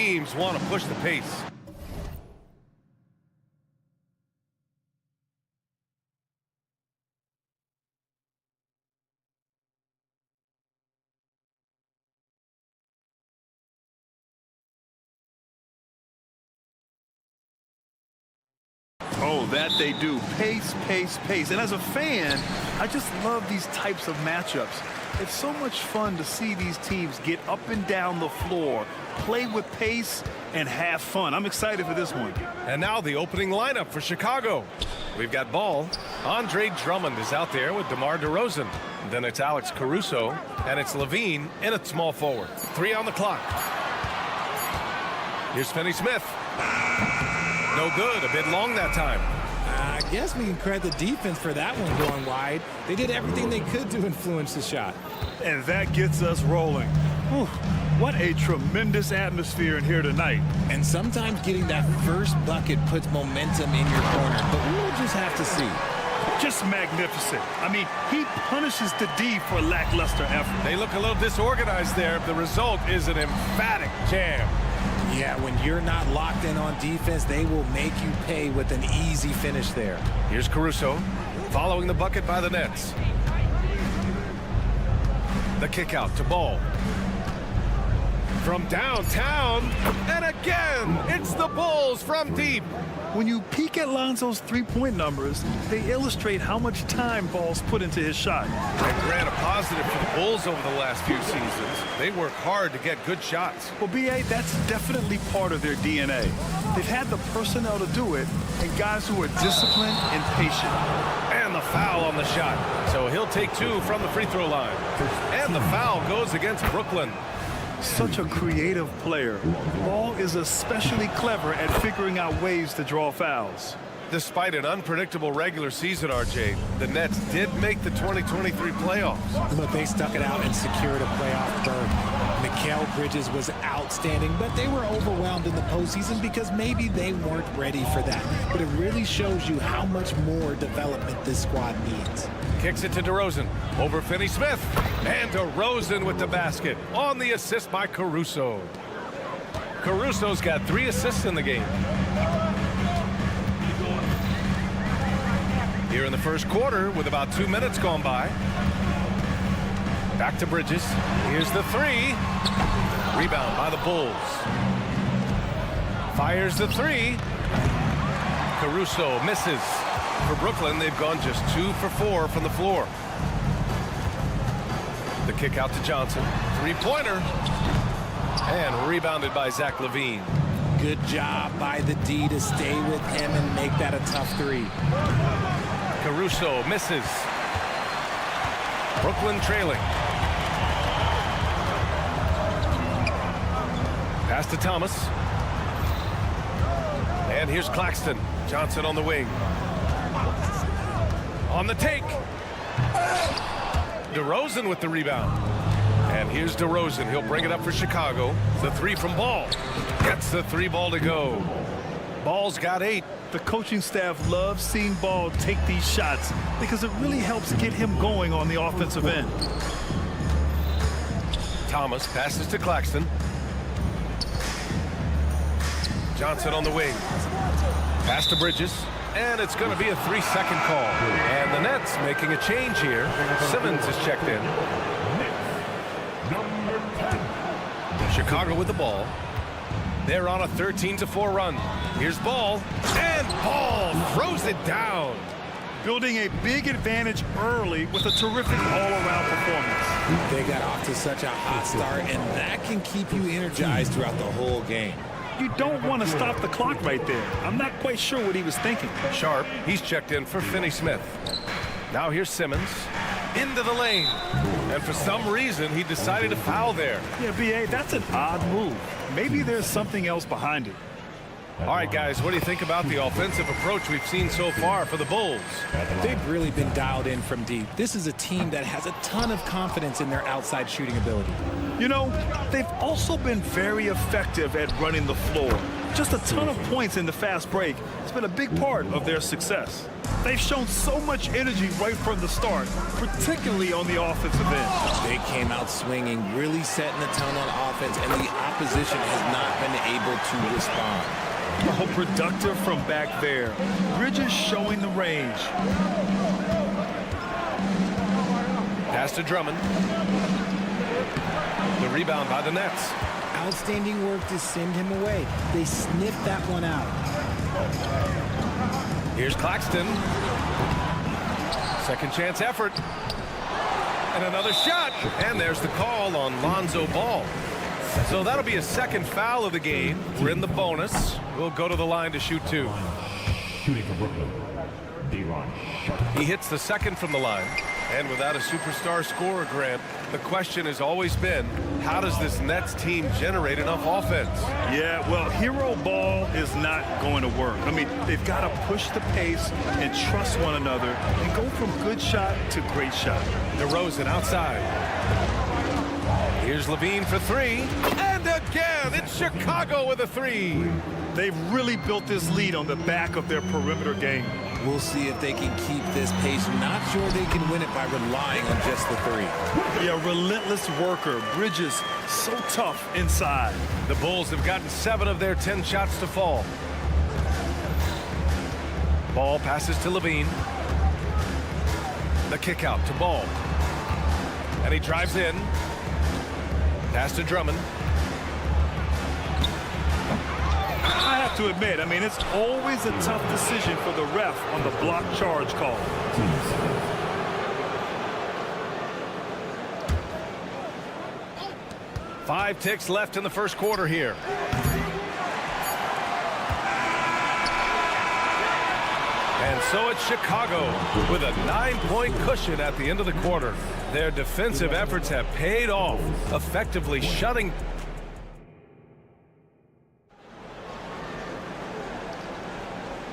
teams want to push the pace. Oh, that they do. Pace, pace, pace. And as a fan, I just love these types of matchups. It's so much fun to see these teams get up and down the floor, play with pace, and have fun. I'm excited for this one. And now the opening lineup for Chicago. We've got ball. Andre Drummond is out there with DeMar DeRozan. Then it's Alex Caruso, and it's Levine in at small forward. 3 on the clock. Here's Finney Smith. No good. A bit long that time. I guess we can credit the defense for that one going wide. They did everything they could to influence the shot. And that gets us rolling. Whew, what a tremendous atmosphere in here tonight. And sometimes getting that first bucket puts momentum in your corner, but we'll just have to see. Just magnificent. I mean, he punishes the D for lackluster effort. They look a little disorganized there. The result is an emphatic jam. Yeah, when you're not locked in on defense, they will make you pay with an easy finish there. Here's Caruso following the bucket by the Nets. The kick out to Ball. From downtown, and again, it's the Bulls from deep. When you peek at Lonzo's three-point numbers, they illustrate how much time Ball's put into his shot. And Grant, a positive for the Bulls over the last few seasons. They work hard to get good shots. Well, B.A., that's definitely part of their DNA. They've had the personnel to do it, and guys who are disciplined and patient. And the foul on the shot. So he'll take 2 from the free throw line. And the foul goes against Brooklyn. Such a creative player. Ball is especially clever at figuring out ways to draw fouls. Despite an unpredictable regular season, RJ, the Nets did make the 2023 playoffs. Look, they stuck it out and secured a playoff berth. Mikal Bridges was outstanding, but they were overwhelmed in the postseason because maybe they weren't ready for that. But it really shows you how much more development this squad needs. Kicks it to DeRozan over Finney Smith. And DeRozan with the basket on the assist by Caruso. Caruso's got 3 assists in the game. Here in the first quarter with about 2 minutes gone by. Back to Bridges. Here's the 3. Rebound by the Bulls. Fires the 3. Caruso misses. For Brooklyn, they've gone just 2 for 4 from the floor. The kick out to Johnson. 3-pointer. And rebounded by Zach LaVine. Good job by the D to stay with him and make that a tough 3. Caruso misses. Brooklyn trailing. Pass to Thomas. And here's Claxton. Johnson on the wing. On the take. DeRozan with the rebound. And here's DeRozan. He'll bring it up for Chicago. The 3 from Ball. Gets the 3 ball to go. Ball's got 8. The coaching staff loves seeing Ball take these shots because it really helps get him going on the offensive end. Thomas passes to Claxton. Johnson on the wing. Pass to Bridges. And it's going to be a 3-second call. And the Nets making a change here. Simmons is checked in. Chicago with the ball. They're on a 13-4 run. Here's Ball. And Ball throws it down. Building a big advantage early with a terrific all-around performance. They got off to such a hot start, and that can keep you energized throughout the whole game. You don't want to stop the clock right there. I'm not quite sure what he was thinking. Sharp, he's checked in for Finney Smith. Now here's Simmons. Into the lane. And for some reason, he decided to foul there. Yeah, B.A., that's an odd move. Maybe there's something else behind it. All right, guys, what do you think about the offensive approach we've seen so far for the Bulls? They've really been dialed in from deep. This is a team that has a ton of confidence in their outside shooting ability. You know, they've also been very effective at running the floor. Just a ton of points in the fast break. It's been a big part of their success. They've shown so much energy right from the start, particularly on the offensive end. They came out swinging, really setting the tone on offense, and the opposition has not been able to respond. Oh, productive from back there. Bridges showing the range. Pass to Drummond. The rebound by the Nets. Outstanding work to send him away. They sniffed that one out. Here's Claxton. Second chance effort. And another shot. And there's the call on Lonzo Ball. So that'll be a second foul of the game. We're in the bonus. We'll go to the line to shoot two. Shooting for Brooklyn, D-Ron Sharp. He hits the second from the line. And without a superstar scorer, Grant, the question has always been, how does this Nets team generate enough offense? Yeah, well, hero ball is not going to work. I mean, they've got to push the pace and trust one another and go from good shot to great shot. DeRozan outside. Here's Levine for three. And again, it's Chicago with a three. They've really built this lead on the back of their perimeter game. We'll see if they can keep this pace. Not sure they can win it by relying on just the three. Yeah, relentless worker. Bridges so tough inside. The Bulls have gotten 7 of their 10 shots to fall. Ball passes to Levine. The kick out to Ball. And he drives in. Pass to Drummond. I have to admit, I mean, it's always a tough decision for the ref on the block charge call. 5 ticks left in the first quarter here. And so it's Chicago with a 9-point cushion at the end of the quarter. Their defensive efforts have paid off, effectively shutting.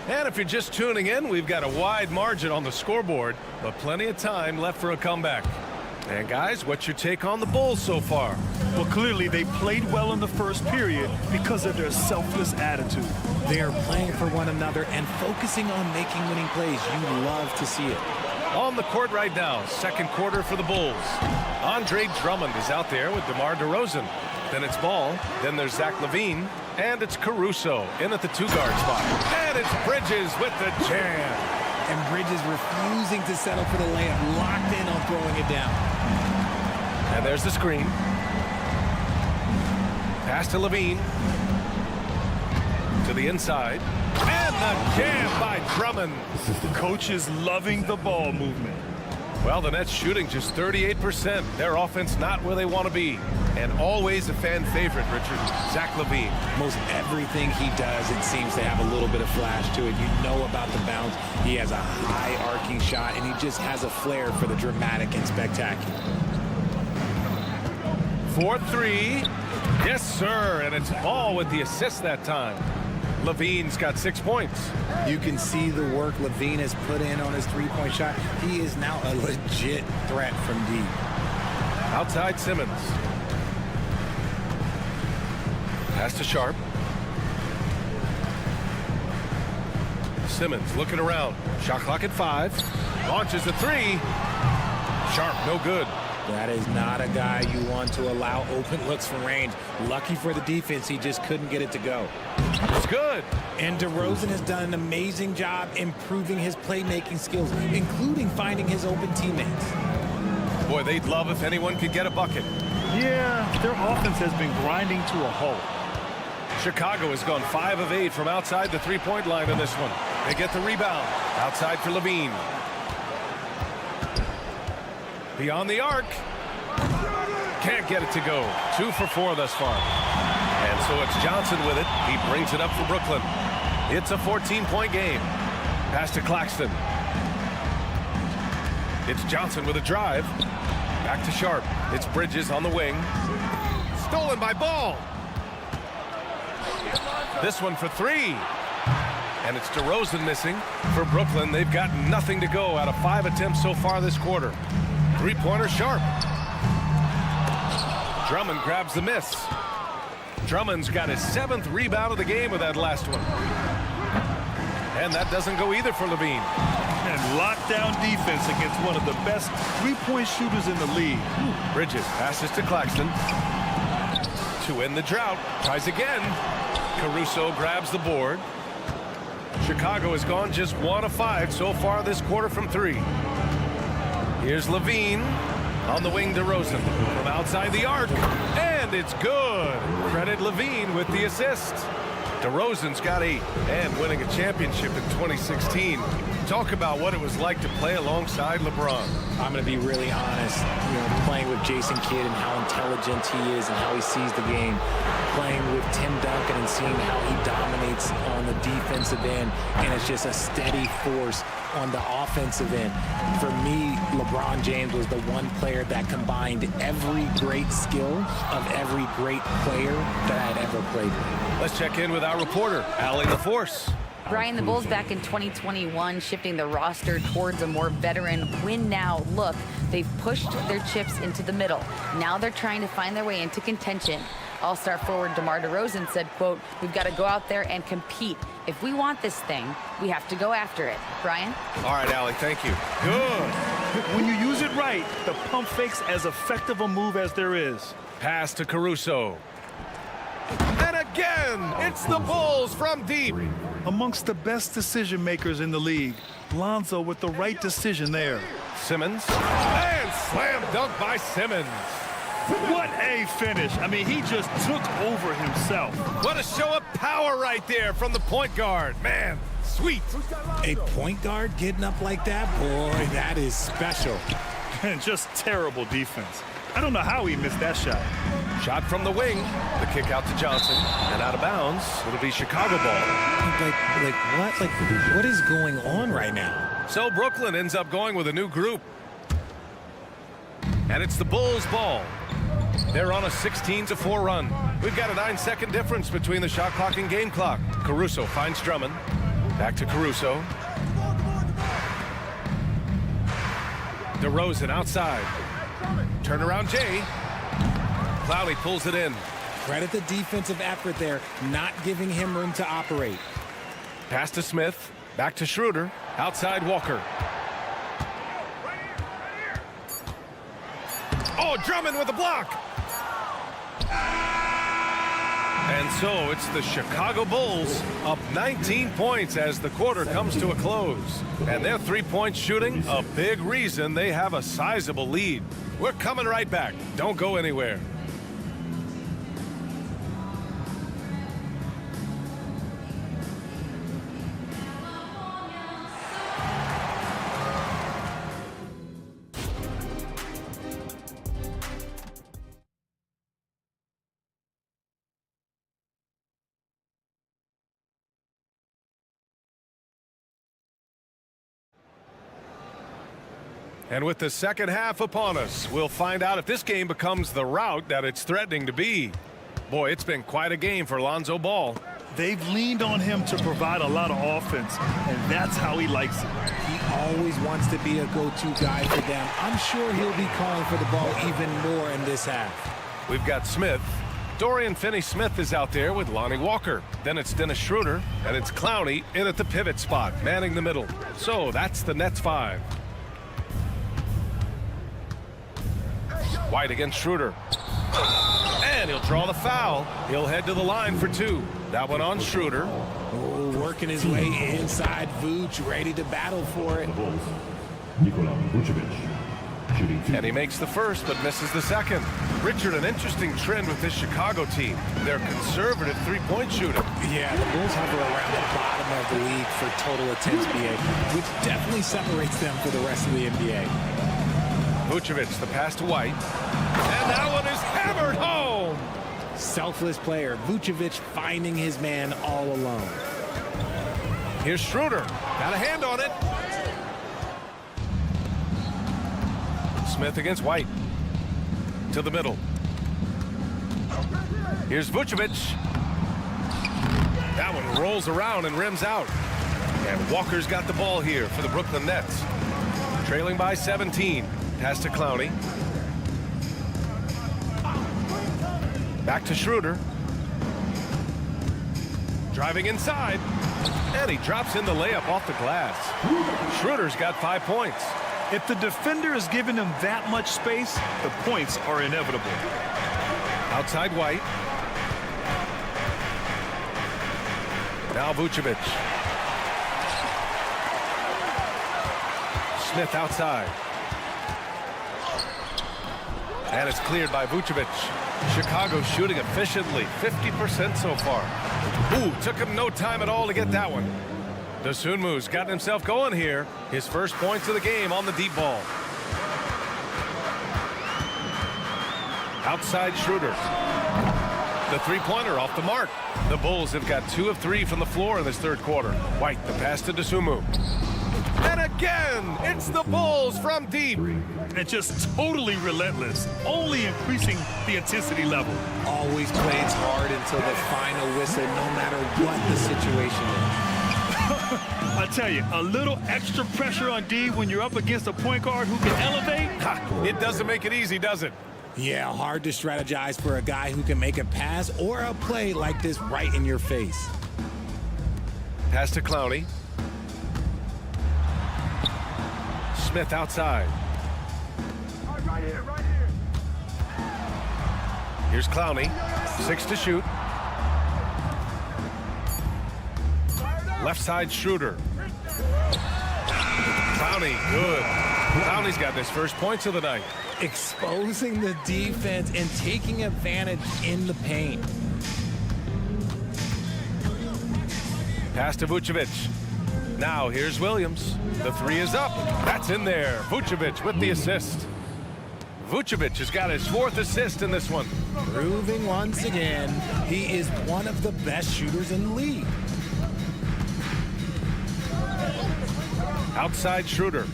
And if you're just tuning in, we've got a wide margin on the scoreboard, but plenty of time left for a comeback. And guys, what's your take on the Bulls so far? Well, clearly they played well in the first period because of their selfless attitude. They are playing for one another and focusing on making winning plays. You love to see it. On the court right now, second quarter for the Bulls. Andre Drummond is out there with DeMar DeRozan. Then it's Ball. Then there's Zach LaVine. And it's Caruso in at the 2-guard spot. And it's Bridges with the jam. And Bridges refusing to settle for the layup, locked in on throwing it down. And there's the screen. Pass to LaVine. To the inside. And the jam by Drummond. Coach is loving the ball movement. Well, the Nets shooting just 38%. Their offense not where they want to be. And always a fan favorite, Richard, Zach LaVine. Most everything he does, it seems to have a little bit of flash to it. You know about the bounce. He has a high arcing shot, and he just has a flair for the dramatic and spectacular. 4-3. Yes, sir. And it's Ball with the assist that time. LaVine's got 6 points. You can see the work LaVine has put in on his three-point shot. He is now a legit threat from deep. Outside Simmons. Pass to Sharp. Simmons looking around. Shot clock at 5. Launches a 3. Sharp, no good. That is not a guy you want to allow open looks from range. Lucky for the defense, he just couldn't get it to go. It's good. And DeRozan has done an amazing job improving his playmaking skills, including finding his open teammates. Boy, they'd love if anyone could get a bucket. Yeah, their offense has been grinding to a halt. Chicago has gone 5 of 8 from outside the three-point line in this one. They get the rebound. Outside for Levine. Beyond the arc. Can't get it to go. 2 for 4 thus far. And so it's Johnson with it. He brings it up for Brooklyn. It's a 14-point game. Pass to Claxton. It's Johnson with a drive. Back to Sharp. It's Bridges on the wing. Stolen by Ball. This one for three. And it's DeRozan missing. For Brooklyn, they've got nothing to go out of 5 attempts so far this quarter. Three-pointer sharp. Drummond grabs the miss. Drummond's got his 7th rebound of the game with that last one. And that doesn't go either for Levine. And lockdown defense against one of the best three-point shooters in the league. Bridges passes to Claxton. To end the drought. Tries again. Caruso grabs the board. Chicago has gone just 1 of 5 so far this quarter from 3. Here's Levine. On the wing, DeRozan. From outside the arc. And it's good. Credit Levine with the assist. DeRozan's got 8 and winning a championship in 2016. Talk about what it was like to play alongside LeBron. I'm going to be really honest, playing with Jason Kidd and how intelligent he is and how he sees the game. Playing with Tim Duncan and seeing how he dominates on the defensive end, and it's just a steady force on the offensive end. For me, LeBron James was the one player that combined every great skill of every great player that I had ever played with. Let's check in with our reporter, Allie LaForce. Brian, the Bulls back in 2021 shifting the roster towards a more veteran win-now look. They've pushed their chips into the middle. Now they're trying to find their way into contention. All-star forward DeMar DeRozan said, quote, "We've got to go out there and compete. If we want this thing, we have to go after it." Brian? All right, Allie, thank you. Good. When you use it right, the pump fake's as effective a move as there is. Pass to Caruso. And again, it's the Bulls from deep. Amongst the best decision makers in the league, Lonzo with the right decision there. Simmons. And slam dunk by Simmons. What a finish. I mean, he just took over himself. What a show of power right there from the point guard. Man, sweet. A point guard getting up like that? Boy, that is special. And just terrible defense. I don't know how he missed that shot. Shot from the wing. The kick out to Johnson. And out of bounds. It'll be Chicago ball. Like what? What is going on right now? So Brooklyn ends up going with a new group. And it's the Bulls ball. They're on a 16-4 run. We've got a 9-second difference between the shot clock and game clock. Caruso finds Drummond. Back to Caruso. DeRozan outside. Turnaround Jay. Clowney pulls it in. Credit the defensive effort there, not giving him room to operate. Pass to Smith. Back to Schroeder. Outside Walker. Oh, Drummond with a block. And so it's the Chicago Bulls up 19 points as the quarter comes to a close. And their three-point shooting, a big reason they have a sizable lead. We're coming right back. Don't go anywhere. And with the second half upon us, we'll find out if this game becomes the rout that it's threatening to be. Boy, it's been quite a game for Lonzo Ball. They've leaned on him to provide a lot of offense, and that's how he likes it. He always wants to be a go-to guy for them. I'm sure he'll be calling for the ball even more in this half. We've got Smith. Dorian Finney-Smith is out there with Lonnie Walker. Then it's Dennis Schroeder, and it's Clowney in at the pivot spot, manning the middle. So that's the Nets 5. White against Schroeder. And he'll draw the foul. He'll head to the line for 2. That one on Schroeder. Oh, working his way inside Vooch, ready to battle for it. And he makes the first, but misses the second. Richard, an interesting trend with this Chicago team. They're conservative three-point shooting. Yeah, the Bulls hover around the bottom of the league for total attempts, BA, which definitely separates them for the rest of the NBA. Vucevic, the pass to White. And that one is hammered home. Selfless player. Vucevic finding his man all alone. Here's Schroeder. Got a hand on it. Smith against White. To the middle. Here's Vucevic. That one rolls around and rims out. And Walker's got the ball here for the Brooklyn Nets. Trailing by 17. Pass to Clowney. Back to Schroeder. Driving inside. And he drops in the layup off the glass. Schroeder's got 5 points. If the defender is giving him that much space, the points are inevitable. Outside White. Now Vucevic. Smith outside. And it's cleared by Vucevic. Chicago shooting efficiently, 50% so far. Ooh, took him no time at all to get that one. Dosunmu's gotten himself going here. His first points of the game on the deep ball. Outside Schroeder. The three-pointer off the mark. The Bulls have got 2 of 3 from the floor in this third quarter. White, the pass to Dosunmu. And again, it's the Bulls from deep. And just totally relentless, only increasing the intensity level. Always plays hard until the final whistle, no matter what the situation is. I tell you, a little extra pressure on D when you're up against a point guard who can elevate. Ha, it doesn't make it easy, does it? Yeah, hard to strategize for a guy who can make a pass or a play like this right in your face. Pass to Clowney. Smith outside. Right here. Here's Clowney. 6 to shoot. Left side Schroeder. Clowney, good. Clowney's got his first points of the night. Exposing the defense and taking advantage in the paint. Pass to Vucevic. Now here's Williams. The 3 is up. That's in there. Vucevic with the assist. Vucevic has got his 4th assist in this one. Proving once again, he is one of the best shooters in the league. Outside Schroeder.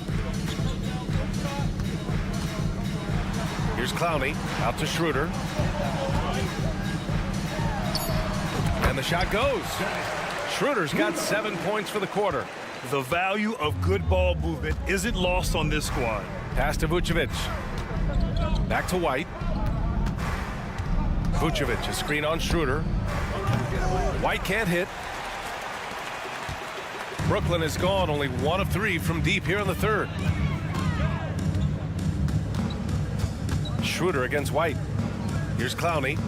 Here's Clowney. Out to Schroeder. And the shot goes. Schroeder's got 7 points for the quarter. The value of good ball movement isn't lost on this squad. Pass to Vucevic. Back to White. Vucevic, a screen on Schroeder. White can't hit. Brooklyn has gone only 1 of 3 from deep here in the third. Schroeder against White. Here's Clowney.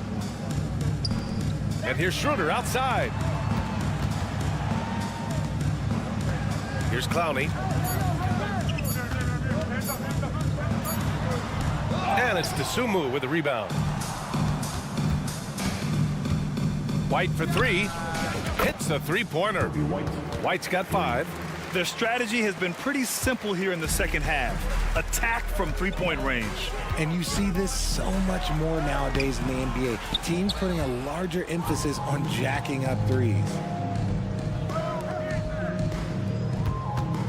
And here's Schroeder outside. Here's Clowney. And it's Dosunmu with the rebound. White for 3. Hits the three-pointer. White's got 5. Their strategy has been pretty simple here in the second half. Attack from three-point range. And you see this so much more nowadays in the NBA. Teams putting a larger emphasis on jacking up threes.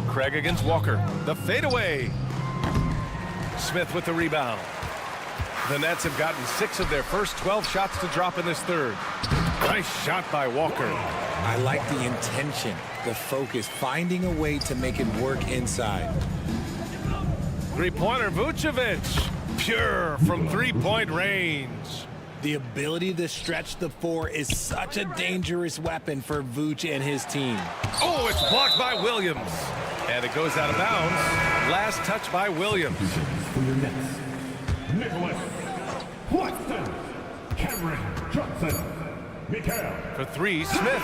Craig against Walker. The fadeaway. Smith with the rebound. The Nets have gotten 6 of their first 12 shots to drop in this third. Nice shot by Walker. I like the intention, the focus, finding a way to make it work inside. Three-pointer Vucevic. Pure from three-point range. The ability to stretch the 4 is such a dangerous weapon for Vooch and his team. Oh, it's blocked by Williams. And it goes out of bounds. Last touch by Williams. For your Nets, Nicholas Claxton, Cameron Johnson, Mikael. For 3, Smith.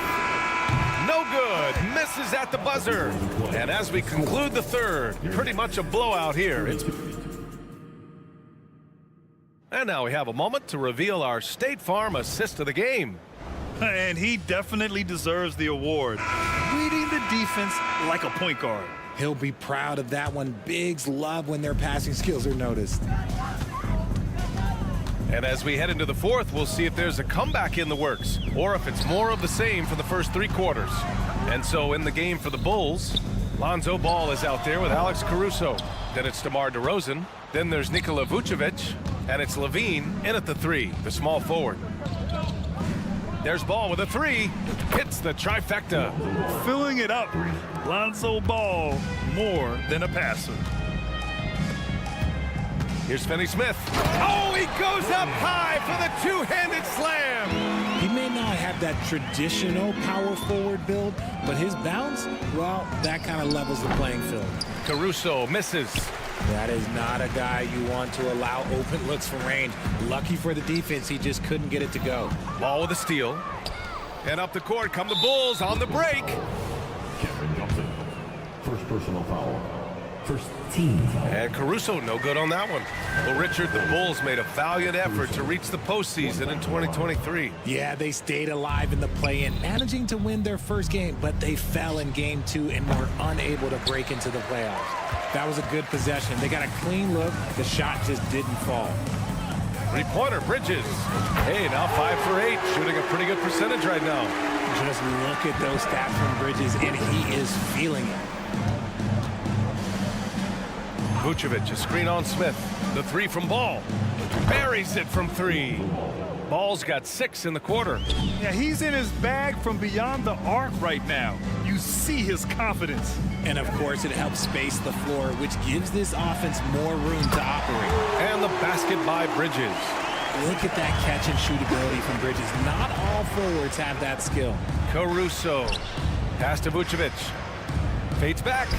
No good. Misses at the buzzer. And as we conclude the third, pretty much a blowout here. And now we have a moment to reveal our State Farm assist of the game. And he definitely deserves the award. Reading the defense like a point guard. He'll be proud of that one. Bigs love when their passing skills are noticed. And as we head into the fourth, we'll see if there's a comeback in the works or if it's more of the same for the first 3 quarters. And so in the game for the Bulls, Lonzo Ball is out there with Alex Caruso. Then it's DeMar DeRozan. Then there's Nikola Vucevic. And it's Levine in at the 3, the small forward. There's Ball with a three. Hits the trifecta. Filling it up. Lonzo Ball, more than a passer. Here's Finney Smith. Oh, he goes up high for the two-handed slam. He may not have that traditional power forward build, but his bounce, well, that kind of levels the playing field. Caruso misses. That is not a guy you want to allow open looks from range. Lucky for the defense, he just couldn't get it to go. Ball with a steal. And up the court come the Bulls on the break. Cameron Johnson. First personal foul. First team foul. And Caruso no good on that one. Well, Richard, the Bulls made a valiant effort to reach the postseason in 2023. Yeah, they stayed alive in the play-in, managing to win their first game, but they fell in game 2 and were unable to break into the playoffs. That was a good possession. They got a clean look. The shot just didn't fall. Three-pointer, Bridges. Hey, now 5 for 8, shooting a pretty good percentage right now. Just look at those stats from Bridges, and he is feeling it. Vucevic, a screen on Smith. The three from Ball. Buries it from 3. Ball's got 6 in the quarter. Yeah, he's in his bag from beyond the arc right now. You see his confidence. And, of course, it helps space the floor, which gives this offense more room to operate. And the basket by Bridges. Look at that catch and shoot ability from Bridges. Not all forwards have that skill. Caruso. Pass to Vucevic. Fades back.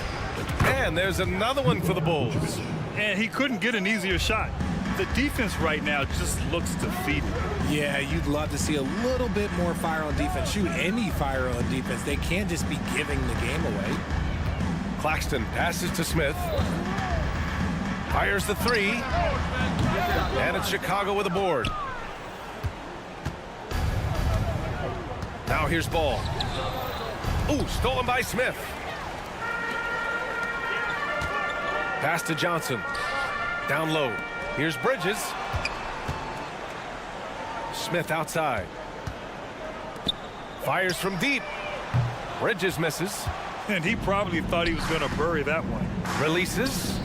And there's another one for the Bulls. And he couldn't get an easier shot. The defense right now just looks defeated. Yeah, you'd love to see a little bit more fire on defense. Shoot, any fire on defense. They can't just be giving the game away. Claxton passes to Smith. Fires the 3. And it's Chicago with a board. Now here's Ball. Ooh, stolen by Smith. Pass to Johnson. Down low. Here's Bridges. Smith outside. Fires from deep. Bridges misses. And he probably thought he was going to bury that one. Releases.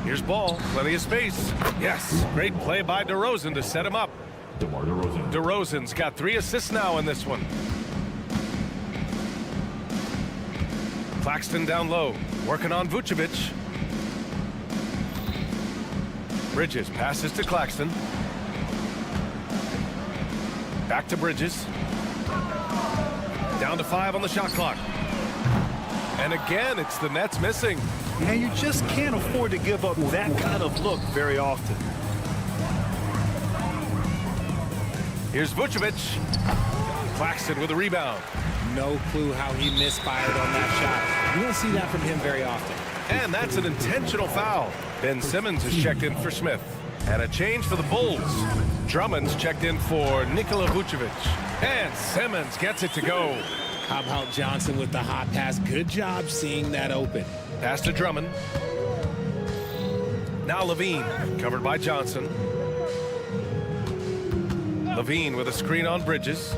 Here's Ball. Plenty of space. Yes. Great play by DeRozan to set him up. DeMar DeRozan. DeRozan's got 3 assists now in this one. Claxton down low. Working on Vucevic. Bridges passes to Claxton. Back to Bridges. Down to 5 on the shot clock. And again, it's the Nets missing. And you just can't afford to give up that kind of look very often. Here's Vucevic. Claxton with a rebound. No clue how he misfired on that shot. You don't see that from him very often. And that's an intentional foul. Ben Simmons is checked in for Smith. And a change for the Bulls. Drummond's checked in for Nikola Vucevic. And Simmons gets it to go. How about Johnson with the hot pass? Good job seeing that open. Pass to Drummond. Now Levine, covered by Johnson. Levine with a screen on Bridges.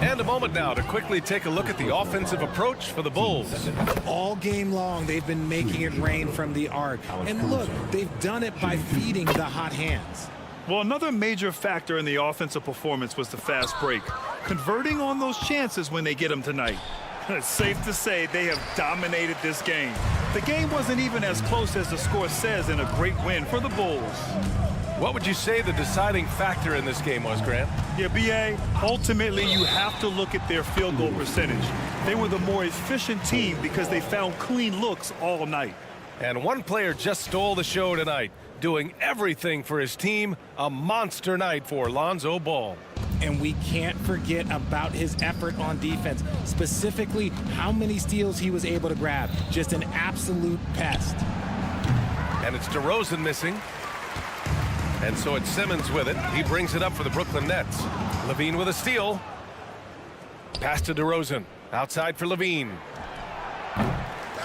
And a moment now to quickly take a look at the offensive approach for the Bulls. All game long, they've been making it rain from the arc. And look, they've done it by feeding the hot hands. Well, another major factor in the offensive performance was the fast break. Converting on those chances when they get them tonight. It's safe to say they have dominated this game. The game wasn't even as close as the score says in a great win for the Bulls. What would you say the deciding factor in this game was, Grant? Yeah, B.A., ultimately you have to look at their field goal percentage. They were the more efficient team because they found clean looks all night. And one player just stole the show tonight, doing everything for his team. A monster night for Lonzo Ball. And we can't forget about his effort on defense, specifically how many steals he was able to grab. Just an absolute pest. And it's DeRozan missing. And so it's Simmons with it. He brings it up for the Brooklyn Nets. Levine with a steal. Pass to DeRozan. Outside for Levine.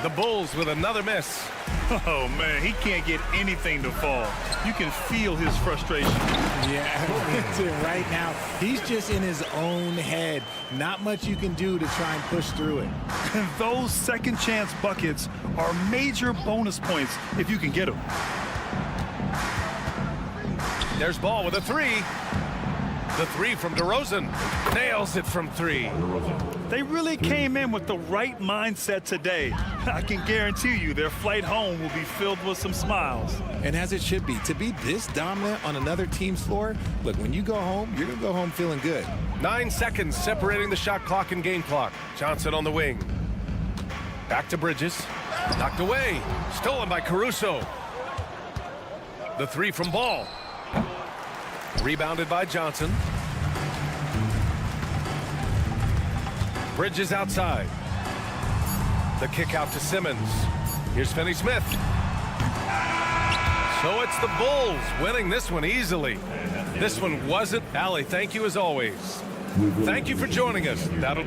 The Bulls with another miss. Oh, man, he can't get anything to fall. You can feel his frustration. Yeah, right now, he's just in his own head. Not much you can do to try and push through it. And those second chance buckets are major bonus points if you can get them. There's Ball with a three. The three from DeRozan. Nails it from three. They really came in with the right mindset today. I can guarantee you their flight home will be filled with some smiles. And as it should be, to be this dominant on another team's floor, look, when you go home, you're going to go home feeling good. 9 seconds separating the shot clock and game clock. Johnson on the wing. Back to Bridges. Knocked away. Stolen by Caruso. The three from Ball. Rebounded by Johnson. Bridges outside. The kick out to Simmons. Here's Finney-Smith. So it's the Bulls winning this one easily. This one wasn't. Allie, thank you as always. Thank you for joining us. That'll...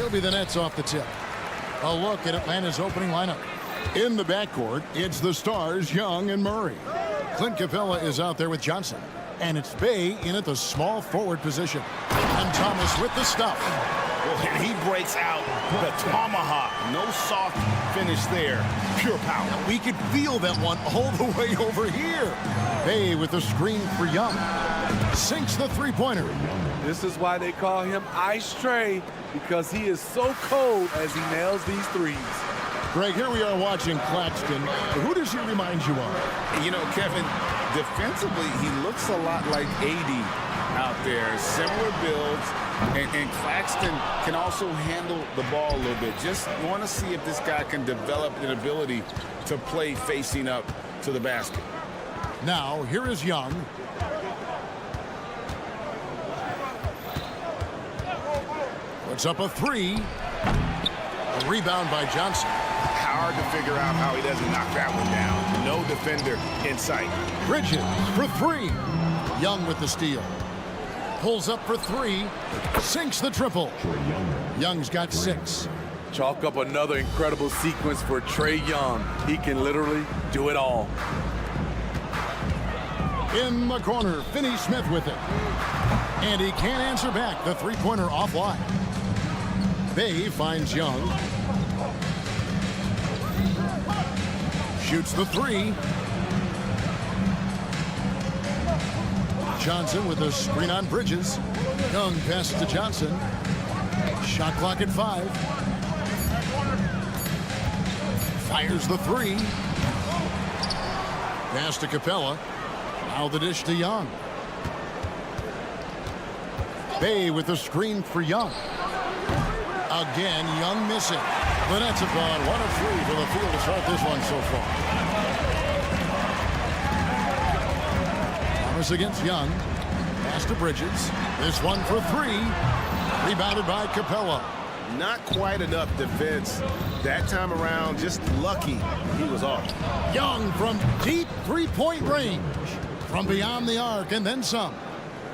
He'll be the Nets off the tip. A look at Atlanta's opening lineup. In the backcourt, it's the stars, Young and Murray. Clint Capella is out there with Johnson. And it's Bay in at the small forward position. And Thomas with the stuff. And he breaks out the tomahawk. No soft finish there. Pure power. We could feel that one all the way over here. Bay with the screen for Young. Sinks the three-pointer. This is why they call him Ice Tray, because he is so cold as he nails these threes. Greg, here we are watching Claxton. Who does he remind you of? You know, Kevin, defensively, he looks a lot like AD out there. Similar builds. And Claxton can also handle the ball a little bit. Just want to see if this guy can develop an ability to play facing up to the basket. Now, here is Young. Puts up a three. A rebound by Johnson. Hard to figure out how he doesn't knock that one down. No defender in sight. Bridges for three. Young with the steal. Pulls up for three. Sinks the triple. Young's got 6. Chalk up another incredible sequence for Trae Young. He can literally do it all. In the corner, Finney-Smith with it. And he can't answer back. The three-pointer offline. Bay finds Young. Shoots the three. Johnson with a screen on Bridges. Young passes to Johnson. Shot clock at 5. Fires the three. Pass to Capella. Now the dish to Young. Bay with the screen for Young. Again, Young missing. The Nets have gone 1 of 3 for the field to start this one so far. Thomas against Young. Pass to Bridges. This one for 3. Rebounded by Capella. Not quite enough defense that time around. Just lucky he was off. Young from deep three-point range. From beyond the arc and then some.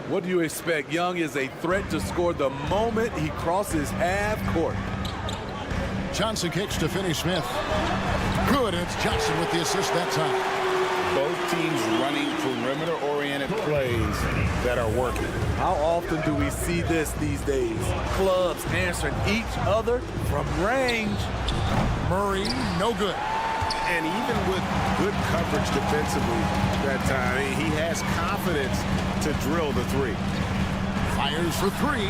What do you expect? Young is a threat to score the moment he crosses half court. Johnson kicks to Finney-Smith. Good, and it's Johnson with the assist that time. Both teams running perimeter-oriented plays that are working. How often do we see this these days? Clubs answering each other from range. Murray, no good. And even with good coverage defensively that time, he has confidence to drill the three. Fires for 3.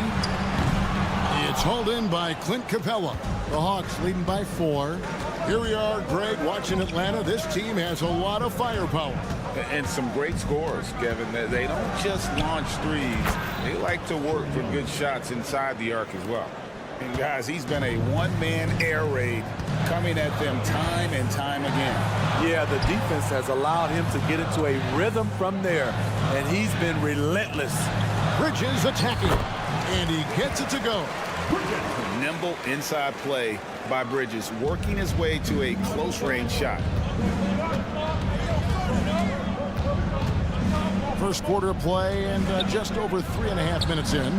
It's hauled in by Clint Capella. The Hawks leading by 4. Here we are, Greg, watching Atlanta. This team has a lot of firepower. And some great scores, Kevin. They don't just launch threes. They like to work for good shots inside the arc as well. And guys, he's been a one-man air raid coming at them time and time again. Yeah, the defense has allowed him to get into a rhythm from there, and he's been relentless. Bridges attacking, and he gets it to go. Nimble inside play by Bridges, working his way to a close-range shot. First quarter play, and just over 3.5 minutes in.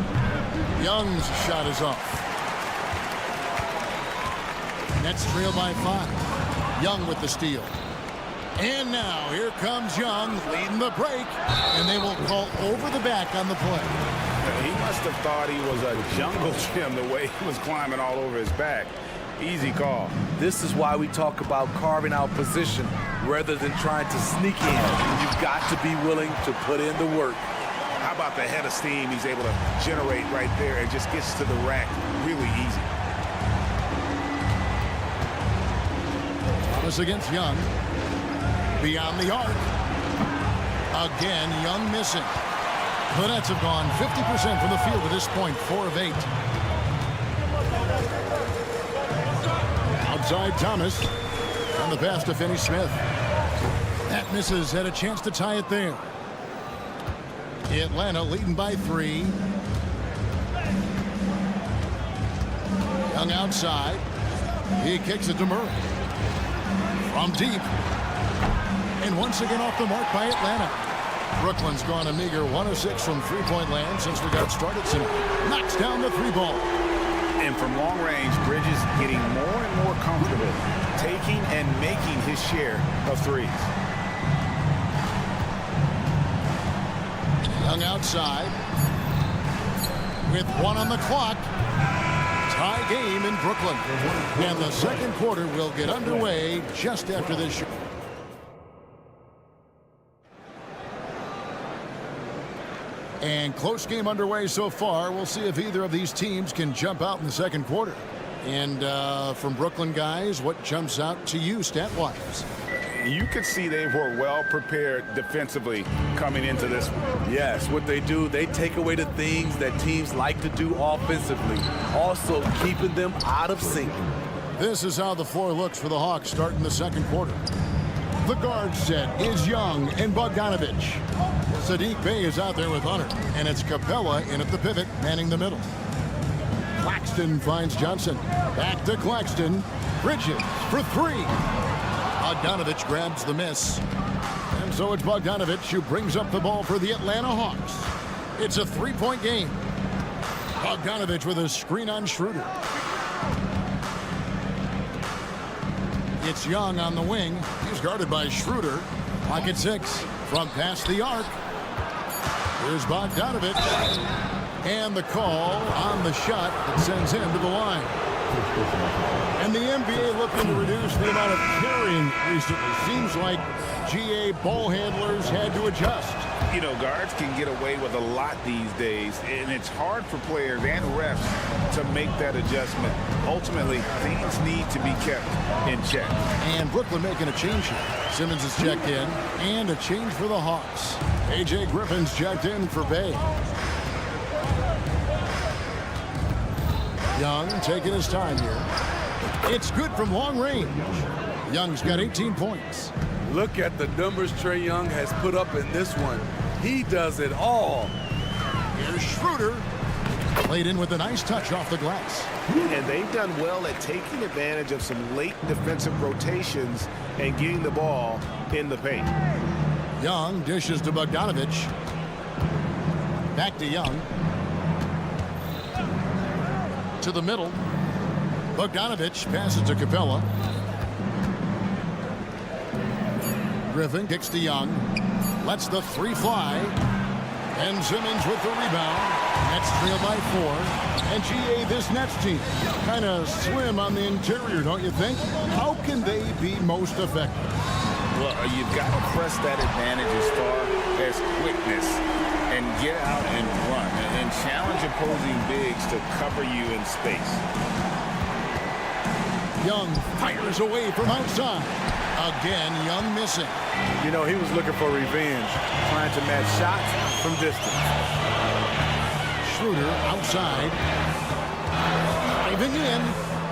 Young's shot is off. Nets trail by 5. Young with the steal. And now here comes Young leading the break, and they will call over the back on the play. He must have thought he was a jungle gym the way he was climbing all over his back. Easy call. This is why we talk about carving out position rather than trying to sneak in. You've got to be willing to put in the work. How about the head of steam he's able to generate right there and just gets to the rack really easy. Thomas against Young. Beyond the arc. Again, Young missing. The Nets have gone 50% from the field at this point, 4 of 8. Outside Thomas. On the pass to Finney-Smith. That misses. Had a chance to tie it there. Atlanta leading by 3. Young outside. He kicks it to Murray. From deep. And once again off the mark by Atlanta. Brooklyn's gone a meager 1 of 6 from three-point land since we got started tonight. Knocks down the 3 ball. And from long range, Bridges getting more and more comfortable taking and making his share of threes. Young outside. With 1 on the clock. Tie game in Brooklyn. And the second quarter will get underway just after this show. And close game underway so far. We'll see if either of these teams can jump out in the second quarter. And from Brooklyn guys, what jumps out to you stat-wise? You could see they were well prepared defensively coming into this one. Yes, what they do, they take away the things that teams like to do offensively, also keeping them out of sync. This is how the floor looks for the Hawks starting the second quarter. The guard set is Young and Bogdanovich. Saddiq Bey is out there with Hunter, and it's Capella in at the pivot, manning the middle. Claxton finds Johnson. Back to Claxton. Bridges for 3. Bogdanovich grabs the miss. And so it's Bogdanovich who brings up the ball for the Atlanta Hawks. It's a 3-point game. Bogdanovich with a screen on Schroeder. It's Young on the wing. He's guarded by Schroeder. Pocket 6 from past the arc. Here's Bogdanovich. And the call on the shot that sends him to the line. And the NBA looking to reduce the amount of carrying recently. Seems like GA ball handlers had to adjust. You know, guards can get away with a lot these days, and it's hard for players and refs to make that adjustment. Ultimately, things need to be kept in check. And Brooklyn making a change here. Simmons is checked in, and a change for the Hawks. A.J. Griffin's checked in for Bey. Young taking his time here. It's good from long range. Young's got 18 points. Look at the numbers Trae Young has put up in this one. He does it all. Here's Schroeder. Played in with a nice touch off the glass. And they've done well at taking advantage of some late defensive rotations and getting the ball in the paint. Young dishes to Bogdanovich. Back to Young. To the middle. Bogdanovich passes to Capella. Griffin kicks to Young. Lets the 3 fly. And Simmons with the rebound. Nets trail by 4. And GA, this Nets team, kind of slim on the interior, don't you think? How can they be most effective? Well, you've got to press that advantage as far as quickness and get out and run and challenge opposing bigs to cover you in space. Young fires away from outside. Again, Young missing. You know, he was looking for revenge, trying to match shots from distance. Schroeder outside. Driving in.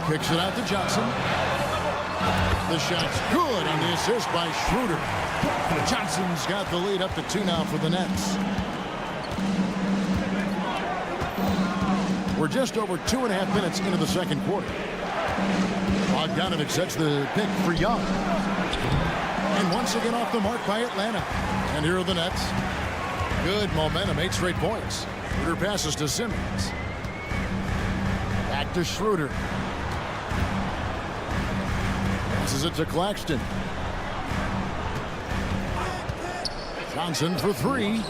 Kicks it out to Johnson. The shot's good on the assist by Schroeder. Johnson's got the lead up to 2 now for the Nets. We're just over 2.5 minutes into the second quarter. Bogdanovich sets the pick for Young. And once again off the mark by Atlanta. And here are the Nets. Good momentum, 8 straight points. Schroeder passes to Simmons. Back to Schroeder. Passes it to Claxton. Johnson for 3.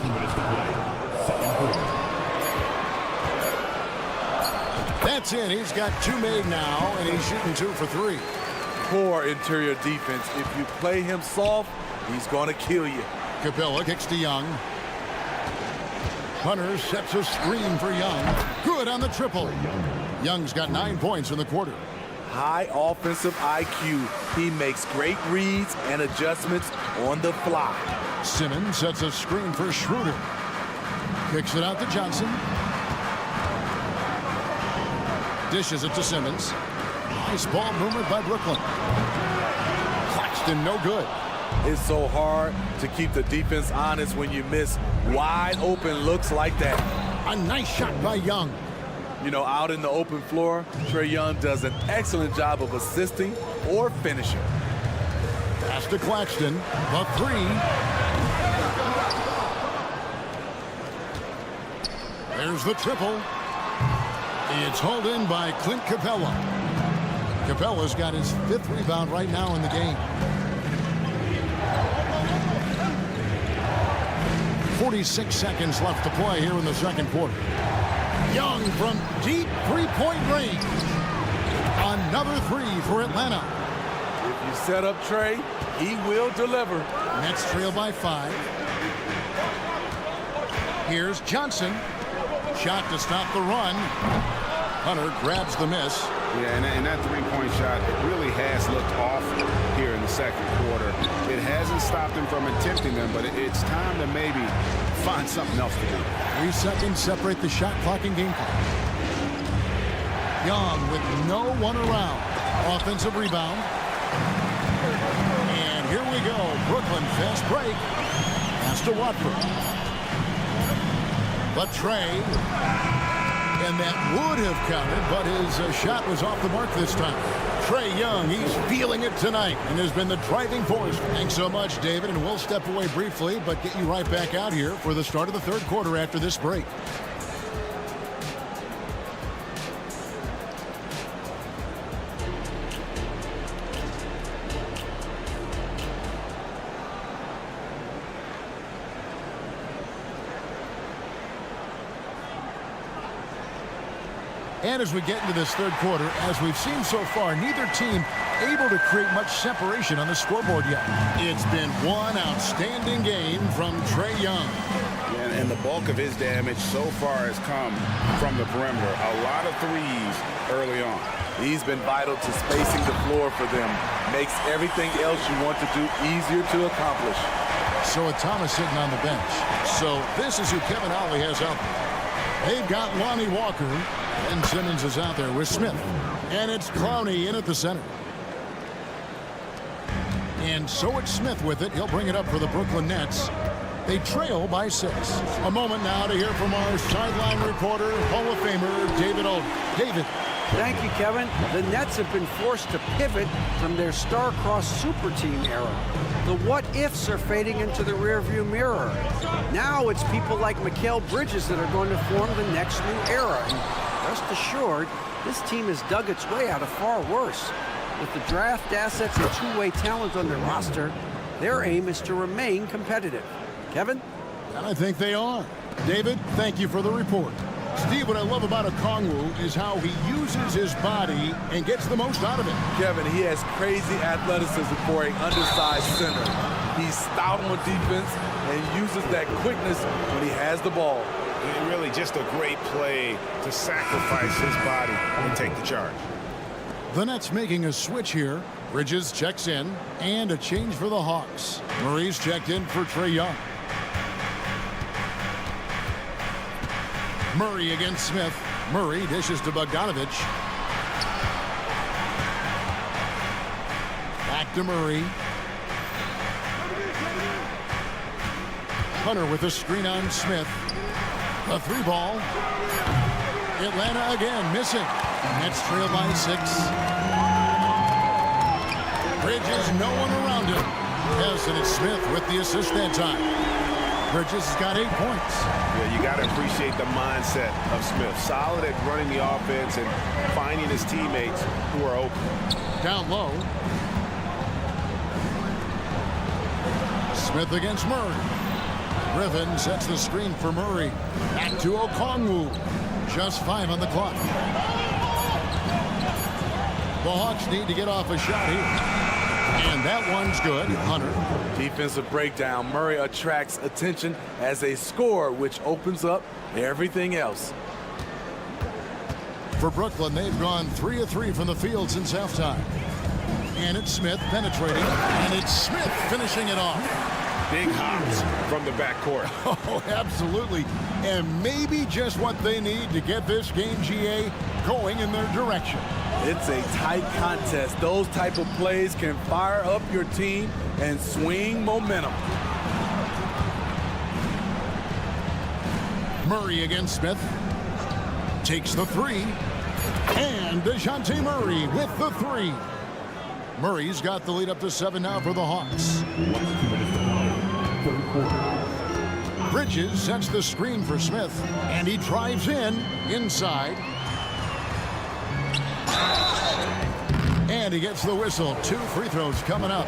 That's in. He's got 2 made now, and he's shooting 2 for 3. Poor interior defense. If you play him soft, he's going to kill you. Capella kicks to Young. Hunter sets a screen for Young. Good on the triple. Young's got 9 points in the quarter. High offensive IQ. He makes great reads and adjustments on the fly. Simmons sets a screen for Schroeder. Kicks it out to Johnson. Dishes it to Simmons. Nice ball movement by Brooklyn. Claxton no good. It's so hard to keep the defense honest when you miss wide open looks like that. A nice shot by Young. You know, out in the open floor, Trae Young does an excellent job of assisting or finishing. Pass to Claxton. The 3. There's the triple. It's hauled in by Clint Capella. Capella's got his 5th rebound right now in the game. 46 seconds left to play here in the second quarter. Young from deep three-point range. Another 3 for Atlanta. If you set up Trey, he will deliver. Nets trail by 5. Here's Johnson. Shot to stop the run. Hunter grabs the miss. Yeah, and that three-point shot, it really has looked off here in the second quarter. It hasn't stopped him from attempting them, but it's time to maybe find something else to do. 3 seconds separate the shot clock and game clock. Young with no one around. Offensive rebound. And here we go. Brooklyn fast break. Pass to Watford. But Trey. And that would have counted, but his shot was off the mark this time. Trey Young, he's feeling it tonight and has been the driving force. Thanks so much, David, and we'll step away briefly, but get you right back out here for the start of the third quarter after this break. And as we get into this third quarter, as we've seen so far, neither team able to create much separation on the scoreboard yet. It's been one outstanding game from Trey Young. And the bulk of his damage so far has come from the perimeter. A lot of threes early on. He's been vital to spacing the floor for them. Makes everything else you want to do easier to accomplish. So with Thomas sitting on the bench. So this is who Kevin Ollie has out there. They've got Lonnie Walker. And Simmons is out there with Smith. And it's Clowney in at the center. And so it's Smith with it. He'll bring it up for the Brooklyn Nets. They trail by 6. A moment now to hear from our sideline reporter, Hall of Famer David Alden. David. Thank you, Kevin. The Nets have been forced to pivot from their star-crossed super team era. The what-ifs are fading into the rearview mirror. Now it's people like Mikal Bridges that are going to form the next new era. And rest assured, this team has dug its way out of far worse. With the draft assets and two-way talent on their roster, their aim is to remain competitive. Kevin? And I think they are. David, thank you for the report. Steve, what I love about Okongwu is how he uses his body and gets the most out of it. Kevin, he has crazy athleticism for an undersized center. He's stout on defense and uses that quickness when he has the ball. Really just a great play to sacrifice his body and take the charge. The Nets making a switch here. Bridges checks in, and a change for the Hawks. Murray's checked in for Trey Young. Murray against Smith. Murray dishes to Bogdanovich. Back to Murray. Hunter with a screen on Smith. A 3-ball. Atlanta again missing. Nets trail by 6. Bridges, no one around him. Yes, and it's Smith with the assist that time. Bridges has got 8 points. Yeah, you got to appreciate the mindset of Smith. Solid at running the offense and finding his teammates who are open. Down low. Smith against Murray. Griffin sets the screen for Murray. Back to Okongwu. Just 5 on the clock. The Hawks need to get off a shot here. And that one's good. Hunter. Defensive breakdown. Murray attracts attention as a scorer, which opens up everything else. For Brooklyn, they've gone 3 of 3 from the field since halftime. And it's Smith penetrating. And it's Smith finishing it off. Big hops from the backcourt. Oh, absolutely. And maybe just what they need to get this game, GA, going in their direction. It's a tight contest. Those type of plays can fire up your team and swing momentum. Murray against Smith. Takes the 3. And DeJounte Murray with the 3. Murray's got the lead up to 7 now for the Hawks. Bridges sets the screen for Smith. And he drives in inside. And he gets the whistle. 2 free throws coming up.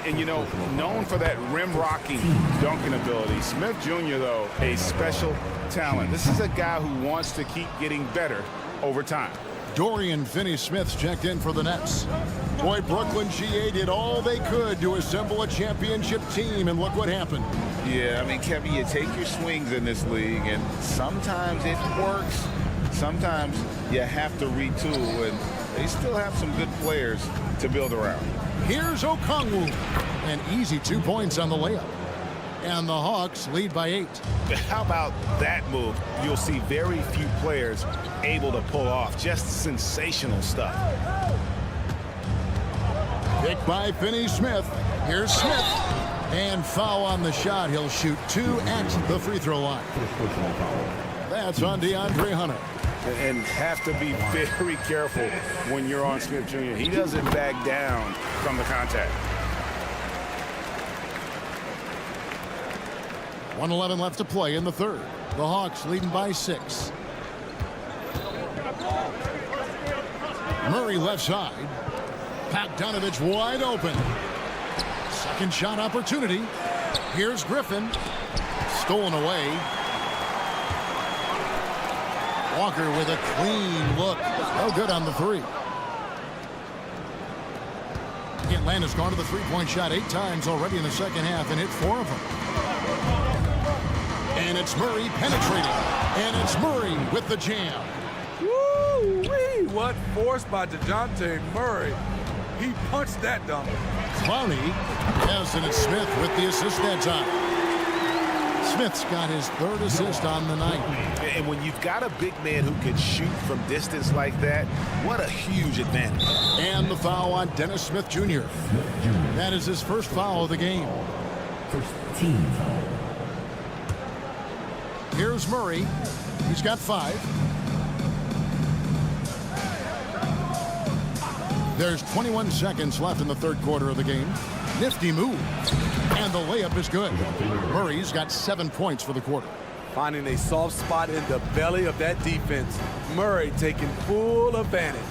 And you know, known for that rim-rocking dunking ability, Smith Jr., though, a special talent. This is a guy who wants to keep getting better over time. Dorian Finney-Smith's checked in for the Nets. Boy, Brooklyn GA did all they could to assemble a championship team, and look what happened. Yeah, I mean, Kevin, you take your swings in this league, and sometimes it works. Sometimes you have to retool, and they still have some good players to build around. Here's Okongwu. An easy 2 points on the layup. And the Hawks lead by 8. How about that move? You'll see very few players able to pull off. Just sensational stuff. Picked by Finney-Smith. Here's Smith. And foul on the shot. He'll shoot 2 at the free throw line. That's on DeAndre Hunter. And have to be very careful when you're on Smith Jr. He doesn't back down from the contact. 1:11 left to play in the third. The Hawks leading by 6. Murray left side. Bogdanovich wide open. Second shot opportunity. Here's Griffin. Stolen away. Walker with a clean look. No good on the 3. Atlanta's gone to the three-point shot 8 times already in the second half and hit 4 of them. And it's Murray penetrating. And it's Murray with the jam. Woo-wee! What force by DeJounte Murray. He punched that dummy. Clowney. Yes, and it's Smith with the assist that time. Smith's got his 3rd assist on the night. And when you've got a big man who can shoot from distance like that, what a huge advantage. And the foul on Dennis Smith Jr. That is his first foul of the game. First team foul. Here's Murray. He's got 5. There's 21 seconds left in the third quarter of the game. Nifty move. And the layup is good. Murray's got 7 points for the quarter. Finding a soft spot in the belly of that defense. Murray taking full advantage.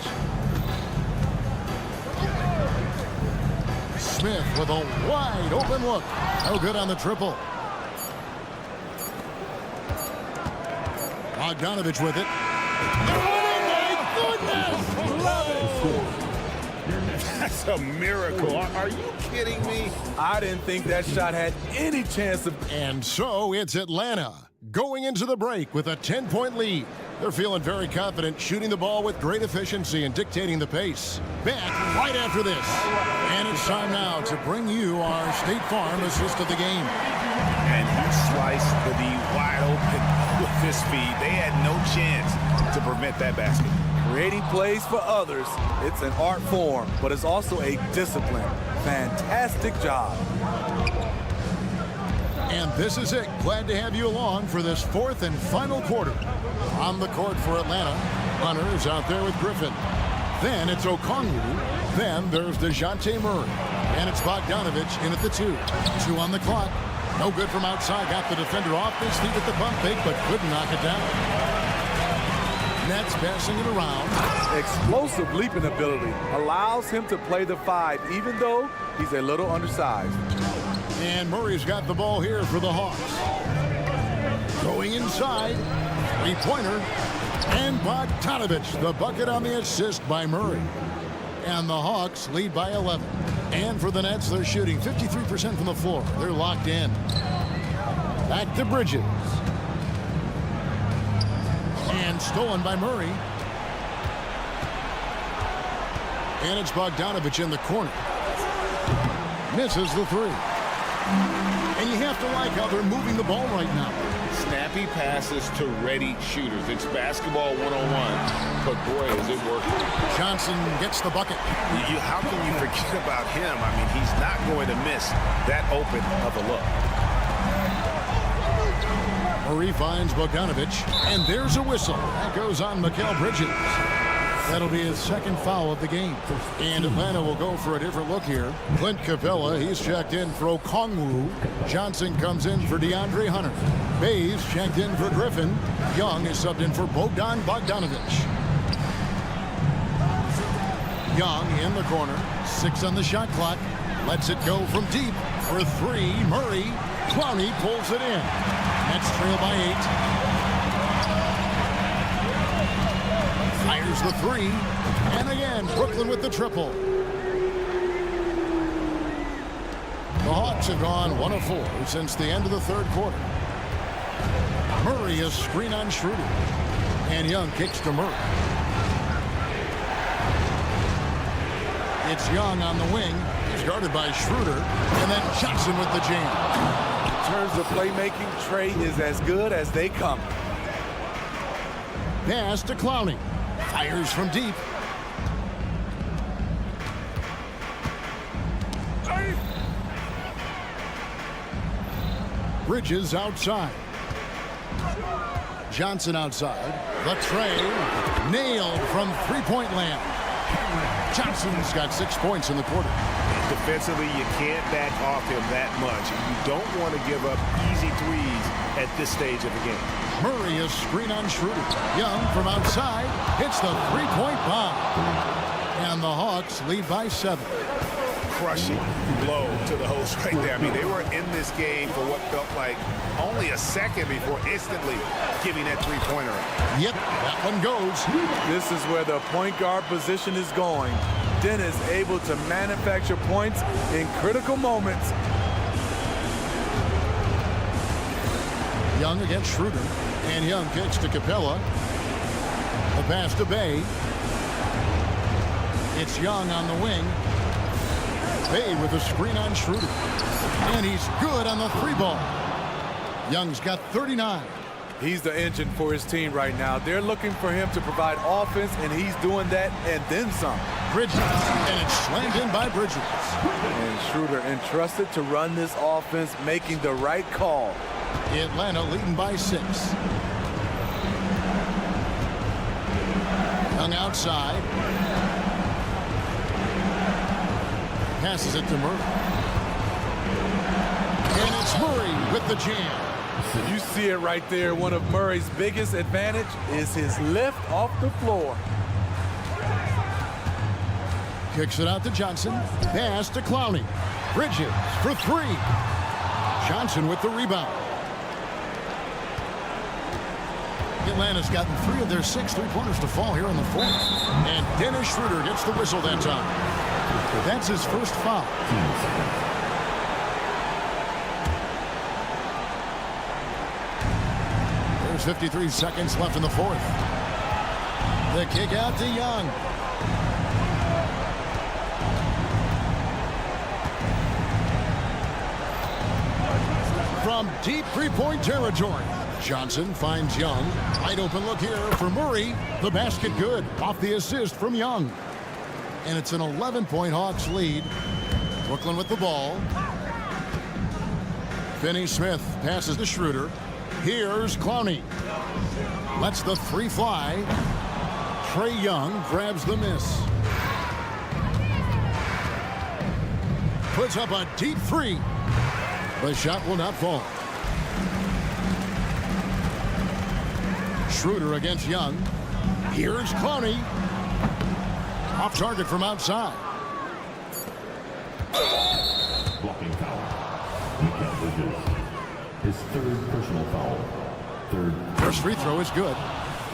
Smith with a wide open look. No good on the triple. Bogdanovich with it. Oh, my goodness! Love it. That's a miracle. Are you kidding me? I didn't think that shot had any chance of... And so it's Atlanta going into the break with a 10-point lead. They're feeling very confident, shooting the ball with great efficiency and dictating the pace. Back right after this. And it's time now to bring you our State Farm assist of the game. And he sliced the D wide open with his speed. They had no chance to prevent that basket. Creating plays for others, it's an art form, but it's also a discipline. Fantastic job. And this is it. Glad to have you along for this 4th and final quarter. On the court for Atlanta, Hunter is out there with Griffin. Then it's Okongwu. Then there's DeJounte Murray. And it's Bogdanovich in at the 2. 2 on the clock. No good from outside. Got the defender off his feet at the pump fake, but couldn't knock it down. Nets passing it around. Explosive leaping ability allows him to play the 5, even though he's a little undersized. And Murray's got the ball here for the Hawks. Going inside. 3-pointer. And Bogdanovich, the bucket on the assist by Murray. And the Hawks lead by 11. And for the Nets, they're shooting 53% from the floor. They're locked in. Back to Bridges. And stolen by Murray. And it's Bogdanovich in the corner. Misses the 3. And you have to like how they're moving the ball right now. Snappy passes to ready shooters. It's basketball 101, but boy, is it working. Johnson gets the bucket. How can you forget about him? I mean, he's not going to miss that open of a look. Murray finds Bogdanovich, and there's a whistle. That goes on Mikal Bridges. That'll be his 2nd foul of the game. And Atlanta will go for a different look here. Clint Capella, he's checked in for Okongwu. Johnson comes in for DeAndre Hunter. Bays checked in for Griffin. Young is subbed in for Bogdanovich. Young in the corner. 6 on the shot clock. Lets it go from deep for 3. Murray. Clowney pulls it in. Nets trail by 8. Fires the 3. And again, Brooklyn with the triple. The Hawks have gone 1 of 4 since the end of the third quarter. Murray a screen on Schroeder. And Young kicks to Murray. It's Young on the wing. He's guarded by Schroeder. And then Johnson with the jam. In terms of playmaking, Trey is as good as they come. Pass to Clowney. Fires from deep. Bridges outside. Johnson outside. The tray nailed from three-point land. Johnson's got 6 points in the quarter. Defensively, you can't back off him that much. You don't want to give up easy threes at this stage of the game. Murray is screen on Schroeder. Young from outside hits the three-point bomb. And the Hawks lead by 7. Crushing blow to the host right there. I mean, they were in this game for what felt like only a second before instantly giving that three-pointer up. Yep, that one goes. This is where the point guard position is going. Dennis able to manufacture points in critical moments. Young against Schroeder. And Young kicks to Capella. The pass to Bay. It's Young on the wing. Bay with a screen on Schroeder. And he's good on the 3-ball. Young's got 39. He's the engine for his team right now. They're looking for him to provide offense, and he's doing that and then some. Bridges, and it's slammed in by Bridges. And Schroeder entrusted to run this offense, making the right call. Atlanta leading by 6. Young outside. Passes it to Murray. And it's Murray with the jam. You see it right there. One of Murray's biggest advantage is his lift off the floor. Kicks it out to Johnson. Pass to Clowney. Bridges for 3. Johnson with the rebound. Atlanta's gotten 3 of their 6 3-pointers to fall here in the fourth. And Dennis Schroeder gets the whistle that time. That's his first foul. There's 53 seconds left in the fourth. The kick out to Young. From deep three-point territory, Johnson finds Young. Wide open look here for Murray. The basket good off the assist from Young. And it's an 11-point Hawks lead. Brooklyn with the ball. Finney-Smith passes to Schroeder. Here's Clowney. Lets the 3 fly. Trae Young grabs the miss. Puts up a deep 3. The shot will not fall. Schroeder against Young. Here's Clowney. Off target from outside. Blocking foul. Mikal Bridges. His 3rd personal foul. 3rd. First free throw is good.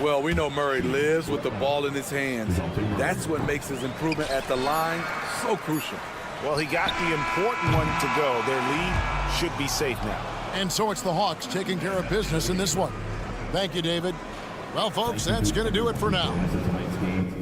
Well, we know Murray lives with the ball in his hands. That's what makes his improvement at the line so crucial. Well, he got the important one to go. Their lead should be safe now. And so it's the Hawks taking care of business in this one. Thank you, David. Well, folks, that's going to do it for now. Tonight's game.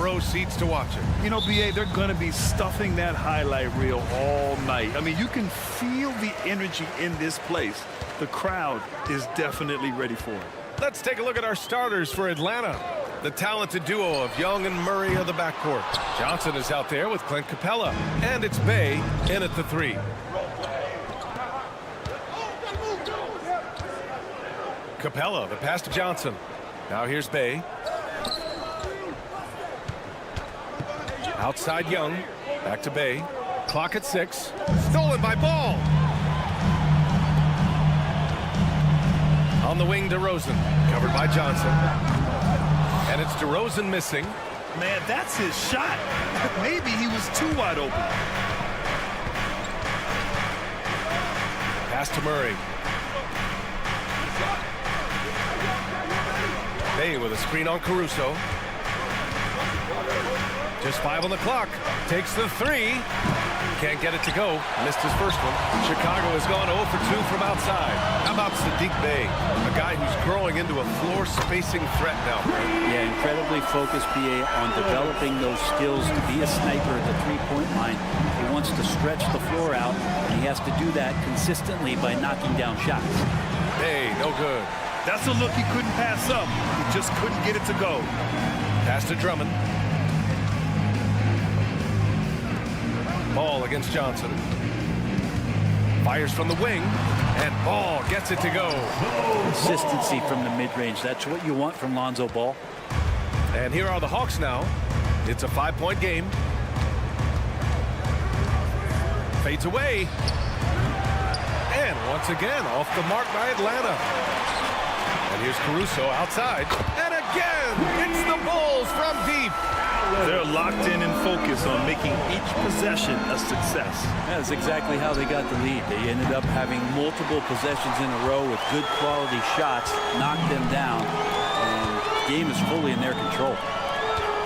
row seats to watch it. You know, BA, they're going to be stuffing that highlight reel all night. I mean, you can feel the energy in this place. The crowd is definitely ready for it. Let's take a look at our starters for Atlanta. The talented duo of Young and Murray of the backcourt. Johnson is out there with Clint Capella. And it's Bay in at the 3. Capella, the pass to Johnson. Now here's Bay. Outside Young. Back to Bay. Clock at 6. Stolen by Ball. On the wing, DeRozan. Covered by Johnson. And it's DeRozan missing. Man, that's his shot. Maybe he was too wide open. Pass to Murray. Bay with a screen on Caruso. Just 5 on the clock. Takes the 3. Can't get it to go. Missed his first one. Chicago has gone 0 for 2 from outside. How about Sadiq Bey, a guy who's growing into a floor-spacing threat now? Yeah, incredibly focused, BA, on developing those skills to be a sniper at the three-point line. He wants to stretch the floor out, and he has to do that consistently by knocking down shots. Bey, no good. That's a look he couldn't pass up. He just couldn't get it to go. Pass to Drummond. Ball against Johnson. Fires from the wing, and Ball gets it to go. Consistency from the mid-range. That's what you want from Lonzo Ball. And here are the Hawks now. It's a 5-point game. Fades away. And once again, off the mark by Atlanta. And here's Caruso outside. And again, it's the Bulls from deep. They're locked in and focused on making each possession a success. That's exactly how they got the lead. They ended up having multiple possessions in a row with good quality shots, knocked them down, and the game is fully in their control.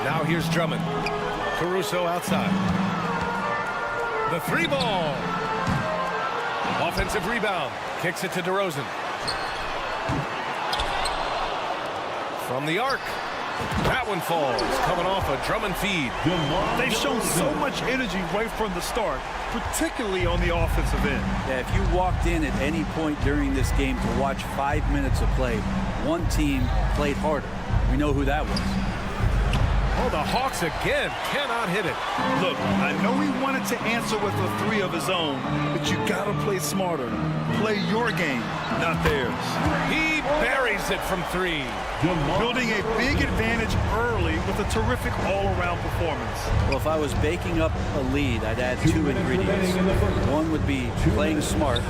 Now here's Drummond. Caruso outside. The 3 ball. Offensive rebound. Kicks it to DeRozan. From the arc. That one falls, coming off a Drummond feed. They've shown so much energy right from the start, particularly on the offensive end. Yeah, if you walked in at any point during this game to watch 5 minutes of play, one team played harder. We know who that was. Oh, the Hawks again cannot hit it. Look, I know he wanted to answer with a 3 of his own, but you gotta play smarter. Play your game, not theirs. He buries it from 3. Building a big advantage early with a terrific all-around performance. Well, if I was baking up a lead, I'd add 2 ingredients. One would be playing smart.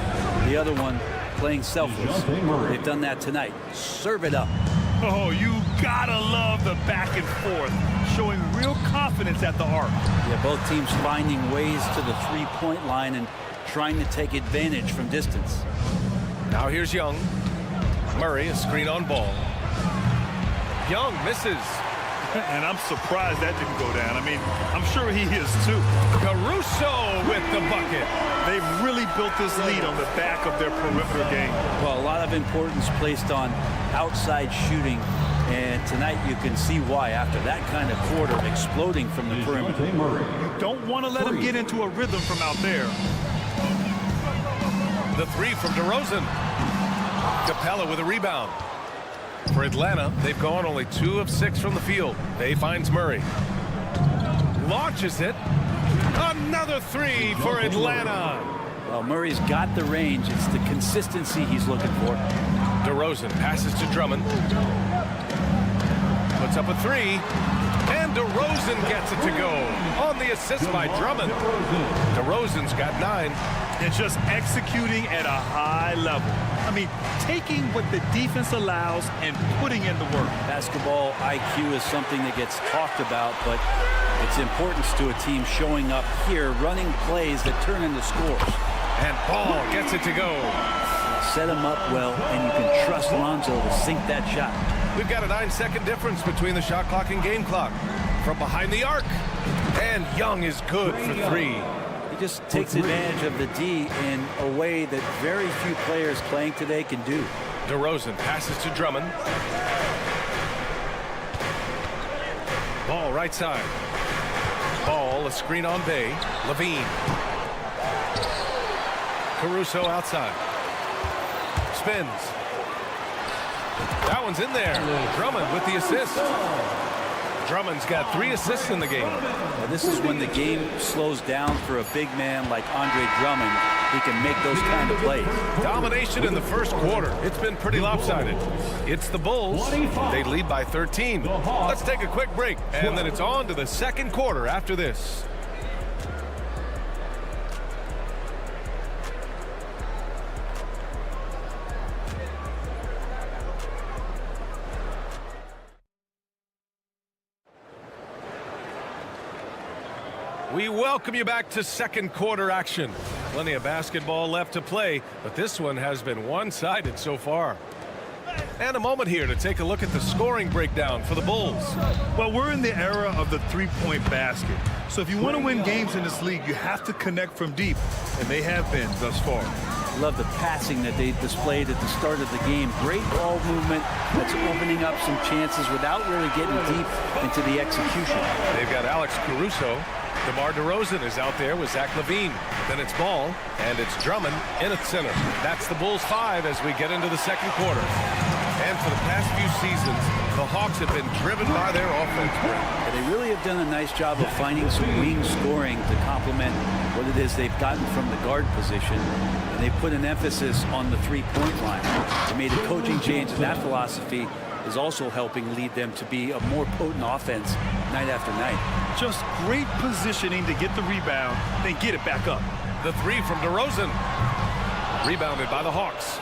The other one, playing selfless. They've done that tonight. Serve it up. Oh, you gotta love the back and forth, showing real confidence at the arc. Yeah, both teams finding ways to the three-point line and trying to take advantage from distance. Now here's Young. Murray, a screen on Ball. Young misses. And I'm surprised that didn't go down. I mean, I'm sure he is too. Caruso with the bucket. They've really built this lead on the back of their perimeter game. Well, a lot of importance placed on outside shooting, and tonight you can see why after that kind of quarter exploding from the perimeter. You don't want to let him get into a rhythm from out there. The 3 from DeRozan. Capella with a rebound. For Atlanta, they've gone only 2 of 6 from the field. Bay finds Murray. Launches it. Another 3 for Atlanta. Well, Murray's got the range. It's the consistency he's looking for. DeRozan passes to Drummond. Puts up a 3. And DeRozan gets it to go. On the assist by Drummond. DeRozan's got 9. And just executing at a high level. I mean, taking what the defense allows and putting in the work. Basketball IQ is something that gets talked about, but its importance to a team showing up here, running plays that turn into scores. And Ball gets it to go. Set him up well, and you can trust Lonzo to sink that shot. We've got a 9-second difference between the shot clock and game clock. From behind the arc. And Young is good for 3. He just takes advantage of the D in a way that very few players playing today can do. DeRozan passes to Drummond. Ball right side. Ball, a screen on Bay. Levine. Caruso outside. Spins. That one's in there. Drummond with the assist. Drummond's got 3 assists in the game. Now, this is when the game slows down for a big man like Andre Drummond. He can make those kind of plays. Domination in the first quarter. It's been pretty lopsided. It's the Bulls. They lead by 13. Let's take a quick break, and then it's on to the second quarter after this. We welcome you back to second quarter action. Plenty of basketball left to play, but this one has been one-sided so far. And a moment here to take a look at the scoring breakdown for the Bulls. Well, we're in the era of the three-point basket. So if you want to win games in this league, you have to connect from deep, and they have been thus far. Love the passing that they displayed at the start of the game. Great ball movement that's opening up some chances without really getting deep into the execution. They've got Alex Caruso. DeMar DeRozan is out there with Zach LaVine. Then it's Ball, and it's Drummond in at center. That's the Bulls 5 as we get into the second quarter. And for the past few seasons, the Hawks have been driven by their offense. And they really have done a nice job of finding some wing scoring to complement what it is they've gotten from the guard position. And they put an emphasis on the three-point line. They made a coaching change, and that philosophy is also helping lead them to be a more potent offense night after night. Just great positioning to get the rebound, then get it back up. The 3 from DeRozan. Rebounded by the Hawks.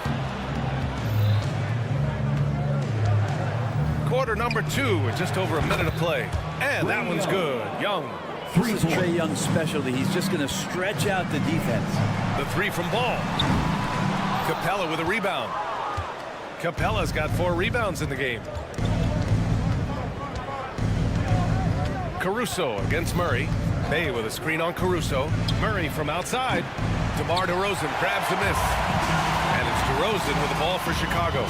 Quarter number 2 with just over a minute of play. And that one's good. Young. This is Trae Young's specialty. He's just going to stretch out the defense. The 3 from Ball. Capella with a rebound. Capella's got 4 rebounds in the game. Caruso against Murray. Bay with a screen on Caruso. Murray from outside. DeMar DeRozan grabs the miss. And it's DeRozan with the ball for Chicago.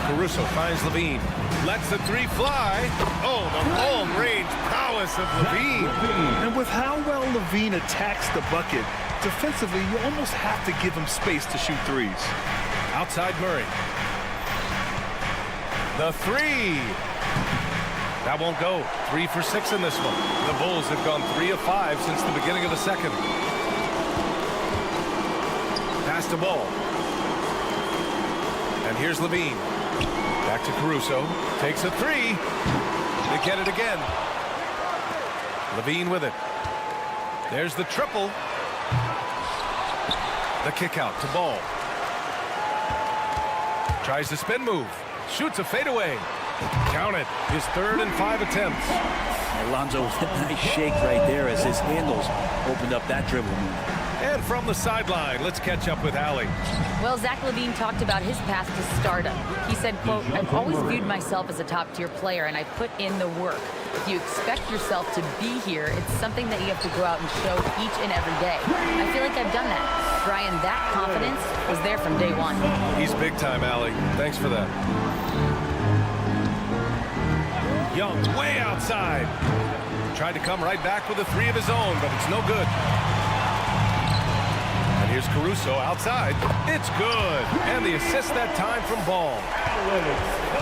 Caruso finds LaVine. Lets the 3 fly. Oh, the long-range prowess of LaVine. And with how well LaVine attacks the bucket, defensively, you almost have to give him space to shoot threes. Outside Murray. The 3. That won't go. 3 for 6 in this one. The Bulls have gone 3 of 5 since the beginning of the second. Pass to Ball. And here's LaVine. Back to Caruso. Takes a 3. They get it again. LaVine with it. There's the triple. The kick out to Ball. Tries the spin move. Shoots a fadeaway. Count it. His 3rd and 5 attempts. Alonzo with a nice shake right there as his handles opened up that dribble move. And from the sideline, let's catch up with Allie. Well, Zach LaVine talked about his path to stardom. He said, quote, "I've always viewed myself as a top-tier player, and I put in the work. If you expect yourself to be here, it's something that you have to go out and show each and every day. I feel like I've done that." Brian, that confidence was there from day one. He's big time, Allie. Thanks for that. Young way outside. Tried to come right back with a 3 of his own, but it's no good. And here's Caruso outside. It's good. And the assist that time from Ball.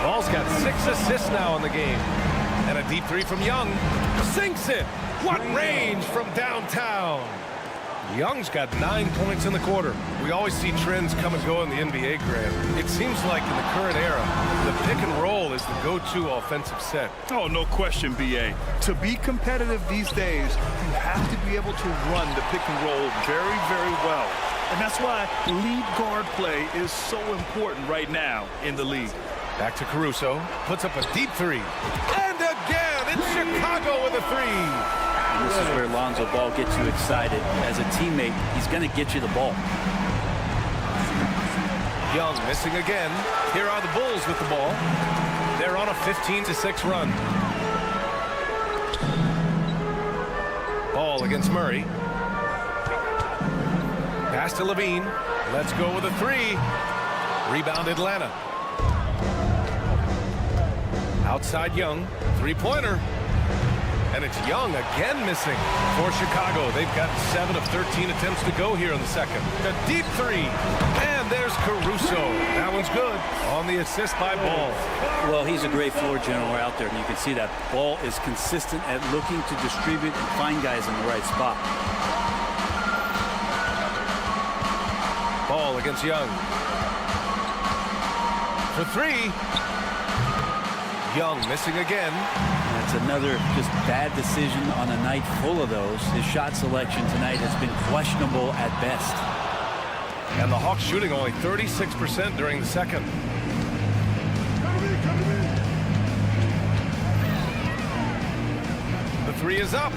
Ball's got 6 assists now in the game. And a deep 3 from Young. Sinks it. What range from downtown. Young's got 9 points in the quarter. We always see trends come and go in the NBA, Grant. It seems like in the current era, the pick and roll is the go-to offensive set. Oh, no question, B.A. To be competitive these days, you have to be able to run the pick and roll very, very well. And that's why lead guard play is so important right now in the league. Back to Caruso. Puts up a deep 3. And again, it's Chicago with a 3. And this is where Lonzo Ball gets you excited. As a teammate, he's going to get you the ball. Young missing again. Here are the Bulls with the ball. They're on a 15-6 run. Ball against Murray. Pass to LaVine. Let's go with a 3. Rebound Atlanta. Outside Young. 3-pointer. And it's Young again missing for Chicago. They've got 7 of 13 attempts to go here in the second. The deep three. And there's Caruso. That one's good on the assist by Ball. Well, he's a great floor general out there, and you can see that Ball is consistent at looking to distribute and find guys in the right spot. Ball against Young. For three. Young missing again. That's another just bad decision on a night full of those. His shot selection tonight has been questionable at best. And the Hawks shooting only 36% during the second. The three is up.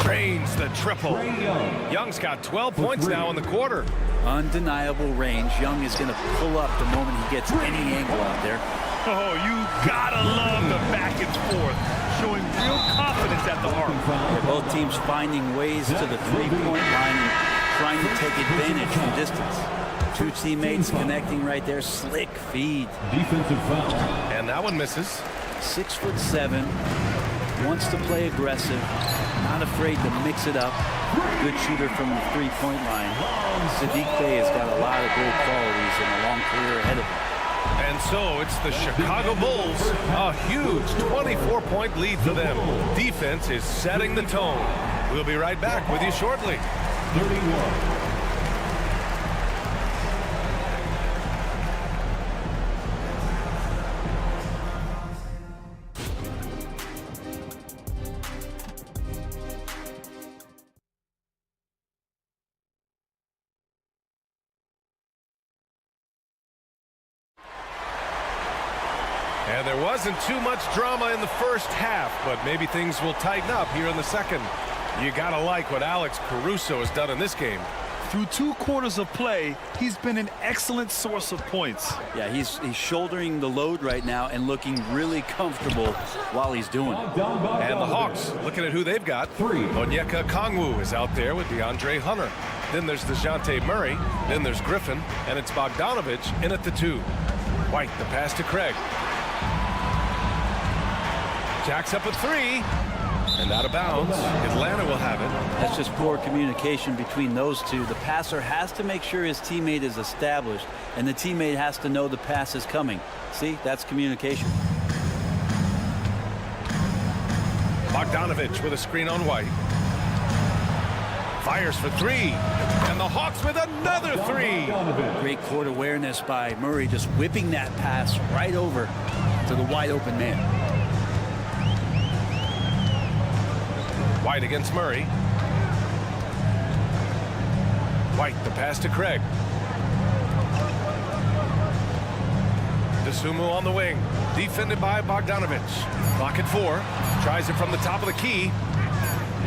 Drains the triple. Young's got 12 points now in the quarter. Undeniable range. Young is going to pull up the moment he gets any angle out there. Oh, you gotta love the back and forth, showing real confidence at the arc. Yeah, both teams finding ways to the three-point line and trying to take advantage from distance. Two teammates connecting right there. Slick feed. Defensive foul. And that one misses. 6'7", wants to play aggressive, not afraid to mix it up. Good shooter from the three-point line. Saddiq Bey has got a lot of great qualities and a long career ahead of him. And so it's the Chicago Bulls. A huge 24-point lead for them. Defense is setting the tone. We'll be right back with you shortly. 31. And there wasn't too much drama in the first half, but maybe things will tighten up here in the second. You gotta like what Alex Caruso has done in this game. Through 2 quarters of play, he's been an excellent source of points. Yeah, he's shouldering the load right now and looking really comfortable while he's doing it. And the Hawks, looking at who they've got. Onyeka Okongwu is out there with DeAndre Hunter. Then there's DeJounte Murray. Then there's Griffin. And it's Bogdanovich in at the 2. White, the pass to Craig. Jacks up a 3. And out of bounds. Atlanta will have it. That's just poor communication between those two. The passer has to make sure his teammate is established, and the teammate has to know the pass is coming. See, that's communication. Bogdanovich with a screen on White. Fires for 3. And the Hawks with another 3. Great court awareness by Murray, just whipping that pass right over to the wide open man. White against Murray. White, the pass to Craig. DeSumo on the wing. Defended by Bogdanovich. Clock at 4. Tries it from the top of the key.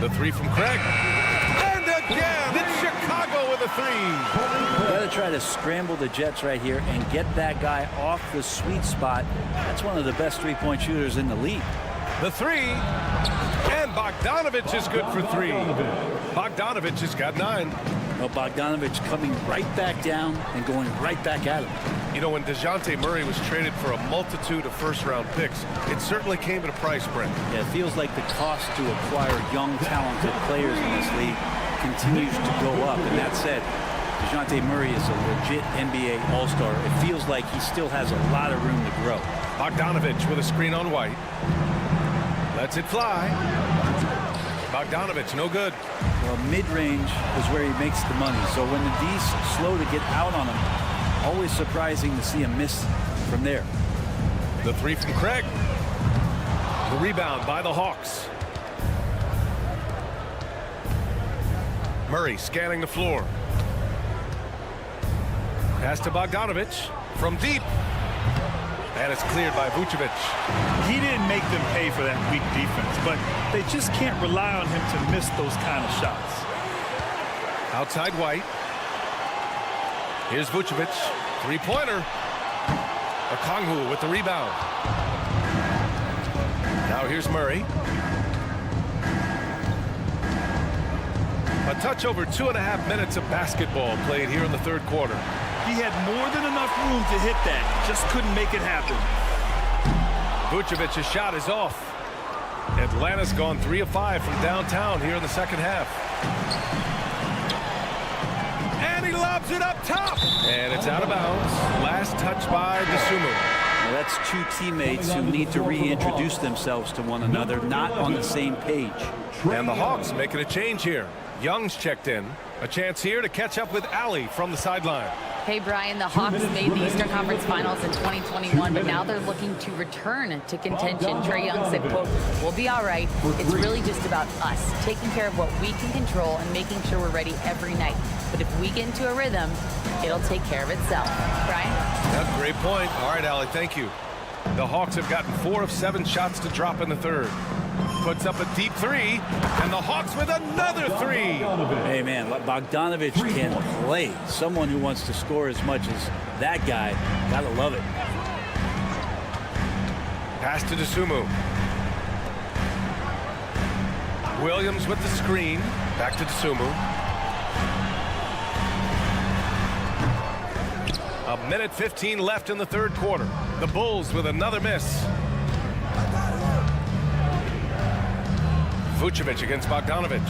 The 3 from Craig. And again, it's Chicago with a 3. You got to try to scramble the Jets right here and get that guy off the sweet spot. That's one of the best three-point shooters in the league. The 3. And Bogdanovich is good for 3. Bogdanovich has got 9. Well, Bogdanovich coming right back down and going right back at him. You know, when DeJounte Murray was traded for a multitude of first-round picks, it certainly came at a price, Brent. Yeah, it feels like the cost to acquire young, talented players in this league continues to go up. And that said, DeJounte Murray is a legit NBA All-Star. It feels like he still has a lot of room to grow. Bogdanovich with a screen on White. Lets it fly. Bogdanovich, no good. Well, mid-range is where he makes the money. So when the D's slow to get out on him, always surprising to see him miss from there. The 3 from Craig. The rebound by the Hawks. Murray scanning the floor. Pass to Bogdanovich from deep. And it's cleared by Vucevic. He didn't make them pay for that weak defense, but they just can't rely on him to miss those kind of shots. Outside White. Here's Vucevic. Three-pointer. Okongwu with the rebound. Now here's Murray. A touch over 2.5 minutes of basketball played here in the third quarter. He had more than enough room to hit that. Just couldn't make it happen. Vucevic's shot is off. Atlanta's gone 3 of 5 from downtown here in the second half. And he lobs it up top. And it's out of bounds. Last touch by Dosunmu. Well, that's two teammates who need to reintroduce themselves to one another, not on the same page. And the Hawks making a change here. Young's checked in. A chance here to catch up with Ali from the sideline. Hey, Brian, the Hawks made the Eastern Conference Finals in 2021, but now they're looking to return to contention. Trae Young said, quote, "We'll be all right. It's really just about us, taking care of what we can control and making sure we're ready every night. But if we get into a rhythm, it'll take care of itself." Brian? That's a great point. All right, Ali, thank you. The Hawks have gotten 4 of 7 shots to drop in the third. Puts up a deep 3, and the Hawks with another 3. Hey, man, Bogdanovich can play. Someone who wants to score as much as that guy, gotta love it. Pass to Dosunmu. Williams with the screen. Back to Dosunmu. A minute 15 left in the third quarter. The Bulls with another miss. Vucevic against Bogdanovich.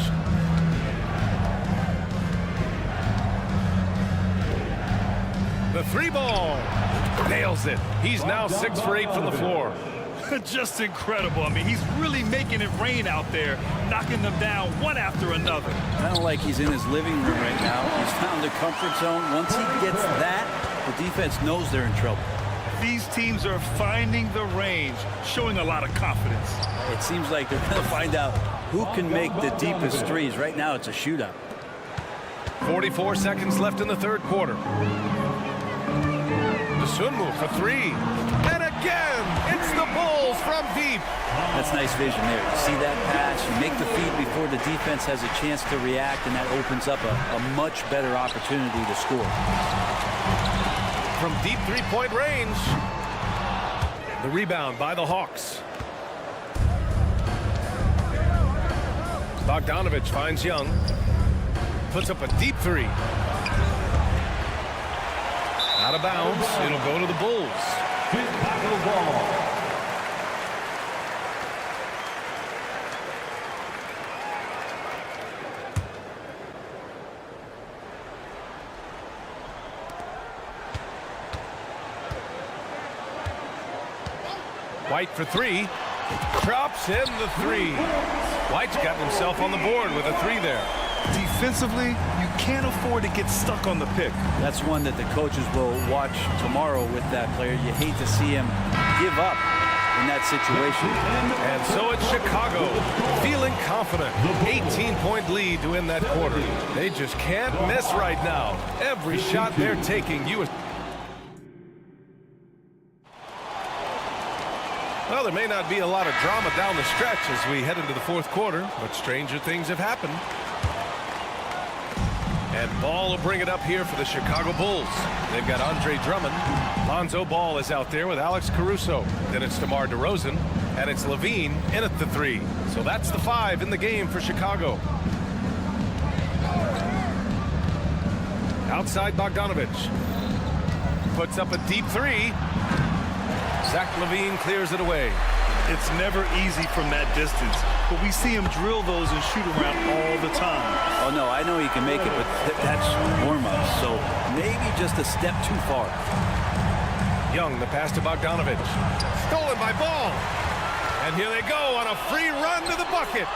The 3 ball. Nails it. He's now 6 for 8 from the floor. Just incredible. I mean, he's really making it rain out there, knocking them down one after another. Kind of like he's in his living room right now. He's found a comfort zone. Once he gets that, the defense knows they're in trouble. These teams are finding the range, showing a lot of confidence. It seems like they're going to find out who can make the deepest threes. Right now, it's a shootout. 44 seconds left in the third quarter. Dosunmu for 3. And again, it's the Bulls from deep. That's nice vision there. You see that pass, you make the feed before the defense has a chance to react, and that opens up a much better opportunity to score. From deep 3-point range. The rebound by the Hawks. Bogdanovich finds Young. Puts up a deep 3. Out of bounds. It'll go to the Bulls. White for 3. Drops in the 3. White's got himself on the board with a 3 there. Defensively, you can't afford to get stuck on the pick. That's one that the coaches will watch tomorrow with that player. You hate to see him give up in that situation. And so it's Chicago, feeling confident. 18-point lead to win that quarter. They just can't miss right now. Every shot they're taking, Well, there may not be a lot of drama down the stretch as we head into the fourth quarter, but stranger things have happened. And Ball will bring it up here for the Chicago Bulls. They've got Andre Drummond. Lonzo Ball is out there with Alex Caruso. Then it's DeMar DeRozan, and it's Levine in at the 3. So that's the 5 in the game for Chicago. Outside Bogdanovich. Puts up a deep 3. Zach LaVine clears it away. It's never easy from that distance, but we see him drill those and shoot around all the time. Oh, no, I know he can make it, but that's warm-up, so maybe just a step too far. Young, the pass to Bogdanovich. Stolen by Ball. And here they go on a free run to the bucket.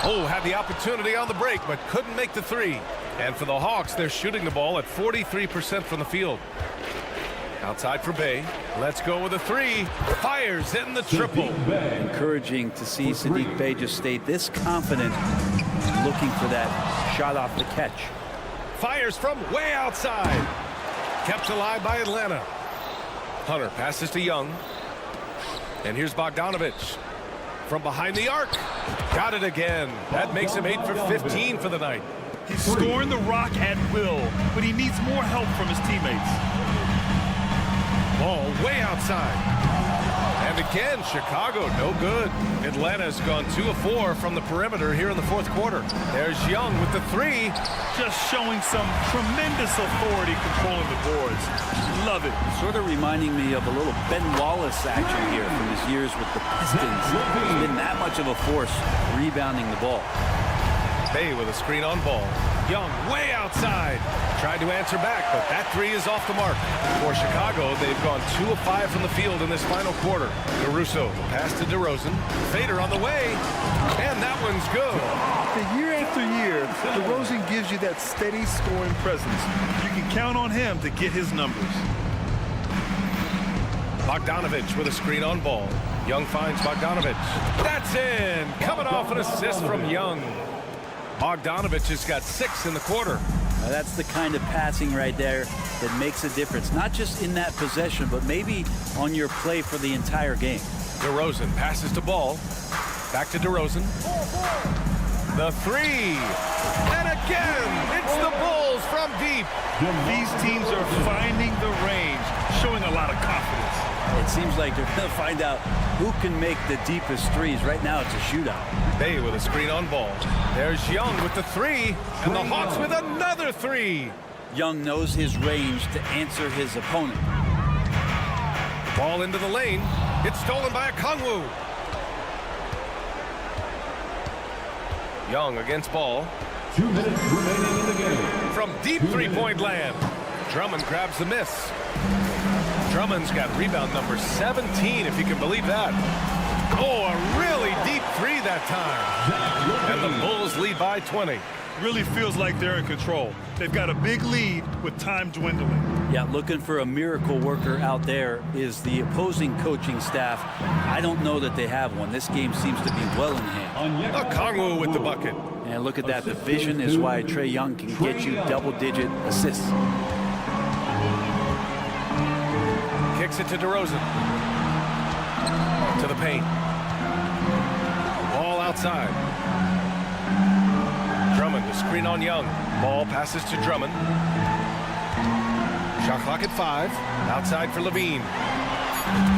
Oh, had the opportunity on the break, but couldn't make the 3. And for the Hawks, they're shooting the ball at 43% from the field. Outside for Bey. Let's go with a 3. Fires in the triple. Encouraging to see Saddiq Bey just stay this confident, looking for that shot off the catch. Fires from way outside. Kept alive by Atlanta. Hunter passes to Young. And here's Bogdanovich. From behind the arc. Got it again. That makes him 8 for 15 for the night. He's scoring the rock at will, but he needs more help from his teammates. Ball way outside. And again, Chicago, no good. Atlanta's gone 2 of 4 from the perimeter here in the fourth quarter. There's Young with the 3. Just showing some tremendous authority controlling the boards. Love it. Sort of reminding me of a little Ben Wallace action here from his years with the Pistons. He's been that much of a force rebounding the ball. Bay with a screen on ball. Young way outside. Tried to answer back, but that 3 is off the mark. For Chicago, they've gone 2 of 5 from the field in this final quarter. Caruso, pass to DeRozan. Fader on the way, and that one's good. Year after year, DeRozan gives you that steady scoring presence. You can count on him to get his numbers. Bogdanovich with a screen on ball. Young finds Bogdanovich. That's in. Coming off an assist from Young. Bogdanovich has got 6 in the quarter. Now that's the kind of passing right there that makes a difference, not just in that possession, but maybe on your play for the entire game. DeRozan passes to Ball. Back to DeRozan. The 3. And again, it's the Bulls from deep. These teams are finding the range, showing a lot of confidence. It seems like they're going to find out who can make the deepest threes. Right now, it's a shootout. Bay with a screen on Ball. There's Young with the 3, and the Hawks with another 3. Young knows his range to answer his opponent. Ball into the lane. It's stolen by Okongwu. Young against Ball. 2 minutes remaining in the game. From deep three-point land. Drummond grabs the miss. Drummond's got rebound number 17, if you can believe that. Oh, a really deep 3 that time. And the Bulls lead by 20. Really feels like they're in control. They've got a big lead with time dwindling. Yeah, looking for a miracle worker out there is the opposing coaching staff. I don't know that they have one. This game seems to be well in hand. Okongwu with the bucket. And look at that. The vision is why Trae Young can get you double-digit assists. Kicks it to DeRozan. To the paint. Ball outside. Drummond, the screen on Young. Ball passes to Drummond. Shot clock at 5. Outside for Levine.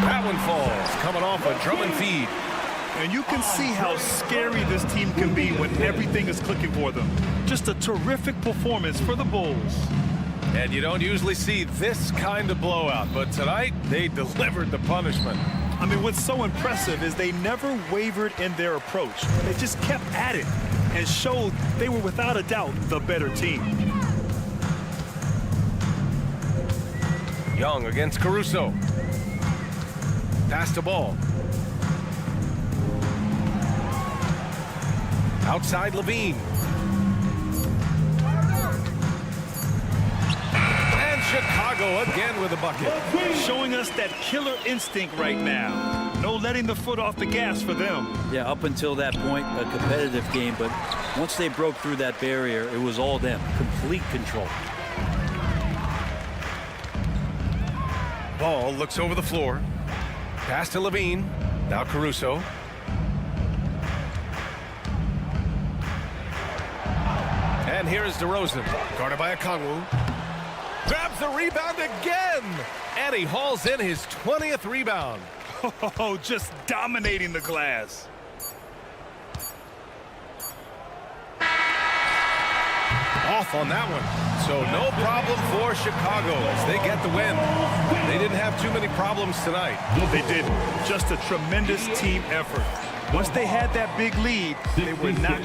That one falls. Coming off a Drummond feed. And you can see how scary this team can be when everything is clicking for them. Just a terrific performance for the Bulls. And you don't usually see this kind of blowout, but tonight they delivered the punishment. I mean, what's so impressive is they never wavered in their approach. They just kept at it and showed they were without a doubt the better team. Young against Caruso. Pass to Ball. Outside Levine. Chicago again with a bucket. Showing us that killer instinct right now. No letting the foot off the gas for them. Yeah, up until that point, a competitive game, but once they broke through that barrier, it was all them. Complete control. Ball looks over the floor. Pass to Levine. Now Caruso. And here is DeRozan. Guarded by Okongwu. Grabs the rebound again. And he hauls in his 20th rebound. Oh, just dominating the glass. Off on that one. So no problem for Chicago as they get the win. They didn't have too many problems tonight. They didn't. Just a tremendous team effort. Once they had that big lead, they were not...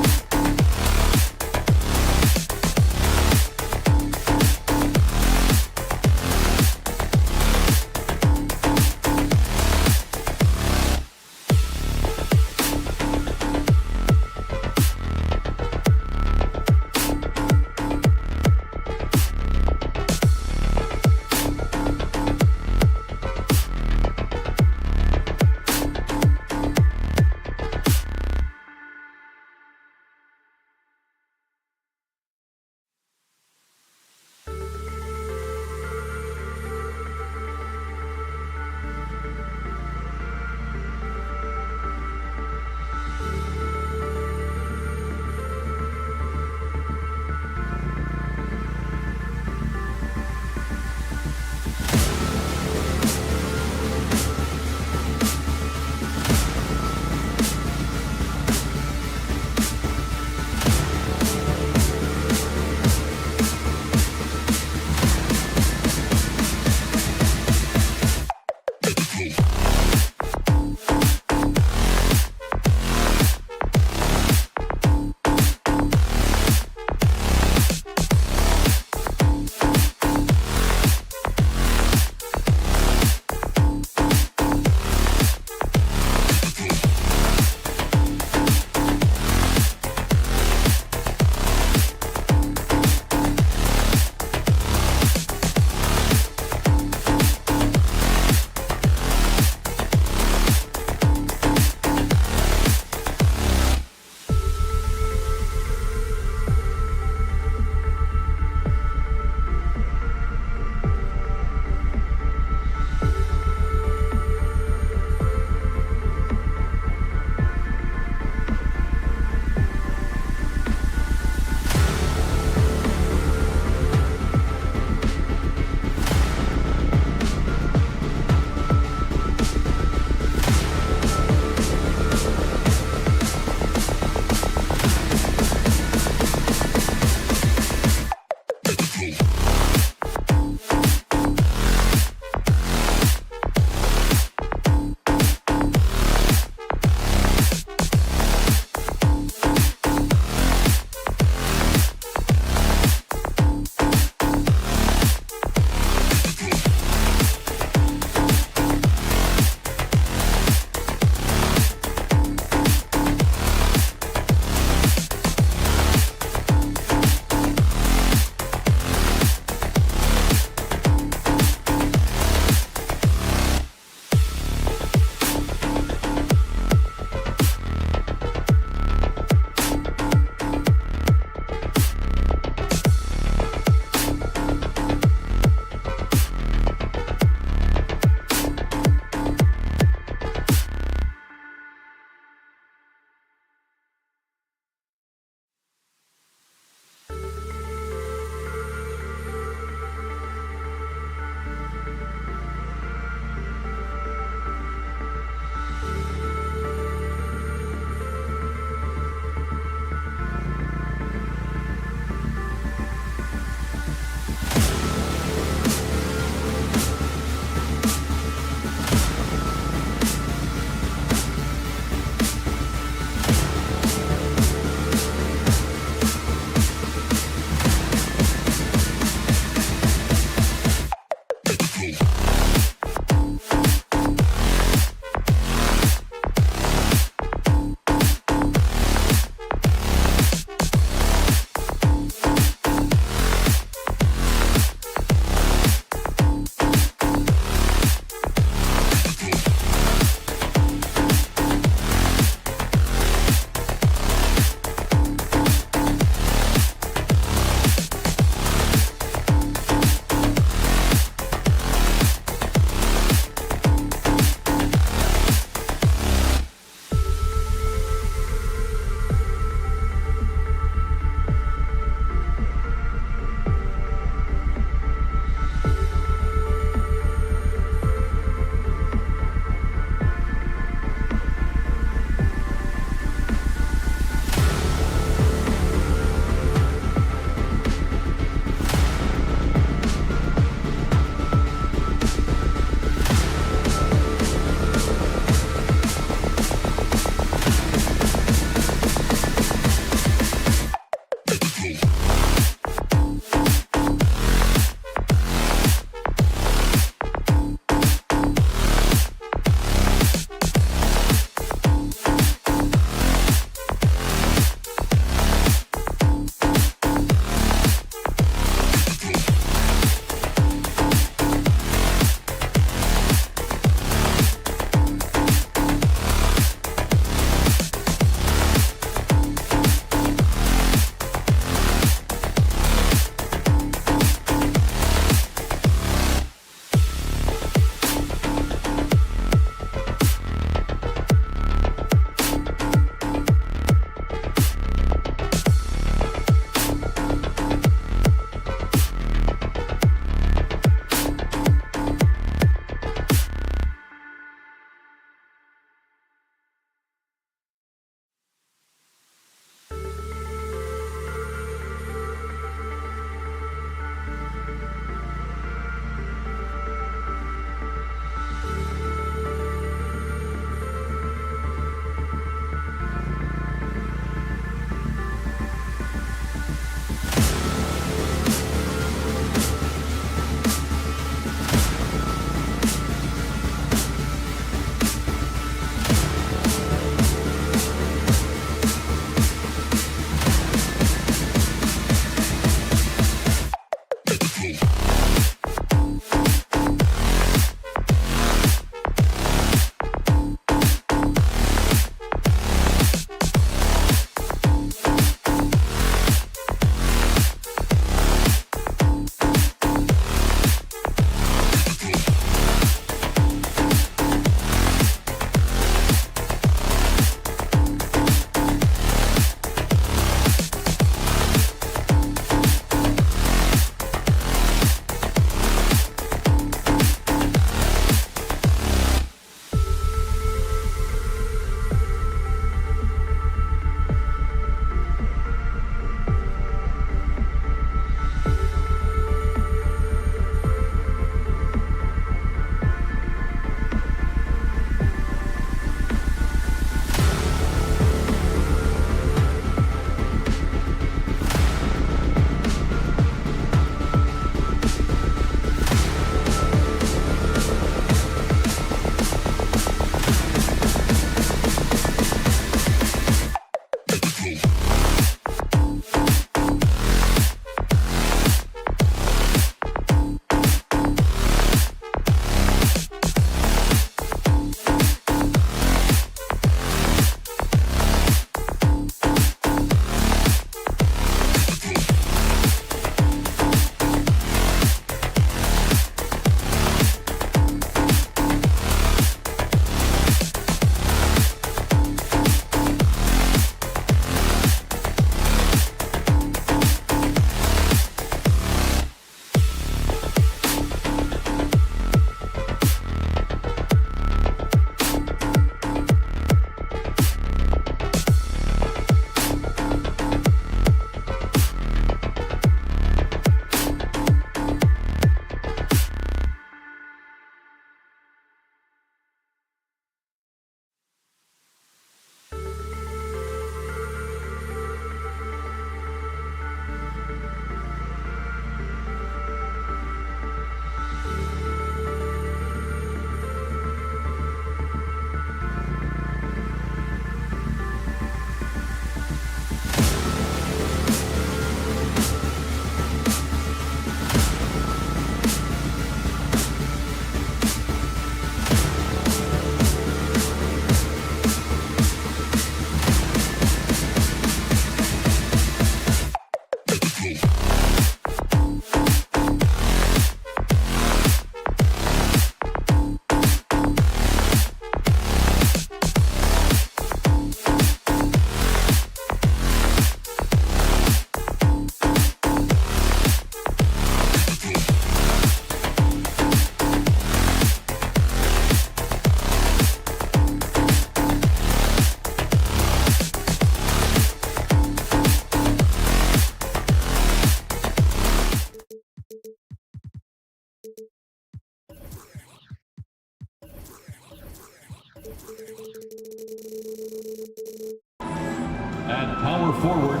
At power forward,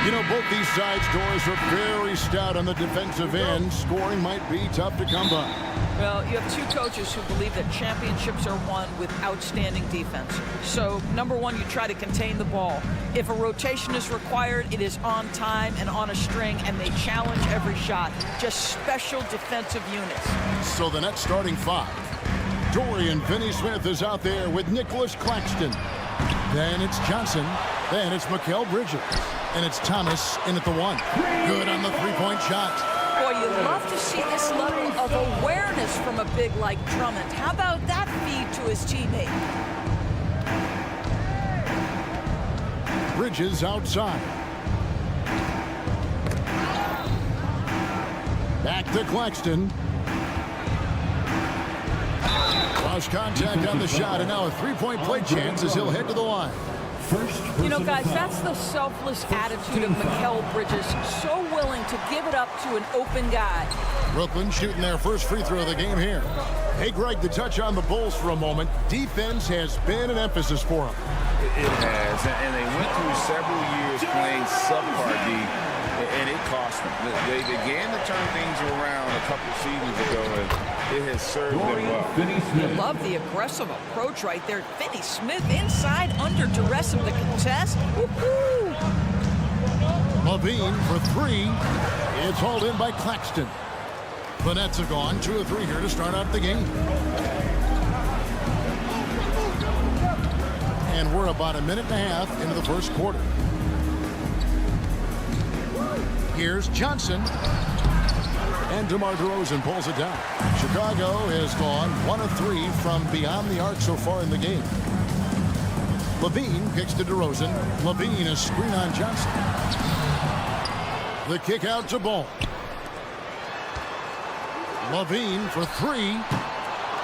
You know, both these sides' doors are very stout on the defensive end. Scoring might be tough to come by. Well, you have two coaches who believe that championships are won with outstanding defense. So, number one, you try to contain the ball. If a rotation is required, it is on time and on a string, and they challenge every shot. Just special defensive units. So the Nets starting five. Dorian Finney-Smith is out there with Nicholas Claxton. Then it's Johnson. Then it's Mikal Bridges. And it's Thomas in at the one. Good on the three-point shot. Boy, you love to see this level of awareness from a big like Drummond. How about that feed to his teammate? Bridges outside. Back to Claxton. Lost contact on the shot, and now a three-point play chance as he'll head to the line. You know, guys, that's the selfless attitude of Mikal Bridges. So willing to give it up to an open guy. Brooklyn shooting their first free throw of the game here. Hey, Greg, to touch on the Bulls for a moment, defense has been an emphasis for them. It has, and they went through several years playing subpar D, and it cost them. They began to turn things around a couple seasons ago, and it has served them well. You love the aggressive approach right there. Finney-Smith inside under duress of the contest. Woo-hoo! Levine for three. It's hauled in by Claxton. The Nets have gone 2 of 3 here to start out the game. And we're about a minute and a half into the first quarter. Here's Johnson. And DeMar DeRozan pulls it down. Chicago has gone 1 of 3 from beyond the arc so far in the game. Levine kicks to DeRozan. Levine a screen on Johnson. The kick out to Ball. Levine for three.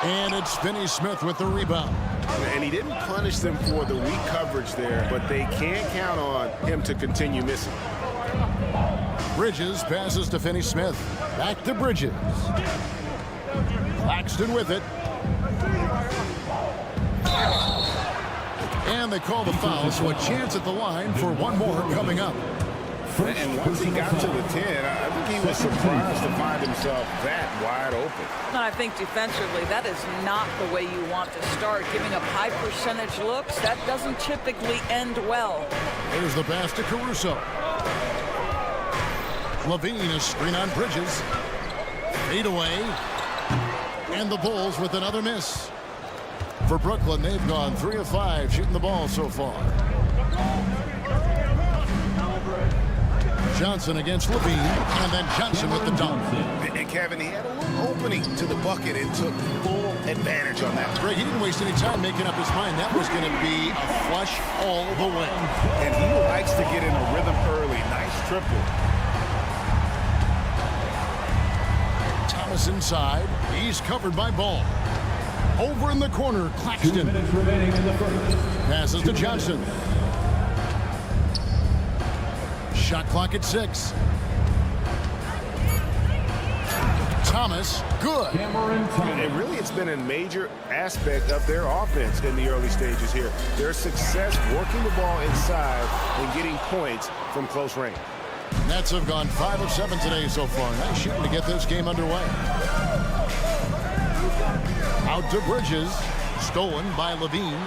And it's Finney-Smith with the rebound. And he didn't punish them for the weak coverage there, but they can't count on him to continue missing. Bridges passes to Finney-Smith. Back to Bridges. Claxton with it. And they call the foul, so a chance at the line for one more coming up. And once he got to the 10, I think he was surprised to find himself that wide open. I think defensively, that is not the way you want to start. Giving up high percentage looks, that doesn't typically end well. Here's the pass to Caruso. Levine is screen on Bridges. Fade away. And the Bulls with another miss. For Brooklyn, they've gone 3 of 5 shooting the ball so far. Johnson against Levine, and then Johnson with the dunk. And Kevin, he had a little opening to the bucket and took full advantage on that. Greg, he didn't waste any time making up his mind. That was going to be a flush all the way. And he likes to get in a rhythm early. Nice triple. Thomas inside. He's covered by Ball. Over in the corner, Claxton. 2 minutes remaining in the first. Passes to Johnson. Shot clock at 6. Thomas, good. And really, it's been a major aspect of their offense in the early stages here. Their success working the ball inside and getting points from close range. Nets have gone 5 of 7 today so far. Nice shooting to get this game underway. Out to Bridges. Stolen by Levine.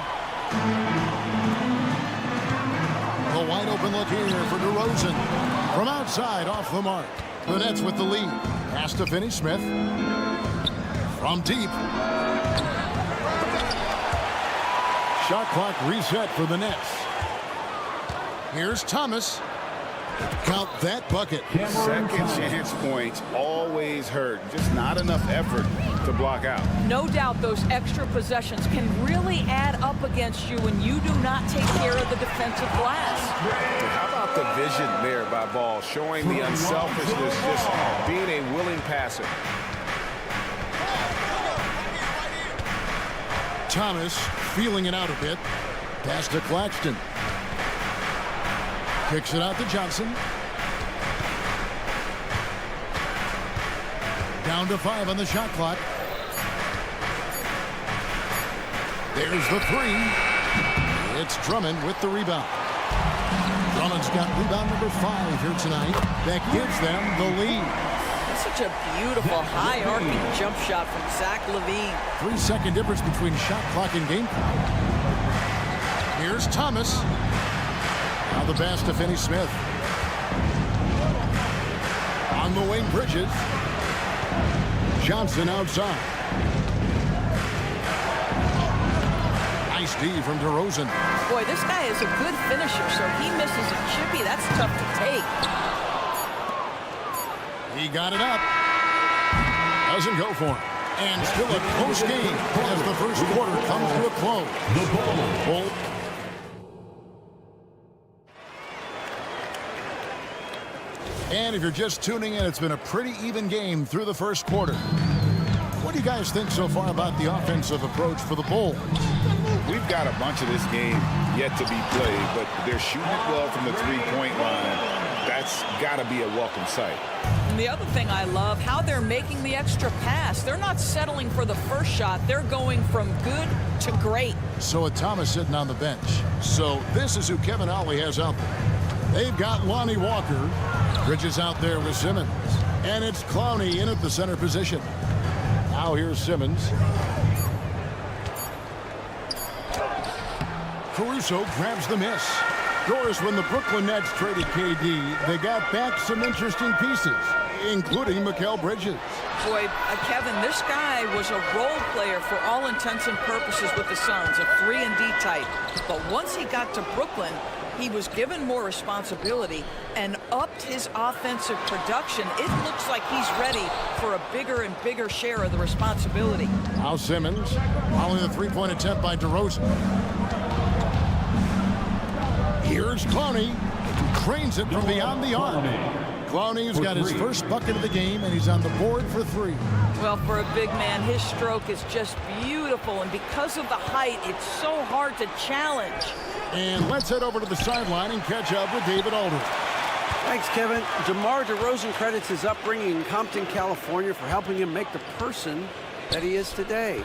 A wide open look here for DeRozan. From outside, off the mark. The Nets with the lead. Pass to Finney-Smith. From deep. Shot clock reset for the Nets. Here's Thomas. Count that bucket. Second chance points always hurt. Just not enough effort to block out. No doubt those extra possessions can really add up against you when you do not take care of the defensive glass. How about the vision there by Ball, showing the unselfishness, just being a willing passer. Thomas feeling it out a bit. Pass to Claxton. Kicks it out to Johnson. Down to 5 on the shot clock. There's the three. It's Drummond with the rebound. Drummond's got rebound number 5 here tonight. That gives them the lead. That's such a beautiful high-arcing jump shot from Zach LaVine. 3-second difference between shot clock and game clock. Here's Thomas. Now the pass to Finney-Smith. On the wing, Bridges. Johnson outside. Nice D from DeRozan. Boy, this guy is a good finisher, so he misses a chippy. That's tough to take. He got it up. Doesn't go for him. And still a close game as the first quarter comes to a close. The ball. And if you're just tuning in, it's been a pretty even game through the first quarter. What do you guys think so far about the offensive approach for the Bulls? We've got a bunch of this game yet to be played, but they're shooting it well from the three-point line. That's got to be a welcome sight. And the other thing I love, how they're making the extra pass. They're not settling for the first shot. They're going from good to great. So with Thomas sitting on the bench. So this is who Kevin Ollie has out there. They've got Lonnie Walker. Bridges out there with Simmons. And it's Clowney in at the center position. Now here's Simmons. Caruso grabs the miss. Doris, when the Brooklyn Nets traded KD, they got back some interesting pieces, including Mikal Bridges. Boy, Kevin, this guy was a role player for all intents and purposes with the Suns, a 3-and-D type. But once he got to Brooklyn, he was given more responsibility and upped his offensive production. It looks like he's ready for a bigger and bigger share of the responsibility. Now Simmons, following the three-point attempt by DeRozan. Here's Clowney. Cranes it from beyond the arc. Clowney's got his first bucket of the game, and he's on the board for 3. Well, for a big man, his stroke is just beautiful, and because of the height, it's so hard to challenge. And let's head over to the sideline and catch up with David Aldridge. Thanks, Kevin. DeMar DeRozan credits his upbringing in Compton, California for helping him make the person that he is today.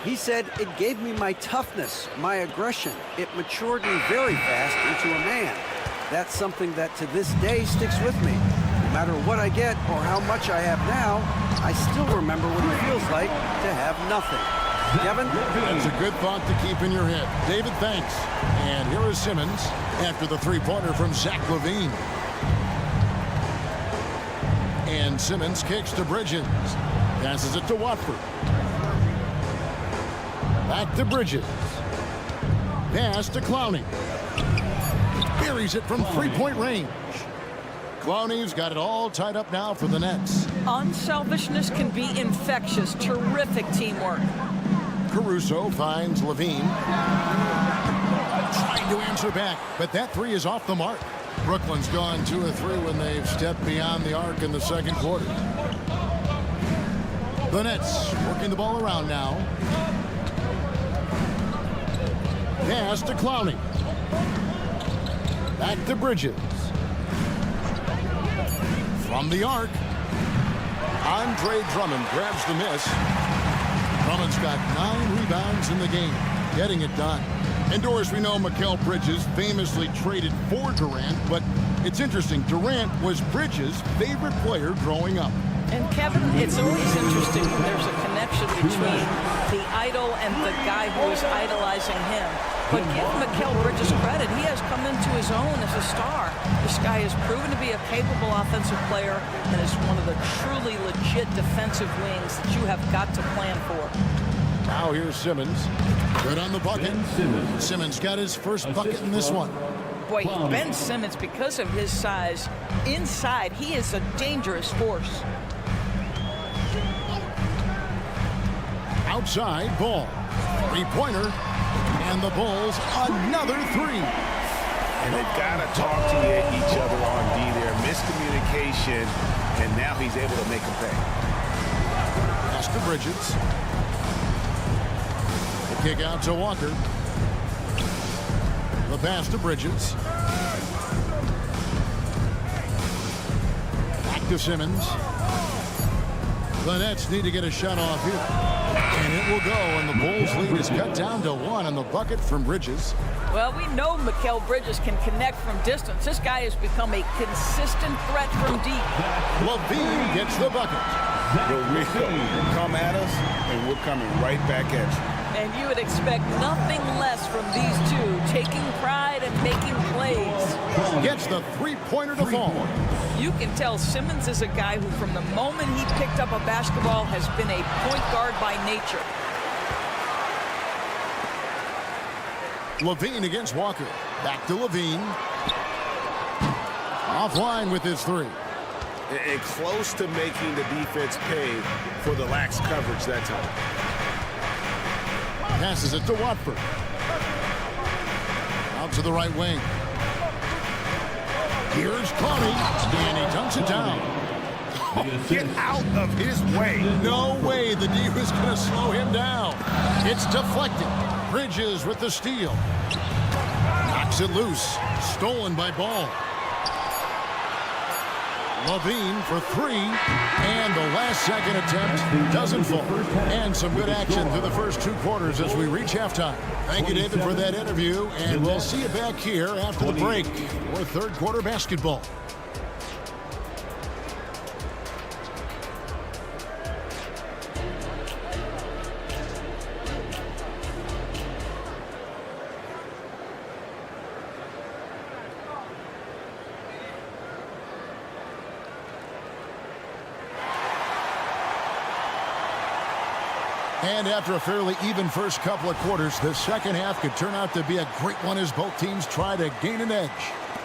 He said, "It gave me my toughness, my aggression. It matured me very fast into a man. That's something that to this day sticks with me. No matter what I get or how much I have now, I still remember what it feels like to have nothing." Kevin? That's a good thought to keep in your head. David, thanks. And here is Simmons after the three-pointer from Zach LaVine. And Simmons kicks to Bridges. Passes it to Watford. Back to Bridges. Pass to Clowney. Buries it from three-point range. Clowney's got it all tied up now for the Nets. Unselfishness can be infectious. Terrific teamwork. Caruso finds LaVine. Trying to answer back, but that 3 is off the mark. Brooklyn's gone 2 of 3 when they've stepped beyond the arc in the second quarter. The Nets working the ball around now. Pass to Clowney. Back to Bridges. From the arc, Andre Drummond grabs the miss. Drummond's got 9 rebounds in the game, getting it done. And Doris, we know Mikal Bridges famously traded for Durant, but it's interesting. Durant was Bridges' favorite player growing up. And Kevin, it's always interesting when there's a connection between the idol and the guy who is idolizing him. But give Mikal Bridges credit. He has come into his own as a star. This guy has proven to be a capable offensive player and is one of the truly legit defensive wings that you have got to plan for. Now here's Simmons. Good on the bucket. Simmons got his first bucket in this one. Boy, Ben Simmons, because of his size, inside, he is a dangerous force. Outside, ball. Three-pointer. And the Bulls, another 3. And they've got to talk to each other on D there. Miscommunication, and now he's able to make a pay. Pass to Bridges. The kick out to Walker. The pass to Bridges. Back to Simmons. The Nets need to get a shot off here. And it will go, and the Bulls lead is cut down to 1 on the bucket from Bridges. Well, we know Mikal Bridges can connect from distance. This guy has become a consistent threat from deep. LaVine gets the bucket. Come at us, and we're coming right back at you. And you would expect nothing less from these two, taking pride and making plays. Gets the three-pointer to fall. You can tell Simmons is a guy who, from the moment he picked up a basketball, has been a point guard by nature. LaVine against Walker. Back to LaVine. Offline with his three. And close to making the defense pay for the lax coverage that time. Passes it to Watford. Out to the right wing. Here's Coney, and he dunks it down. Get out of his way. No way the D was going to slow him down. It's deflected. Bridges with the steal. Knocks it loose. Stolen by Ball. LaVine for three, and the last second attempt doesn't fall. And some good action through the first 2 quarters as we reach halftime. Thank you, David, for that interview, and we'll see you back here after the break for third quarter basketball. And after a fairly even first couple of quarters, the second half could turn out to be a great one as both teams try to gain an edge.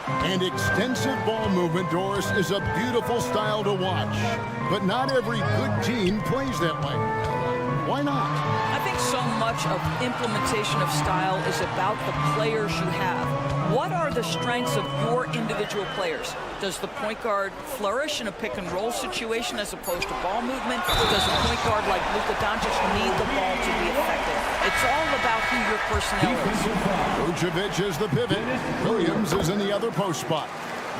And extensive ball movement, Doris, is a beautiful style to watch. But not every good team plays that way. Why not? I think so much of implementation of style is about the players you have. What are the strengths of your individual players? Does the point guard flourish in a pick and roll situation as opposed to ball movement? Does a point guard like Luka Doncic need the ball to be effective? It's all about who your personnel is. Vucevic is the pivot. Williams is in the other post spot.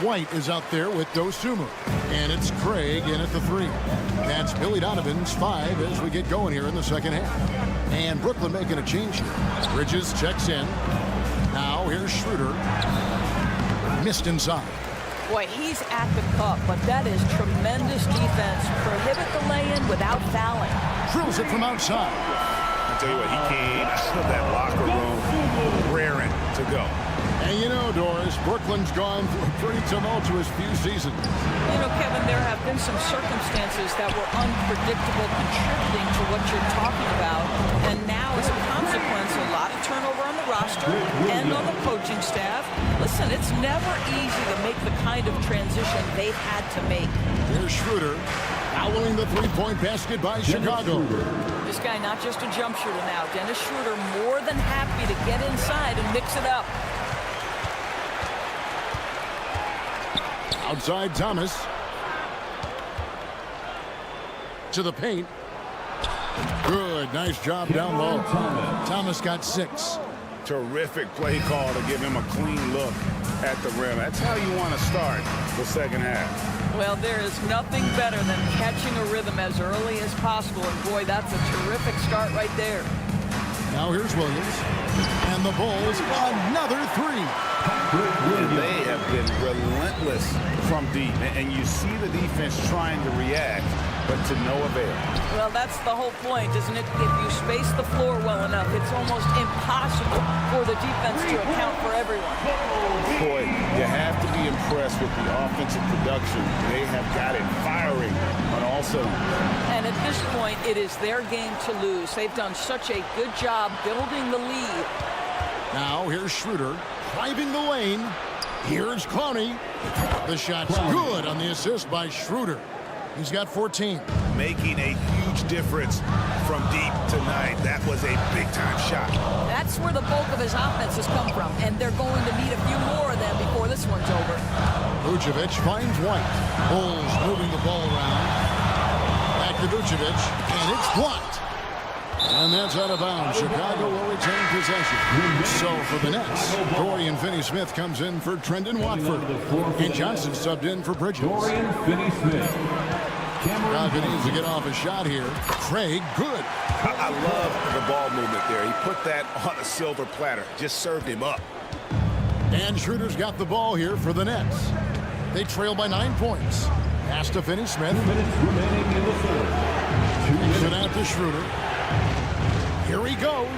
White is out there with Dosunmu. And it's Craig in at the three. That's Billy Donovan's 5 as we get going here in the second half. And Brooklyn making a change here. Bridges checks in. Now here's Schroeder. Missed inside. Boy, he's at the cup, but that is tremendous defense. Prohibit the lay-in without fouling. Drills it from outside. I tell you what, he came out of that locker room raring to go. And you know, Doris, Brooklyn's gone through a pretty tumultuous few seasons. You know, Kevin, there have been some circumstances that were unpredictable contributing to what you're talking about. And now, as a consequence, a lot of turnover on the roster and on the coaching staff. Listen, it's never easy to make the kind of transition they've had to make. Here's Schroeder. Fouling the three-point basket by Chicago. This guy not just a jump shooter now. Dennis Schroeder more than happy to get inside and mix it up. Outside Thomas. To the paint. Good. Nice job down low. Thomas got 6. Terrific play call to give him a clean look at the rim. That's how you want to start the second half. Well, there is nothing better than catching a rhythm as early as possible. And boy, that's a terrific start right there. Now here's Williams. And the Bulls, another 3. And they have been relentless from deep. And you see the defense trying to react, but to no avail. Well, that's the whole point, isn't it? If you space the floor well enough, it's almost impossible for the defense to account for everyone. Boy, you have to be impressed with the offensive production. They have got it firing on all cylinders. And at this point, it is their game to lose. They've done such a good job building the lead. Now here's Schroeder driving the lane. Here's Clowney. The shot's good on the assist by Schroeder. He's got 14. Making a huge difference from deep tonight. That was a big-time shot. That's where the bulk of his offense has come from, and they're going to need a few more of them before this one's over. Vucevic finds White. Bulls moving the ball around. Back to Vucevic, and it's blocked. And that's out of bounds. Chicago will retain possession. So for the Nets, Dorian Finney-Smith comes in for Trendon Watford. And Johnson subbed in for Bridges. Dorian Finney-Smith. Chicago needs to get off a shot here. Craig, good. I love the ball movement there. He put that on a silver platter. Just served him up. And Schroeder's got the ball here for the Nets. They trail by 9 points. Pass to Finney-Smith. 2 minutes remaining in the fourth. He's it out to Schroeder. Here he goes.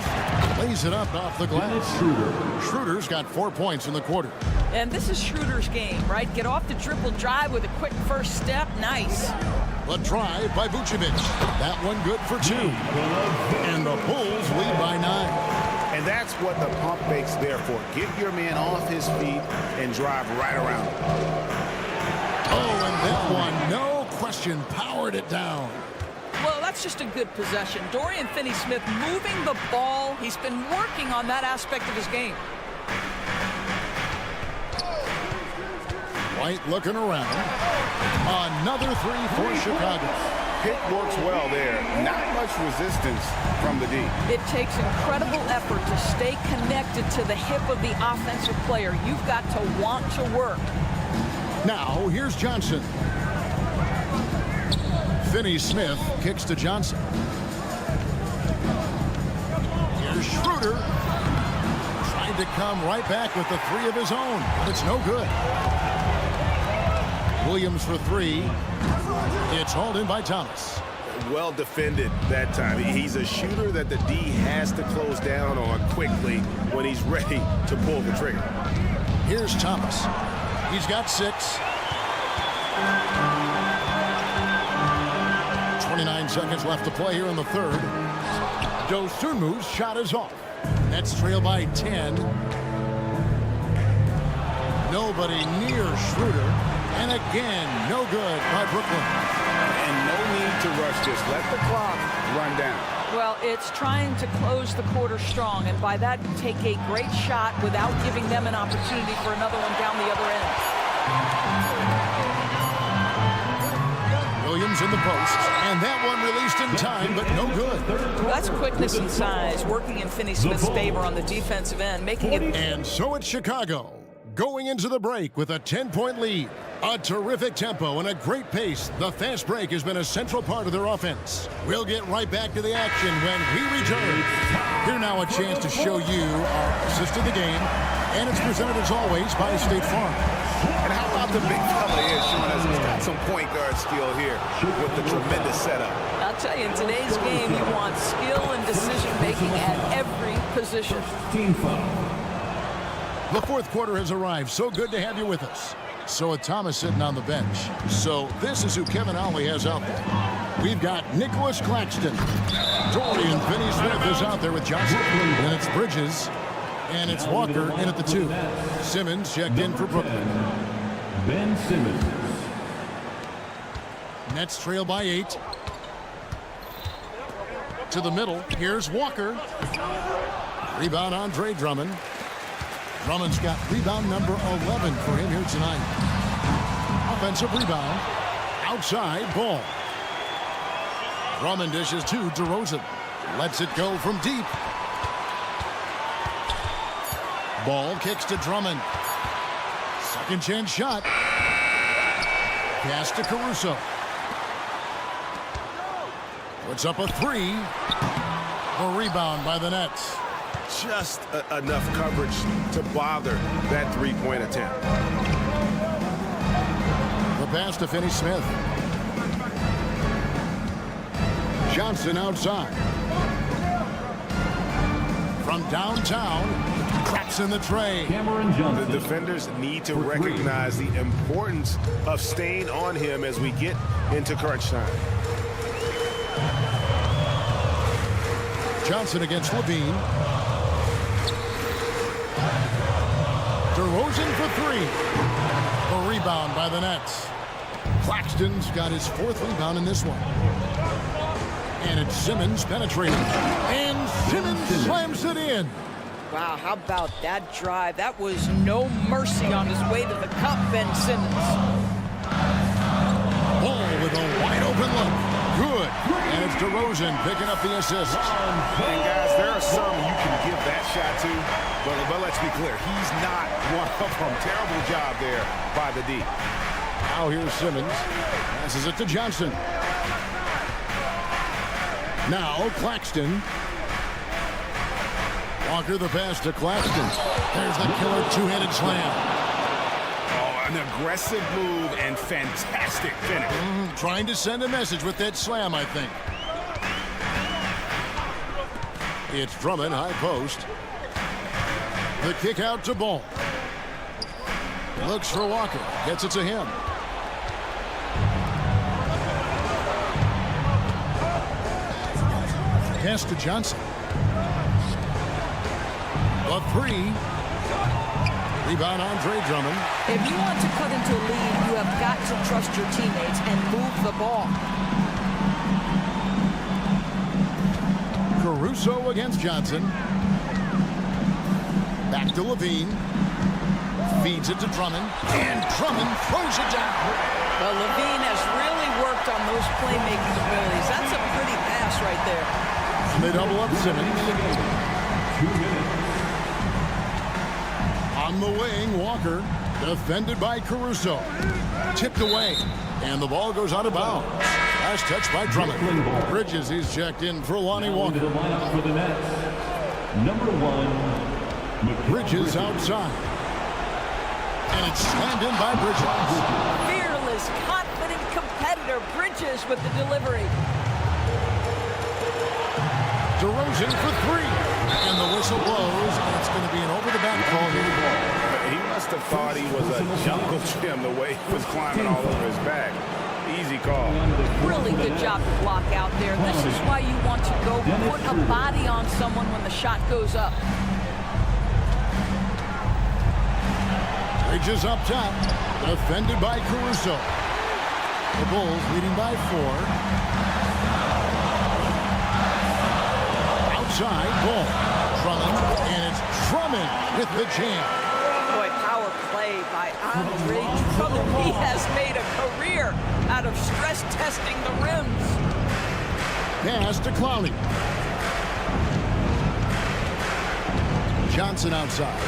Lays it up off the glass. Schroeder's got 4 points in the quarter. And this is Schroeder's game, right? Get off the dribble drive with a quick first step. Nice. The drive by Vucevic. That one good for 2. And the Bulls lead by 9. And that's what the pump fake's there for. Get your man off his feet and drive right around him. Oh, and that one, no question, powered it down. Well, that's just a good possession. Dorian Finney-Smith moving the ball. He's been working on that aspect of his game. White looking around. Another 3 for Chicago. Pick works well there. Not much resistance from the D. It takes incredible effort to stay connected to the hip of the offensive player. You've got to want to work. Now, here's Johnson. Finney-Smith kicks to Johnson. Here's Schroeder. Trying to come right back with the 3 of his own. It's no good. Williams for 3. It's hauled in by Thomas. Well defended that time. He's a shooter that the D has to close down on quickly when he's ready to pull the trigger. Here's Thomas. He's got 6. 29 seconds left to play here in the third. Dosunmu's shot is off. Nets trail by 10. Nobody near Schroeder. And again, no good by Brooklyn. And no need to rush this. Let the clock run down. Well, it's trying to close the quarter strong, and by that, take a great shot without giving them an opportunity for another one down the other end. Williams in the post, and that one released in time, but no good. That's quickness and size, working in Finney-Smith's favor on the defensive end, making it... And so it's Chicago, going into the break with a 10-point lead. A terrific tempo and a great pace. The fast break has been a central part of their offense. We'll get right back to the action when we return. Here now a chance to show you our assist of the game, and it's presented as always by State Farm. And how about the big fella here showing us he's got some point guard skill here with the tremendous setup. I'll tell you, in today's game, you want skill and decision-making at every position. The fourth quarter has arrived. So good to have you with us. So with Thomas sitting on the bench. So this is who Kevin Ollie has out there. We've got Nicholas Claxton. Dorian Finney-Smith is out there with Johnson. And it's Bridges. And it's Walker in at the 2. Simmons checked in for Brooklyn. Ben Simmons. Nets trail by 8. To the middle. Here's Walker. Rebound Andre Drummond. Drummond's got rebound number 11 for him here tonight. Offensive rebound. Outside ball. Drummond dishes to DeRozan. Lets it go from deep. Ball kicks to Drummond. Second chance shot. Pass to Caruso. Puts up a 3. A rebound by the Nets. Just enough coverage to bother that three-point attempt. The pass to Finney-Smith. Johnson outside. From downtown, cracks in the tray. Cameron Johnson. The defenders need to recognize the importance of staying on him as we get into crunch time. Johnson against Levine. DeRozan for 3. A rebound by the Nets. Claxton's got his 4th rebound in this one. And it's Simmons penetrating. And Simmons slams it in. Wow, how about that drive? That was no mercy on his way to the cup, Ben Simmons. Ball with a wide open look. Good. And it's DeRozan picking up the assist. And guys, there are some you can give that shot to, but let's be clear, he's not one of them. Terrible job there by the D. Now here's Simmons. Passes it to Johnson. Now Claxton. Walker the pass to Claxton. There's the killer two-handed slam. Oh, an aggressive move and fantastic finish. Trying to send a message with that slam, I think. It's Drummond, high post. The kick out to Ball. Looks for Walker. Gets it to him. Pass to Johnson. A three. Rebound, Andre Drummond. If you want to cut into a lead, you have got to trust your teammates and move the ball. Caruso against Johnson. Back to Levine. Feeds it to Drummond. And Drummond throws it down. Well, Levine has really worked on those playmaking abilities. That's a pretty pass right there. They double up Simmons. On the wing, Walker. Defended by Caruso. Tipped away. And the ball goes out of bounds. Last touch by Drummond. Bridges, he's checked in for Lonnie Walker. For the Nets, number 1, Bridges outside. And it's slammed in by Bridges. Fearless, confident competitor. Bridges with the delivery. DeRozan for three. And the whistle blows. And it's going to be an over-the-back call here. He must have thought he was a jungle gym the way he was climbing all over his back. Easy call. Really good job to block out there. This is why you want to go put a body on someone when the shot goes up. Bridges up top. Defended by Caruso. The Bulls leading by 4. Outside, Ball. Drummond, and it's Drummond with the jam. Boy, power play by Andre Drummond. He has made a career out of stress testing the rims. Pass to Clowney. Johnson outside.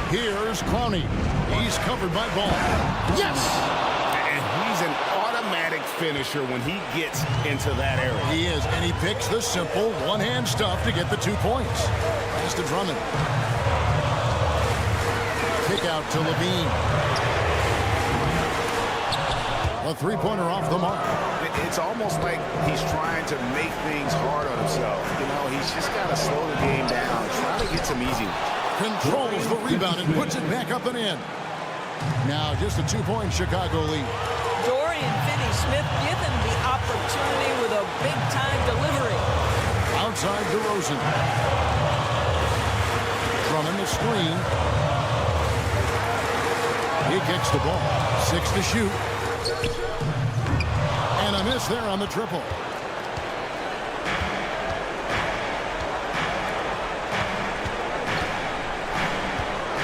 Here's Clowney. He's covered by Ball. Yes! And he's an automatic finisher when he gets into that area. He is, and he picks the simple one-hand stuff to get the 2 points. Pass to Drummond. Kick out to Levine. A three-pointer off the mark. It's almost like he's trying to make things hard on himself. You know, he's just got to slow the game down. Try to get some easy ones. Controls the rebound and puts it back up and in. Now just a 2-point Chicago lead. Dorian Finney-Smith given the opportunity with a big-time delivery. Outside DeRozan. Drummond the screen. He kicks the ball. 6 to shoot. And a miss there on the triple.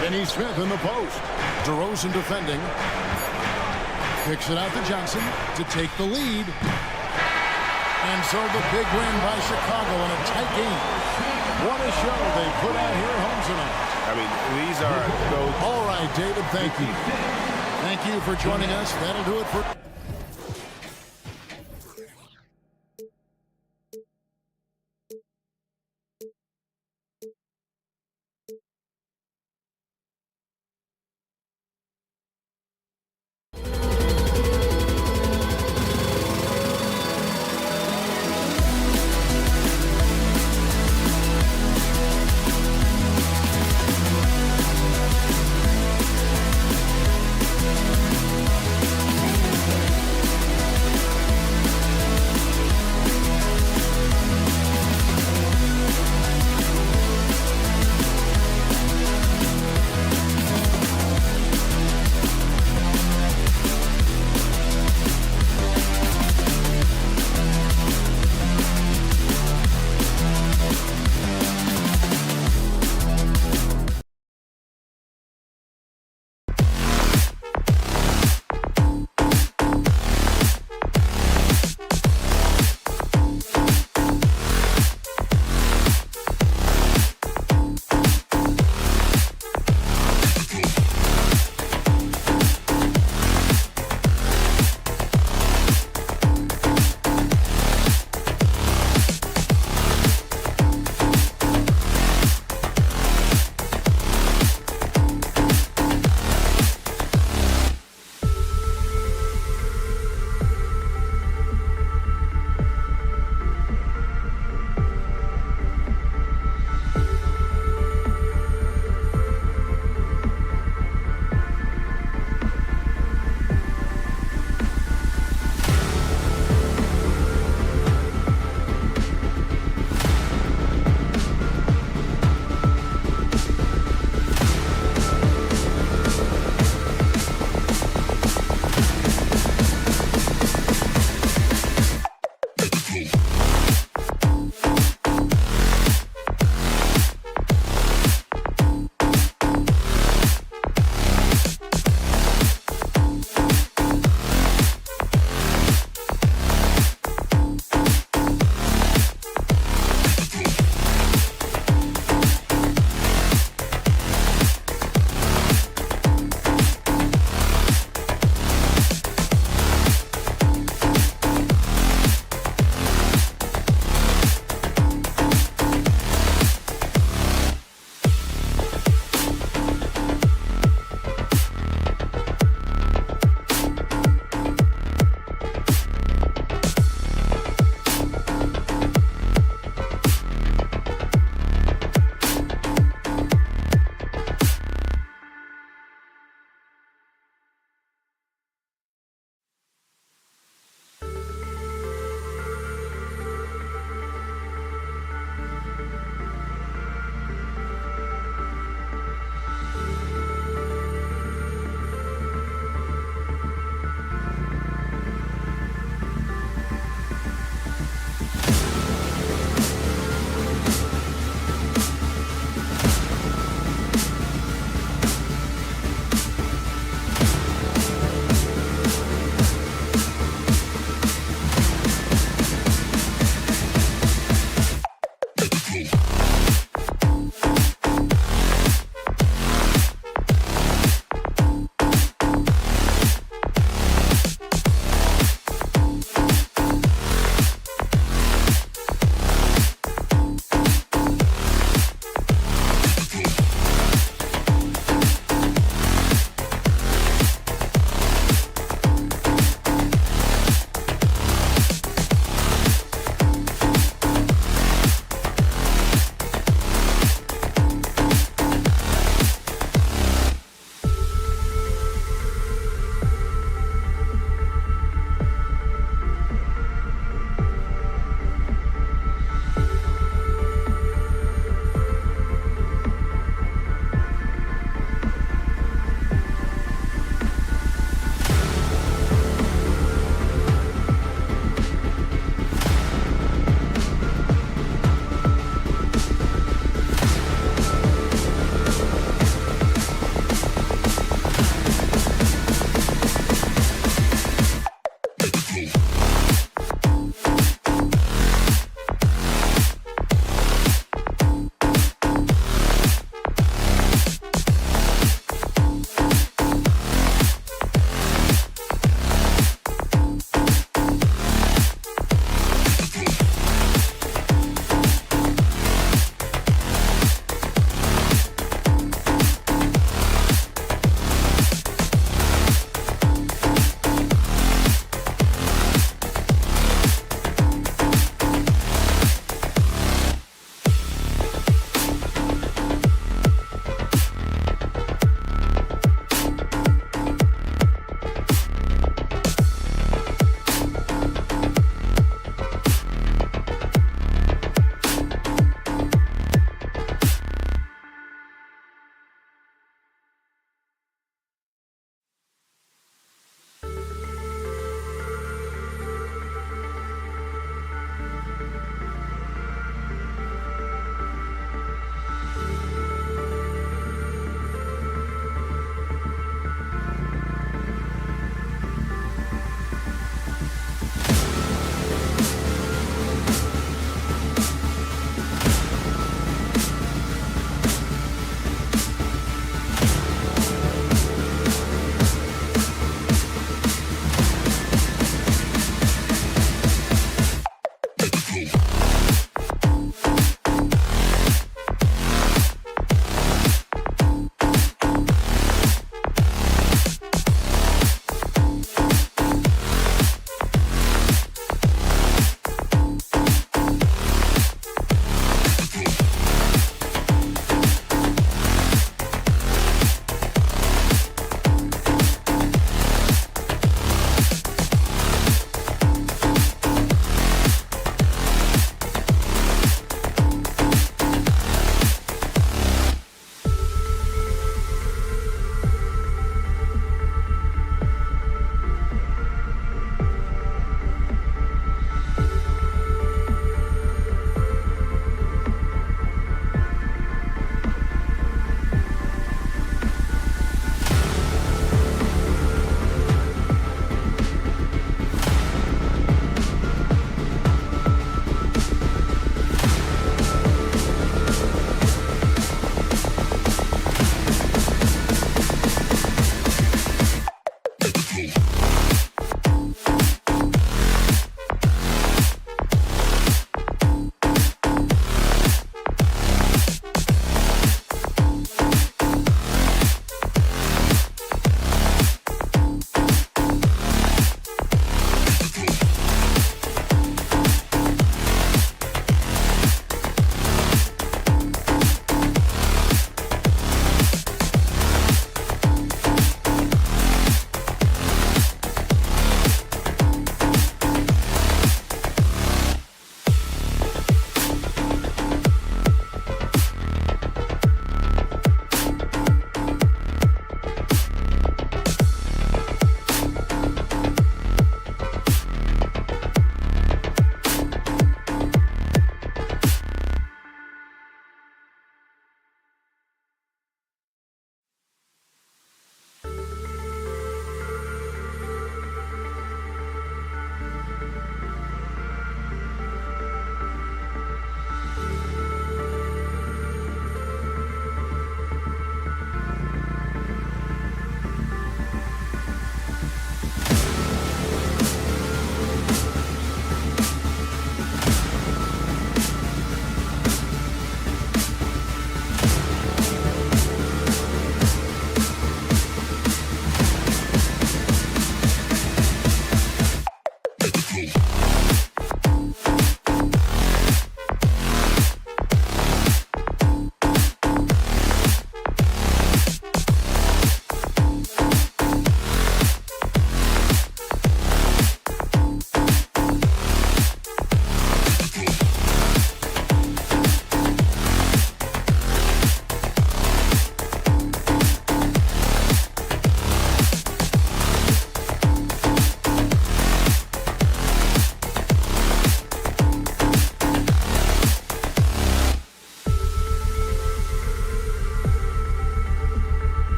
Finney-Smith in the post. DeRozan defending. Kicks it out to Johnson to take the lead. And so the big win by Chicago in a tight game. What a show they put out here at home tonight. I mean, these are those. All right, David, thank you. Thank you for joining us. That'll do it for...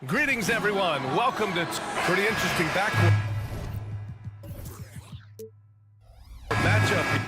Greetings, everyone. Welcome to pretty interesting backcourt matchup.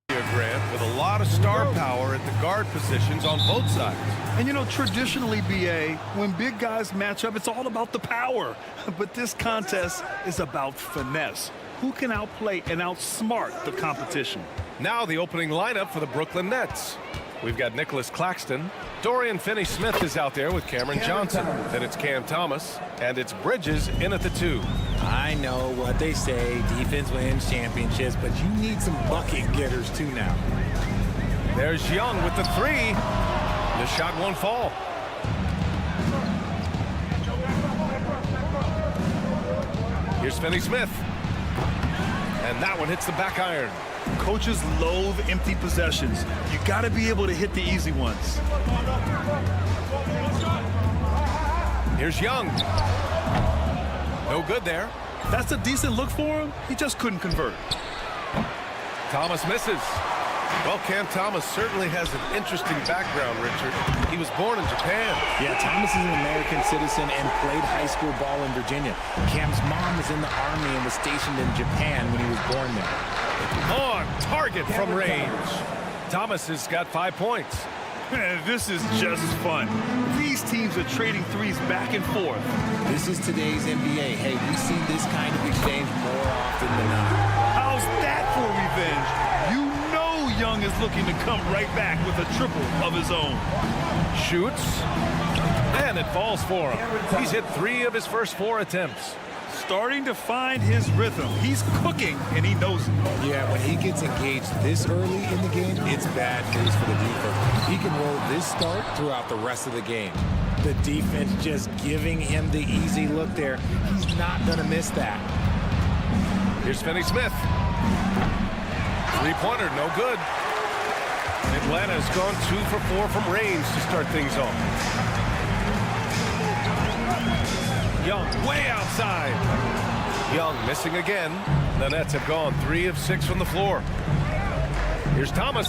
Grant, with a lot of star power at the guard positions on both sides. And you know, traditionally, BA, when big guys match up, it's all about the power. But this contest is about finesse. Who can outplay and outsmart the competition? Now the opening lineup for the Brooklyn Nets. We've got Nicholas Claxton. Dorian Finney-Smith is out there with Cameron Johnson. Then it's Cam Thomas. And it's Bridges in at the 2. I know what they say, defense wins championships, but you need some bucket getters too now. There's Young with the 3. The shot won't fall. Here's Finney-Smith. And that one hits the back iron. Coaches loathe empty possessions. You got to be able to hit the easy ones. Here's Young. No good there. That's a decent look for him. He just couldn't convert. Thomas misses. Well, Cam Thomas certainly has an interesting background, Richard. He was born in Japan. Yeah, Thomas is an American citizen and played high school ball in Virginia. Cam's mom was in the Army and was stationed in Japan when he was born there. On target from range. Thomas has got 5 points. This is just fun. These teams are trading threes back and forth. This is today's NBA. Hey, we see this kind of exchange more often than not. How's that for revenge? You know Young is looking to come right back with a triple of his own. Shoots. And it falls for him. He's hit 3 of his first 4 attempts. Starting to find his rhythm. He's cooking, and he knows it. Yeah, when he gets engaged this early in the game, it's bad news for the defense. He can roll this start throughout the rest of the game. The defense just giving him the easy look there. He's not going to miss that. Here's Finney-Smith. 3-pointer, no good. Atlanta's gone 2 for 4 from range to start things off. Young way outside. Young missing again. The Nets have gone 3 of 6 from the floor. Here's Thomas.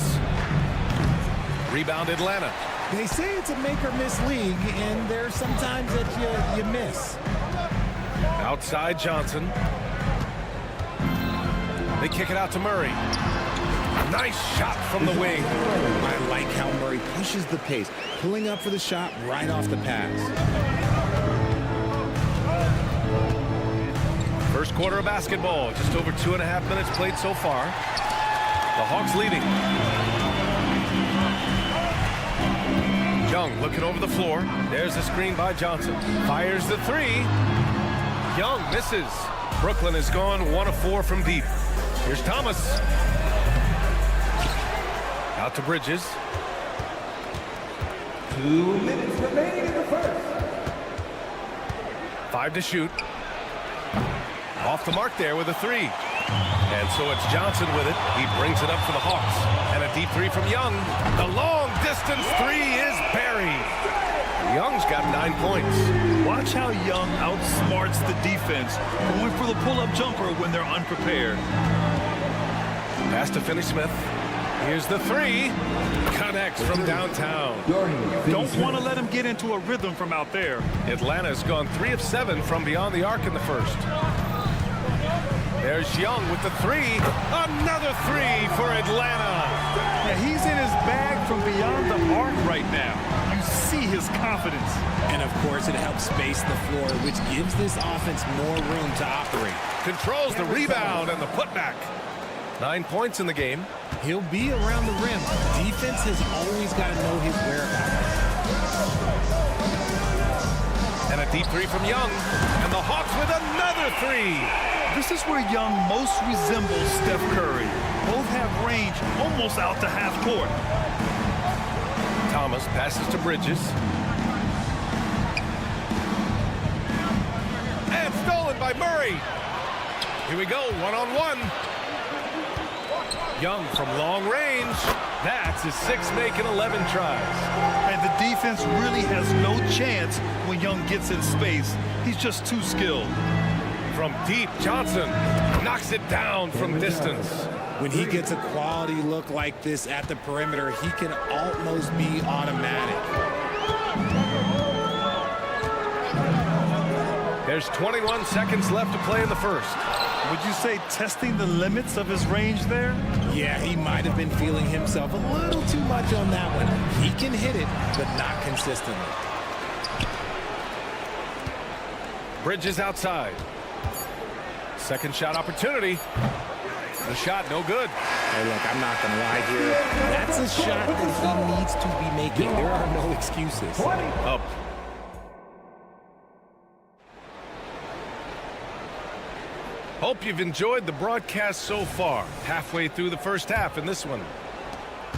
Rebound Atlanta. They say it's a make or miss league, and there's sometimes that you miss. Outside Johnson. They kick it out to Murray. Nice shot from the wing. I like how Murray pushes the pace, pulling up for the shot right off the pass. First quarter of basketball, just over 2.5 minutes played so far. The Hawks leading. Young looking over the floor. There's the screen by Johnson. Fires the 3. Young misses. Brooklyn has gone 1 of 4 from deep. Here's Thomas. Out to Bridges. 2 minutes remaining in the first. 5 to shoot. Off the mark there with a 3. And so it's Johnson with it. He brings it up for the Hawks. And a deep 3 from Young. The long distance 3 is buried. Young's got 9 points. Watch how Young outsmarts the defense, going for the pull-up jumper when they're unprepared. Pass to Finney-Smith. Here's the 3. Connects from downtown. Don't want to let him get into a rhythm from out there. Atlanta's gone 3 of 7 from beyond the arc in the first. There's Young with the 3. Another 3 for Atlanta. Yeah, he's in his bag from beyond the arc right now. You see his confidence. And, of course, it helps space the floor, which gives this offense more room to operate. Controls the rebound and the putback. 9 points in the game. He'll be around the rim. Defense has always got to know his whereabouts. And a deep 3 from Young. And the Hawks with another 3. This is where Young most resembles Steph Curry. Both have range almost out to half court. Thomas passes to Bridges. And stolen by Murray. Here we go, 1-on-1. Young from long range. That's his 6th make in 11 tries. And the defense really has no chance when Young gets in space. He's just too skilled. From deep, Johnson knocks it down from distance. When he gets a quality look like this at the perimeter, he can almost be automatic. There's 21 seconds left to play in the first. Would you say testing the limits of his range there? Yeah, he might have been feeling himself a little too much on that one. He can hit it, but not consistently. Bridges outside. Second shot opportunity. The shot no good. Hey, look, I'm not going to lie here. That's a shot that he needs to be making. There are no excuses. Up. Hope you've enjoyed the broadcast so far. Halfway through the first half in this one.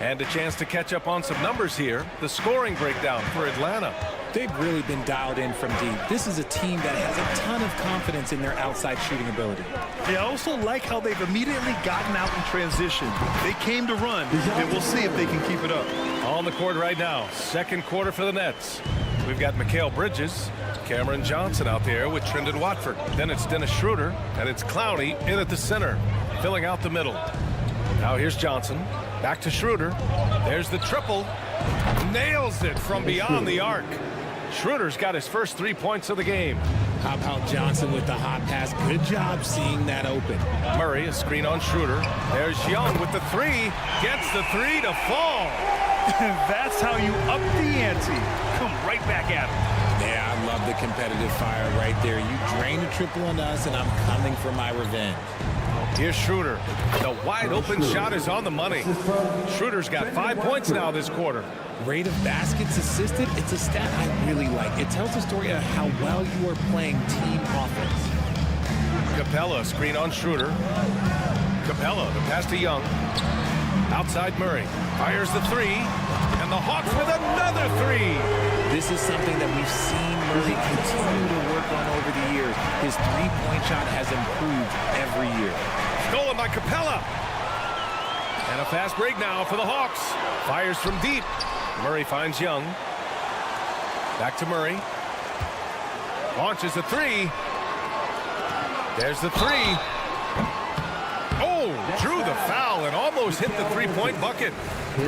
And a chance to catch up on some numbers here. The scoring breakdown for Atlanta. They've really been dialed in from deep. This is a team that has a ton of confidence in their outside shooting ability. I also like how they've immediately gotten out in transition. They came to run, and we'll see if they can keep it up. On the court right now, second quarter for the Nets. We've got Mikal Bridges, Cameron Johnson out there with Trendon Watford. Then it's Dennis Schroeder, and it's Clowney in at the center, filling out the middle. Now here's Johnson, back to Schroeder. There's the triple. Nails it from beyond the arc. Schroeder's got his first 3 points of the game. How about Johnson with the hot pass? Good job seeing that open. Murray, a screen on Schroeder. There's Young with the three. Gets the three to fall. That's how you up the ante. Come right back at him. Yeah, I love the competitive fire right there. You drain a triple on us, and I'm coming for my revenge. Here's Schroeder. The wide open shot is on the money. Schroeder's got 5 points now this quarter. Rate of baskets assisted, it's a stat I really like. It tells the story of how well you are playing team offense. Capella, screen on Schroeder. Capella, the pass to Young. Outside Murray. Fires the three. And the Hawks with another three. This is something that we've seen Murray continue to work on over the years. His three-point shot has improved every year. Stolen by Capella. And a fast break now for the Hawks. Fires from deep. Murray finds Young. Back to Murray. Launches a three. There's the three. Oh, drew the foul and almost hit the three-point bucket.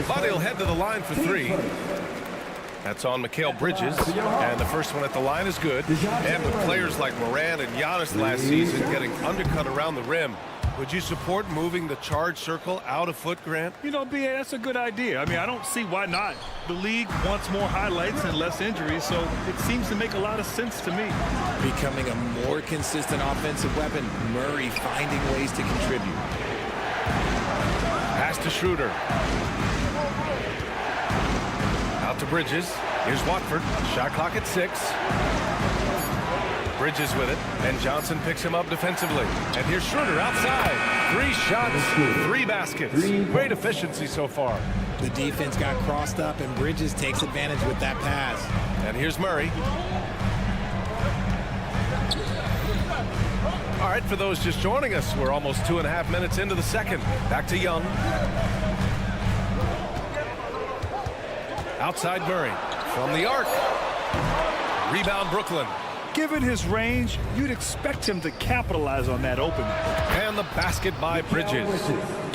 But he'll head to the line for three. That's on Mikal Bridges. And the first one at the line is good. And with players like Morant and Giannis last season getting undercut around the rim, would you support moving the charge circle out a foot, Grant? You know, B.A., that's a good idea. I mean, I don't see why not. The league wants more highlights and less injuries, so it seems to make a lot of sense to me. Becoming a more consistent offensive weapon, Murray finding ways to contribute. Pass to Schroeder. Out to Bridges. Here's Watford. Shot clock at 6. Bridges with it, and Johnson picks him up defensively. And here's Schroeder outside. 3 shots, 3 baskets. Great efficiency so far. The defense got crossed up, and Bridges takes advantage with that pass. And here's Murray. All right, for those just joining us, we're almost 2.5 minutes into the second. Back to Young. Outside Murray. From the arc. Rebound Brooklyn. Given his range, you'd expect him to capitalize on that opening. And the basket by Bridges.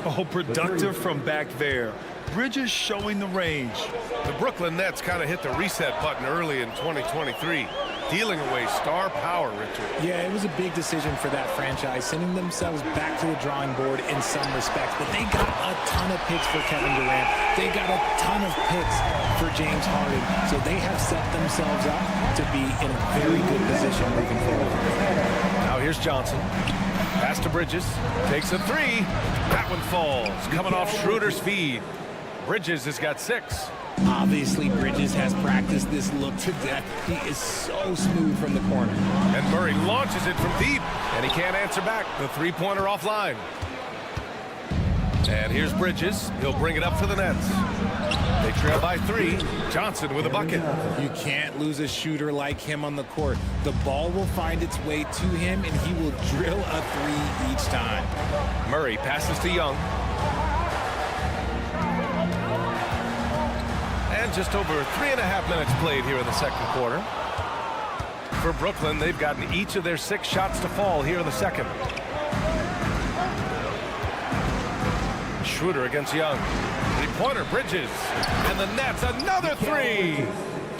Oh, productive from back there. Bridges showing the range. The Brooklyn Nets kind of hit the reset button early in 2023, dealing away star power, Richard. Yeah, it was a big decision for that franchise, sending themselves back to the drawing board in some respects. But they got a ton of picks for Kevin Durant. They got a ton of picks for James Harden. So they have set themselves up to be in a very good position moving forward. Now here's Johnson. Pass to Bridges. Takes a three. That one falls. Coming off Schroeder's feed. Bridges has got 6. Obviously, Bridges has practiced this look to death. He is so smooth from the corner. And Murray launches it from deep, and he can't answer back. The three-pointer offline. And here's Bridges. He'll bring it up for the Nets. They trail by 3. Johnson with a bucket. You can't lose a shooter like him on the court. The ball will find its way to him, and he will drill a 3 each time. Murray passes to Young. And just over 3.5 minutes played here in the second quarter. For Brooklyn, they've gotten each of their 6 shots to fall here in the second. Schroeder against Young. Three-pointer, Bridges. And the Nets, another three.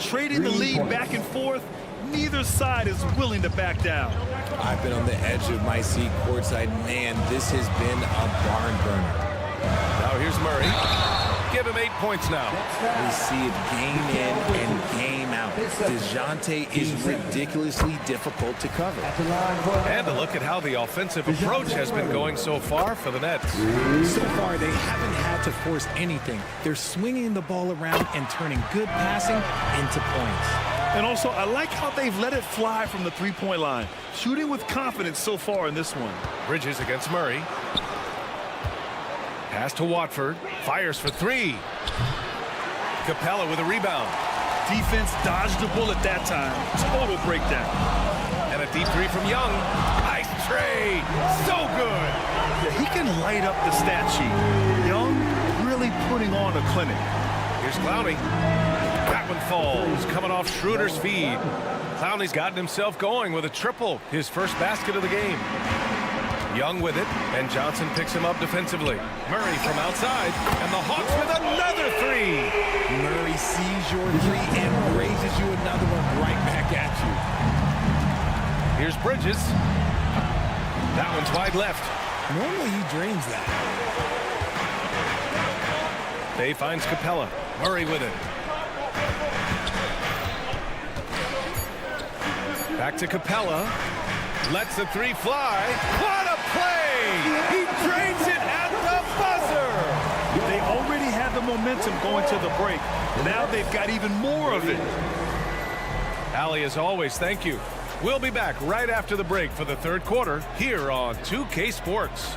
Trading the lead back and forth. Neither side is willing to back down. I've been on the edge of my seat courtside. Man, this has been a barn burner. Now here's Murray. Give him 8 points now. We see it game in and game out. DeJounte is ridiculously difficult to cover. And a look at how the offensive approach has been going so far for the Nets. So far, they haven't had to force anything. They're swinging the ball around and turning good passing into points. And also, I like how they've let it fly from the three-point line. Shooting with confidence so far in this one. Bridges against Murray. Pass to Watford. Fires for three. Capella with a rebound. Defense dodged the bullet that time. Total breakdown. And a deep three from Young. Nice tray. So good. Yeah, he can light up the stat sheet. Young really putting on a clinic. Here's Clowney. That one falls. Coming off Schroeder's feed. Clowney's gotten himself going with a triple. His first basket of the game. Young with it, and Johnson picks him up defensively. Murray from outside, and the Hawks with another three. Murray sees your three and raises you another one right back at you. Here's Bridges. That one's wide left. Normally he drains that. Bay finds Capella. Murray with it. Back to Capella. Lets the three fly. What a play! He drains it at the buzzer! They already had the momentum going to the break. Now they've got even more of it. Allie, as always, thank you. We'll be back right after the break for the third quarter here on 2K Sports.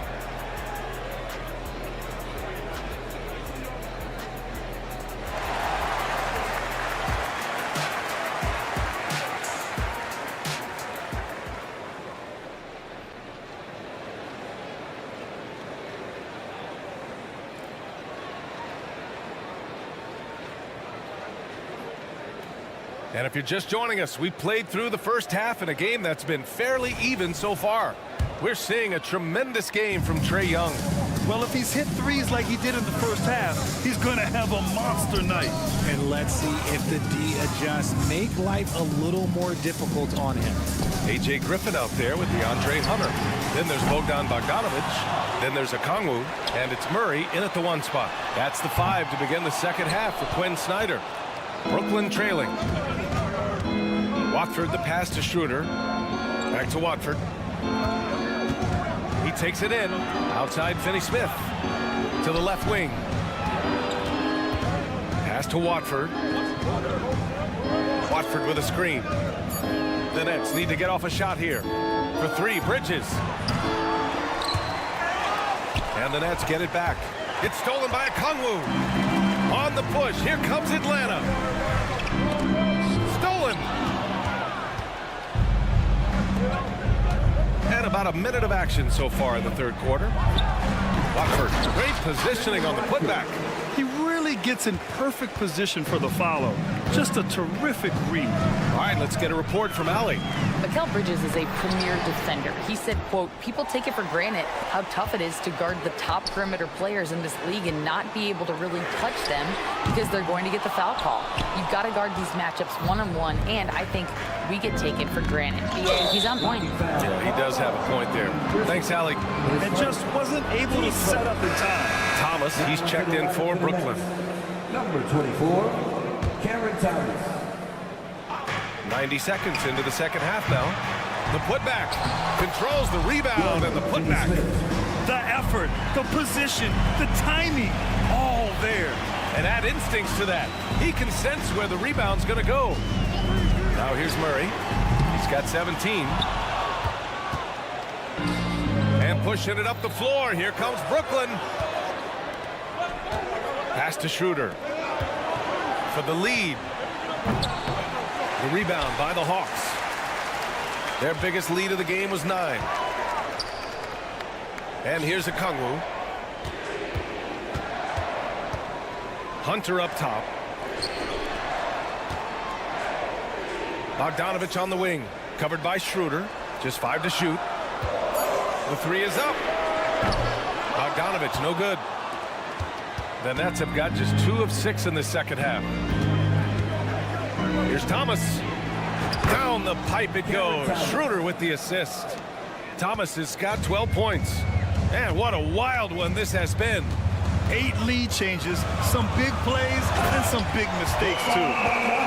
And if you're just joining us, we played through the first half in a game that's been fairly even so far. We're seeing a tremendous game from Trae Young. Well, if he's hit threes like he did in the first half, he's going to have a monster night. And let's see if the D adjusts, make life a little more difficult on him. A.J. Griffin out there with DeAndre Hunter. Then there's Bogdan Bogdanovic. Then there's Okongwu. And it's Murray in at the one spot. That's the 5 to begin the second half for Quinn Snyder. Brooklyn trailing. Watford the pass to Schroeder. Back to Watford. He takes it in. Outside Finney-Smith. To the left wing. Pass to Watford. Watford with a screen. The Nets need to get off a shot here. For three, Bridges. And the Nets get it back. It's stolen by Okongwu. On the push, here comes Atlanta. Stolen. And about a minute of action so far in the third quarter. Watford, great positioning on the putback. He really gets in perfect position for the follow. Just a terrific read. All right, let's get a report from Allie. Mikal Bridges is a premier defender. He said, quote, people take it for granted how tough it is to guard the top perimeter players in this league and not be able to really touch them because they're going to get the foul call. You've got to guard these matchups one-on-one, and I think we get taken for granted. And he's on point. Yeah, he does have a point there. Thanks, Allie. And just wasn't able to set up in time. Thomas, he's checked in for Brooklyn. Number 24, Cameron Thomas. 90 seconds into the second half now. The putback controls the rebound and the putback. The effort, the position, the timing, all there. And add instincts to that. He can sense where the rebound's going to go. Now here's Murray. He's got 17. And pushing it up the floor. Here comes Brooklyn. Pass to Schroeder. For the lead. The rebound by the Hawks. Their biggest lead of the game was 9. And here's Okongwu. Hunter up top. Bogdanovic on the wing. Covered by Schroeder. Just 5 to shoot. The 3 is up. Bogdanovic, no good. The Nets have got just 2 of 6 in the second half. Here's Thomas. Down the pipe it goes. Schroeder with the assist. Thomas has got 12 points. And what a wild one this has been. 8 lead changes, some big plays, and some big mistakes, too.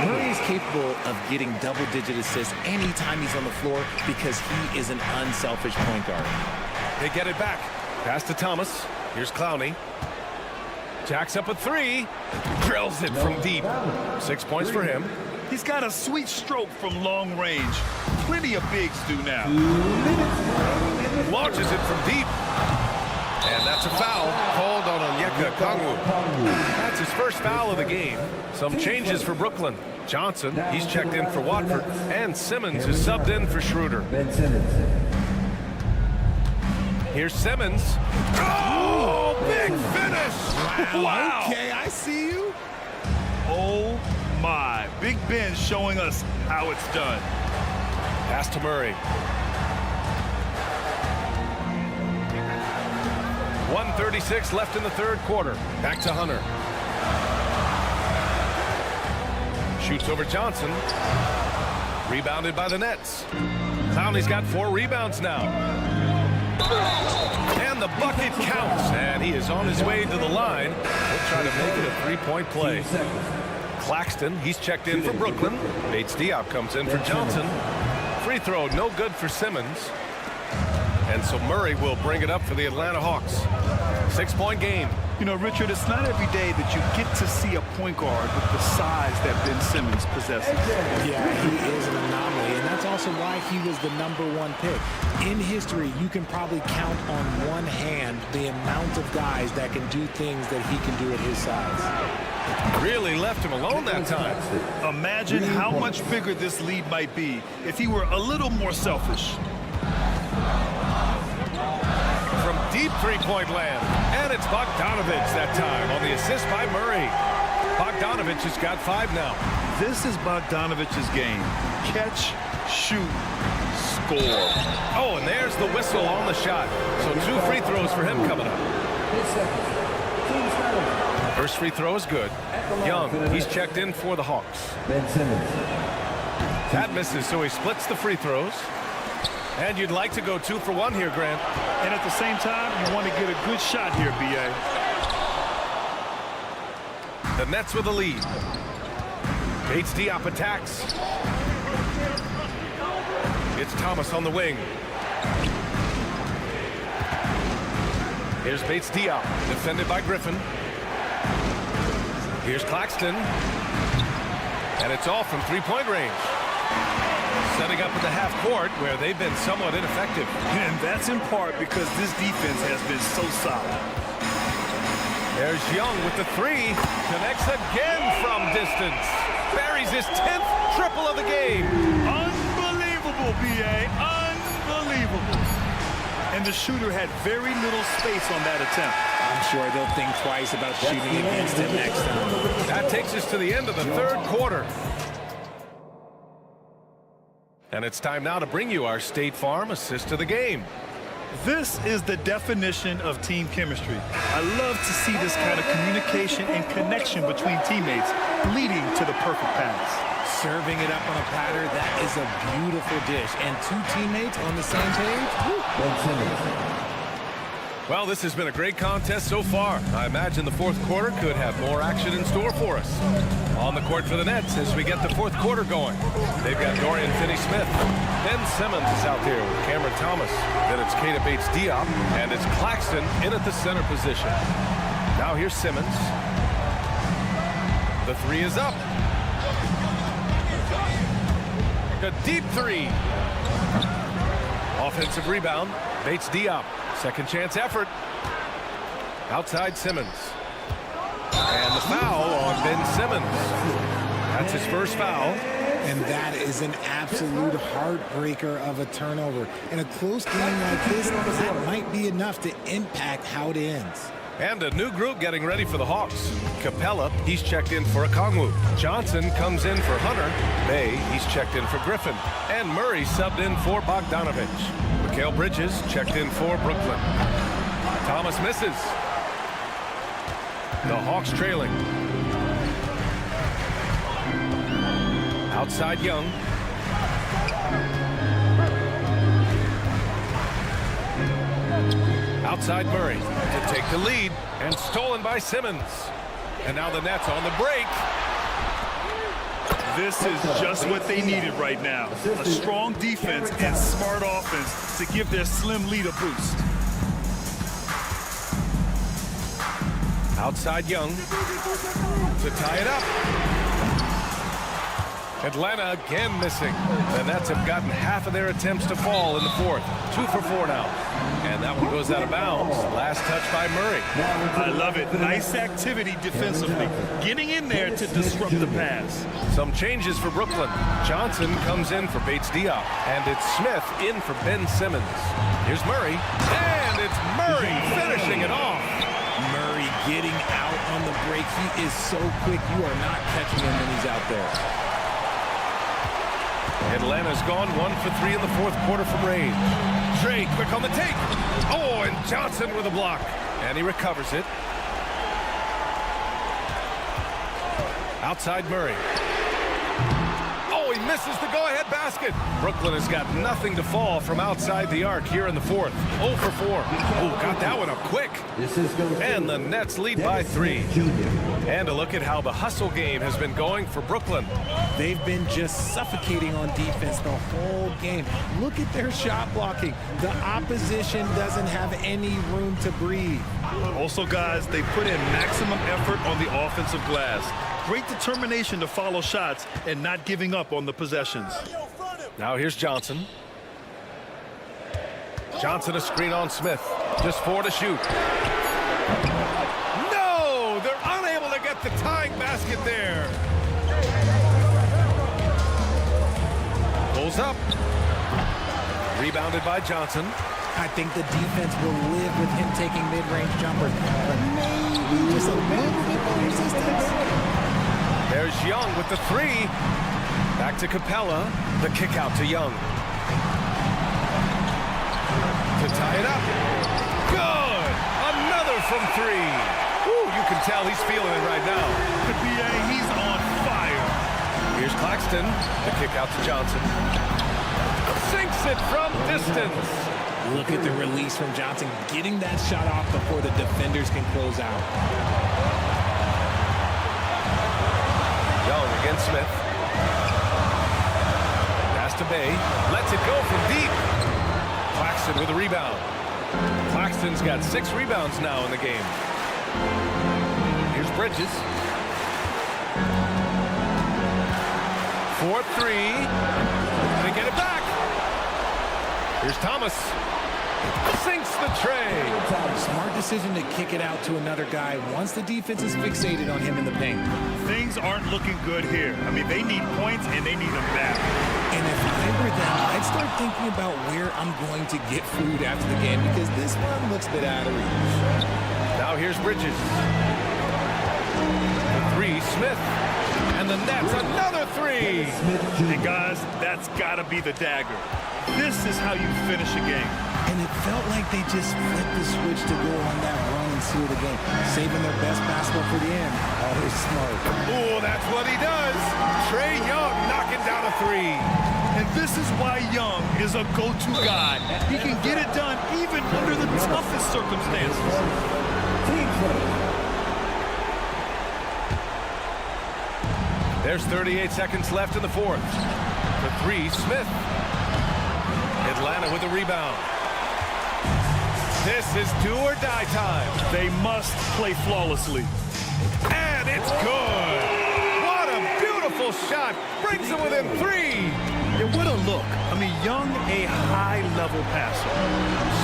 Murray is capable of getting double-digit assists anytime he's on the floor because he is an unselfish point guard. They get it back. Pass to Thomas. Here's Clowney. Jacks up a 3. Drills it from deep. 6 points for him. He's got a sweet stroke from long range. Plenty of bigs do now. Launches it from deep. And that's a foul called on Onyeka Okongwu. That's his first foul of the game. Some changes for Brooklyn. Johnson, he's checked in for Watford. And Simmons is subbed in for Schroeder. Here's Simmons. Oh, big finish! Wow. Okay, I see you. Oh, my. Big Ben showing us how it's done. Pass to Murray. 1:36 left in the third quarter. Back to Hunter. Shoots over Johnson. Rebounded by the Nets. Clowney's got 4 rebounds now. And the bucket counts. And he is on his way to the line. He'll try to make it a 3-point play. Claxton, he's checked in for Brooklyn. Bates Diop comes in for Johnson. Free throw, no good for Simmons. And so Murray will bring it up for the Atlanta Hawks. 6-point game. You know, Richard, it's not every day that you get to see a point guard with the size that Ben Simmons possesses. Yeah, he is an anomaly, and that's also why he was the #1 pick. In history, you can probably count on one hand the amount of guys that can do things that he can do at his size. Really left him alone that time. Imagine how much bigger this lead might be if he were a little more selfish. From deep 3-point land. And it's Bogdanovich that time on the assist by Murray. Bogdanovich has got 5 now. This is Bogdanovich's game. Catch, shoot, score. Oh, and there's the whistle on the shot. So 2 free throws for him coming up. First free throw is good. Young, he's checked in for the Hawks. That misses, so he splits the free throws. And you'd like to go 2 for 1 here, Grant. And at the same time, you want to get a good shot here, B.A. The Nets with the lead. Bates Diop attacks. It's Thomas on the wing. Here's Bates Diop, defended by Griffin. Here's Claxton. And it's all from 3-point range. Setting up at the half court where they've been somewhat ineffective. And that's in part because this defense has been so solid. There's Young with the 3. Connects again from distance. Buries his 10th triple of the game. Unbelievable, B.A. Unbelievable. And the shooter had very little space on that attempt. I'm sure they'll think twice about shooting against him next time. That takes us to the end of the third quarter. And it's time now to bring you our State Farm assist of the game. This is the definition of team chemistry. I love to see this kind of communication and connection between teammates leading to the perfect pass. Serving it up on a platter, that is a beautiful dish. And 2 teammates on the same page. Well, this has been a great contest so far. I imagine the fourth quarter could have more action in store for us. On the court for the Nets as we get the fourth quarter going. They've got Dorian Finney-Smith. Ben Simmons is out there with Cameron Thomas. Then it's Keita Bates-Diop. And it's Claxton in at the center position. Now here's Simmons. The 3 is up. A deep 3. Offensive rebound. Bates-Diop. Second chance effort. Outside Simmons. And the foul on Ben Simmons. That's his first foul. And that is an absolute heartbreaker of a turnover. In a close game like this, that might be enough to impact how it ends. And a new group getting ready for the Hawks. Capella, he's checked in for Okongwu. Johnson comes in for Hunter. Bay, he's checked in for Griffin. And Murray subbed in for Bogdanovich. Mikal Bridges checked in for Brooklyn. Thomas misses. The Hawks trailing. Outside Young. Outside Murray to take the lead, and stolen by Simmons. And now the Nets on the break. This is just what they needed right now. A strong defense and smart offense to give their slim lead a boost. Outside Young to tie it up. Atlanta again missing. The Nets have gotten half of their attempts to fall in the fourth. 2 for 4 now. And that one goes out of bounds. Last touch by Murray. I love it. Nice activity defensively. Getting in there to disrupt the pass. Some changes for Brooklyn. Johnson comes in for Bates Diop. And it's Smith in for Ben Simmons. Here's Murray. And it's Murray finishing it off. Murray getting out on the break. He is so quick. You are not catching him when he's out there. Atlanta's gone 1 for 3 in the fourth quarter from range. Trey quick on the take. Oh, and Johnson with a block. And he recovers it. Outside Murray. Oh, he misses the go-ahead basket. Brooklyn has got nothing to fall from outside the arc here in the fourth. 0 for 4. Oh, got that one up quick. And the Nets lead by 3. And a look at how the hustle game has been going for Brooklyn. They've been just suffocating on defense the whole game. Look at their shot blocking. The opposition doesn't have any room to breathe. Also, guys, they put in maximum effort on the offensive glass. Great determination to follow shots and not giving up on the possessions. Now here's Johnson. Johnson a screen on Smith. Just 4 to shoot. No! They're unable to get the tying basket there. Pulls up. Rebounded by Johnson. I think the defense will live with him taking mid-range jumpers, but maybe just a little bit more resistance. There's Young with the 3. Back to Capella. The kick out to Young. To tie it up. Good! Another from 3. Woo, you can tell he's feeling it right now. He's on fire. Here's Claxton. The kick out to Johnson. Sinks it from distance. Look at the release from Johnson, getting that shot off before the defenders can close out. Young against Smith. Pass to Bay. Lets it go from deep. Claxton with a rebound. Claxton's got 6 rebounds now in the game. Here's Bridges. 4-3. They get it back. Here's Thomas. Sinks the tray. Smart decision to kick it out to another guy once the defense is fixated on him in the paint. Things aren't looking good here. I mean, they need points and they need them back. And if I were them, I'd start thinking about where I'm going to get food after the game because this one looks a bit out of reach. Now here's Bridges. The 3, Smith. And the Nets, another 3. And guys, that's got to be the dagger. This is how you finish a game. And it felt like they just flipped the switch to go on that run and seal the game, saving their best basketball for the end. Always smart. Oh, that's what he does. Trey Young knocking down a 3. And this is why Young is a go-to guy. He can get it done even under the toughest circumstances. There's 38 seconds left in the fourth. The 3, Smith. Atlanta with a rebound. This is do or die time. They must play flawlessly. And it's good. What a beautiful shot. Brings them within 3. And what a look. I mean, Young, a high-level passer.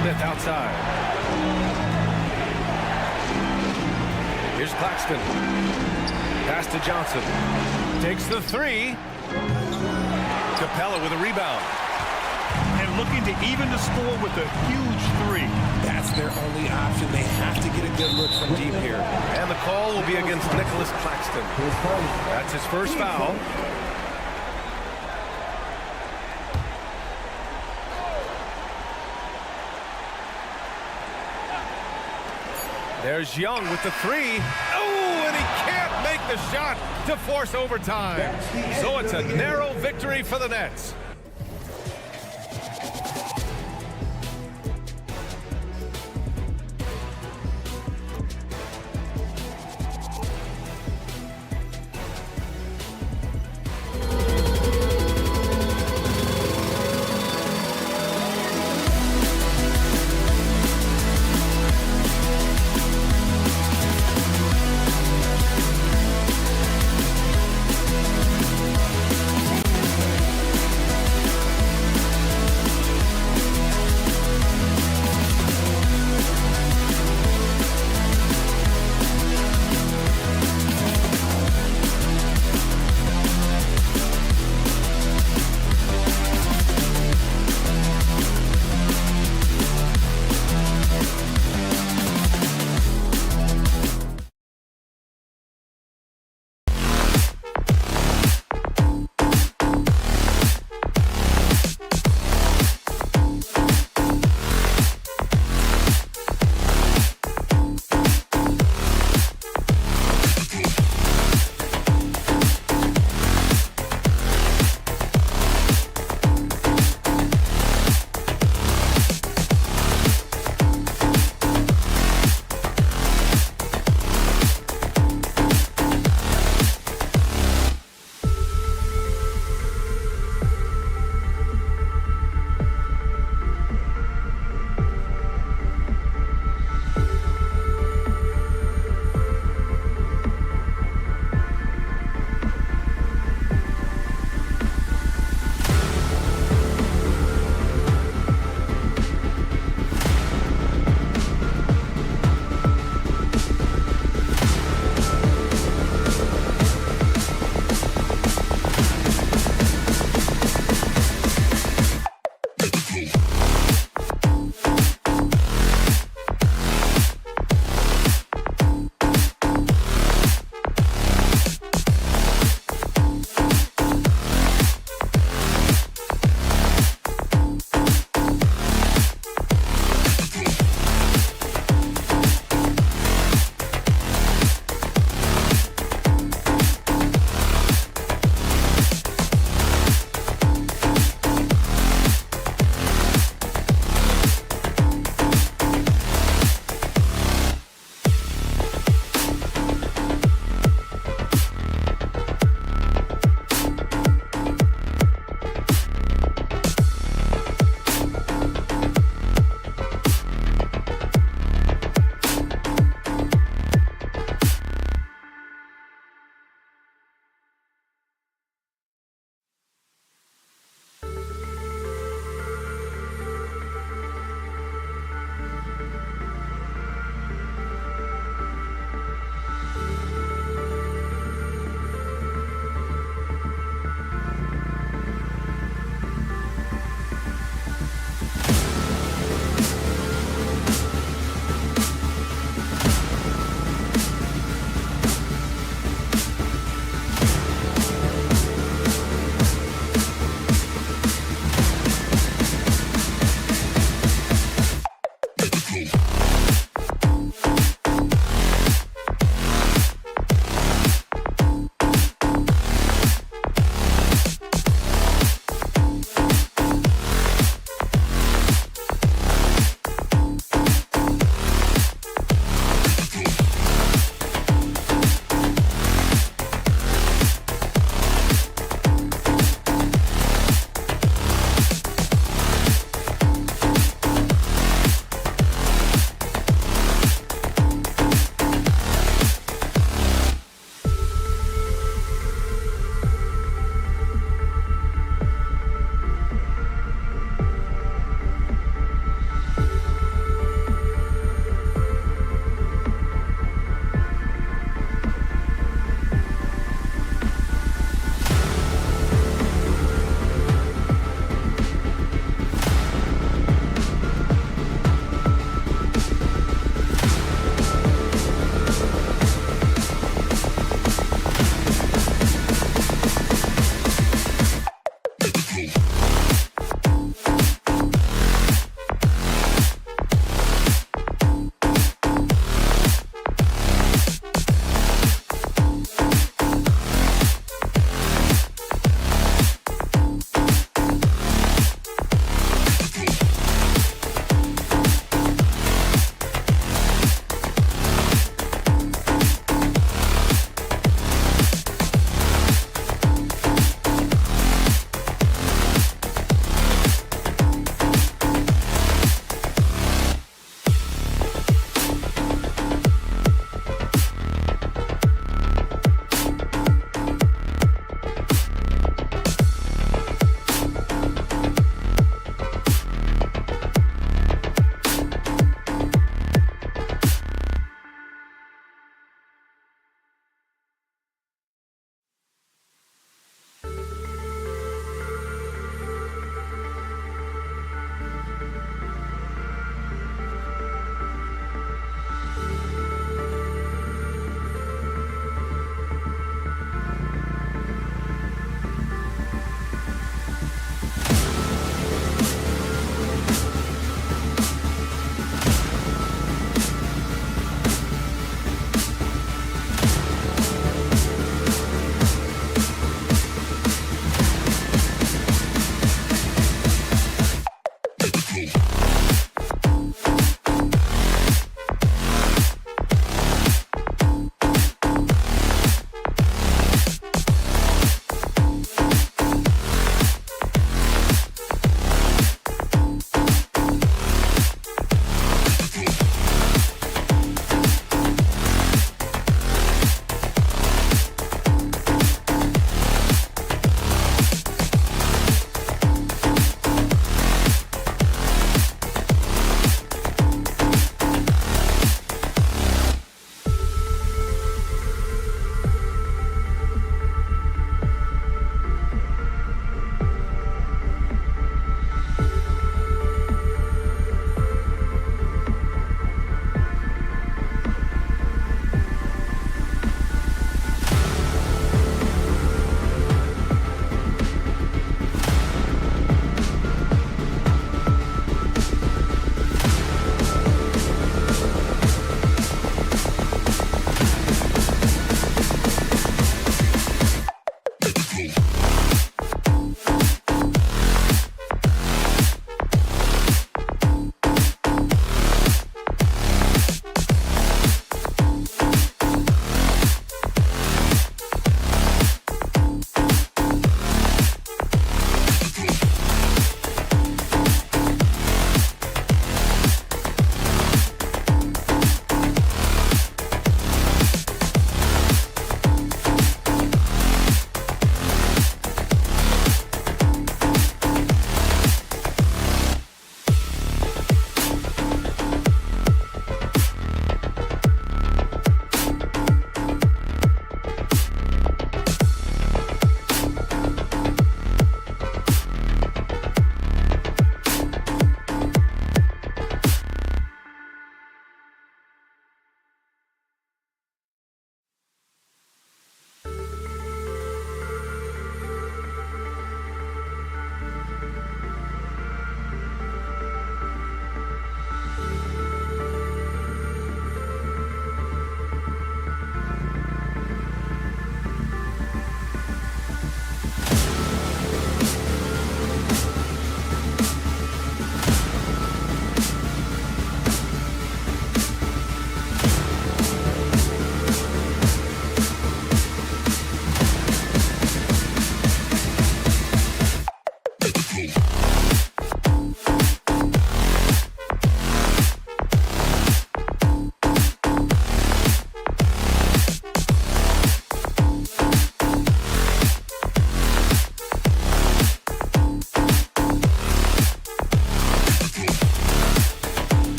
Smith outside. Here's Claxton. Pass to Johnson. Takes the 3. Capella with a rebound. And looking to even the score with a huge 3. That's their only option. They have to get a good look from deep here. And the call will be against Nicholas Claxton. That's his first foul. There's Young with the 3. Oh, a shot to force overtime. So it's a narrow victory for the Nets.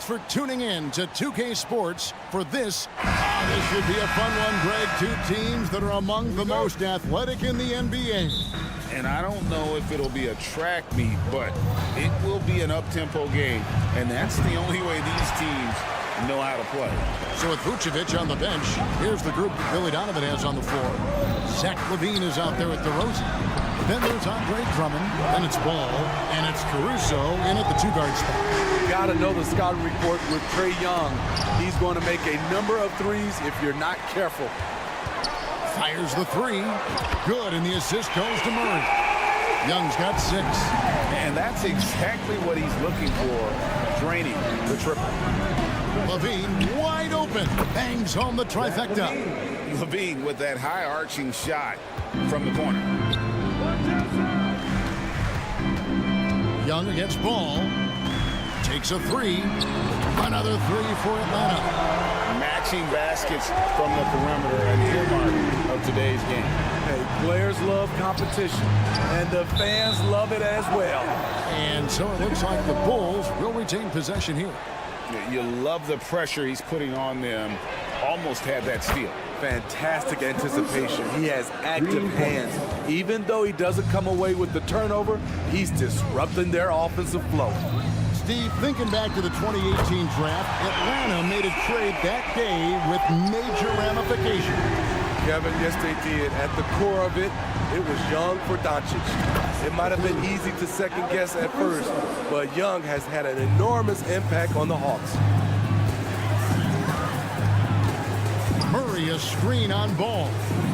for tuning in to 2K Sports for this. This should be a fun one, Greg. Two teams that are among the most athletic in the NBA. And I don't know if it'll be a track meet, but it will be an up-tempo game. And that's the only way these teams know how to play. So with Vucevic on the bench, here's the group Billy Donovan has on the floor. Zach LaVine is out there at DeRozan. Then there's Andre Drummond, then it's Ball, and it's Caruso in at the two-guard spot. You got to know the scouting report with Trae Young. He's going to make a number of threes if you're not careful. Fires the three. Good, and the assist goes to Murray. Young's got 6. And that's exactly what he's looking for, draining the triple. LaVine wide open. Bangs home the trifecta. LaVine with that high arching shot from the corner. Young against Ball. Takes a 3. Another 3 for Atlanta. Matching baskets from the perimeter, an earmark of today's game. Hey, players love competition, and the fans love it as well. And so it looks like the Bulls will retain possession here. You love the pressure he's putting on them. Almost had that steal. Fantastic anticipation. He has active hands. Even though he doesn't come away with the turnover, he's disrupting their offensive flow. Steve, thinking back to the 2018 draft, Atlanta made a trade that day with major ramifications. Kevin, yes they did. At the core of it, it was Young for Doncic. It might have been easy to second guess at first, but Young has had an enormous impact on the Hawks. Murray, a screen on Ball.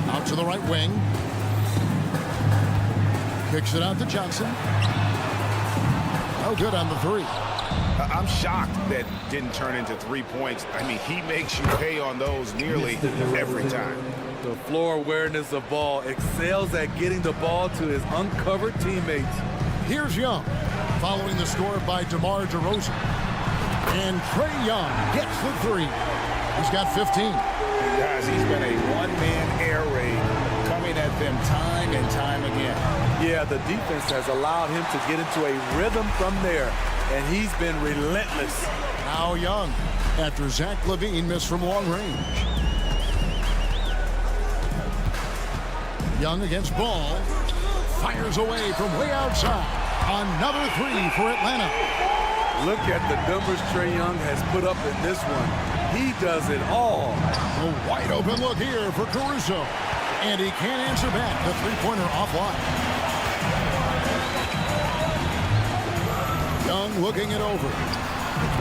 Out to the right wing. Kicks it out to Johnson. No good on the 3. I'm shocked that didn't turn into 3 points. I mean, he makes you pay on those nearly every time. The floor awareness of Ball excels at getting the ball to his uncovered teammates. Here's Young, following the score by DeMar DeRozan. And Trae Young gets the 3. He's got 15. Guys, he's been a one-man air raid coming at them time and time again. Yeah, the defense has allowed him to get into a rhythm from there, and he's been relentless. Now Young, after Zach LaVine missed from long range. Young against Ball. Fires away from way outside. Another 3 for Atlanta. Look at the numbers Trae Young has put up in this one. He does it all. A wide open look here for Caruso. And he can't answer back. The three-pointer offline. Young looking it over.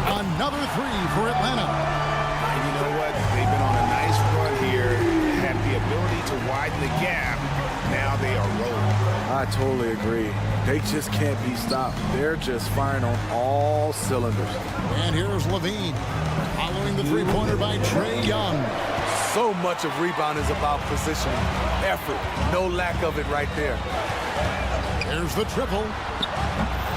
Another 3 for Atlanta. And you know what? They've been on a nice run here. Have the ability to widen the gap. Now they are rolling. I totally agree. They just can't be stopped. They're just firing on all cylinders. And here's LaVine. Following the three-pointer by Trae Young. So much of rebound is about positioning. Effort. No lack of it right there. Here's the triple.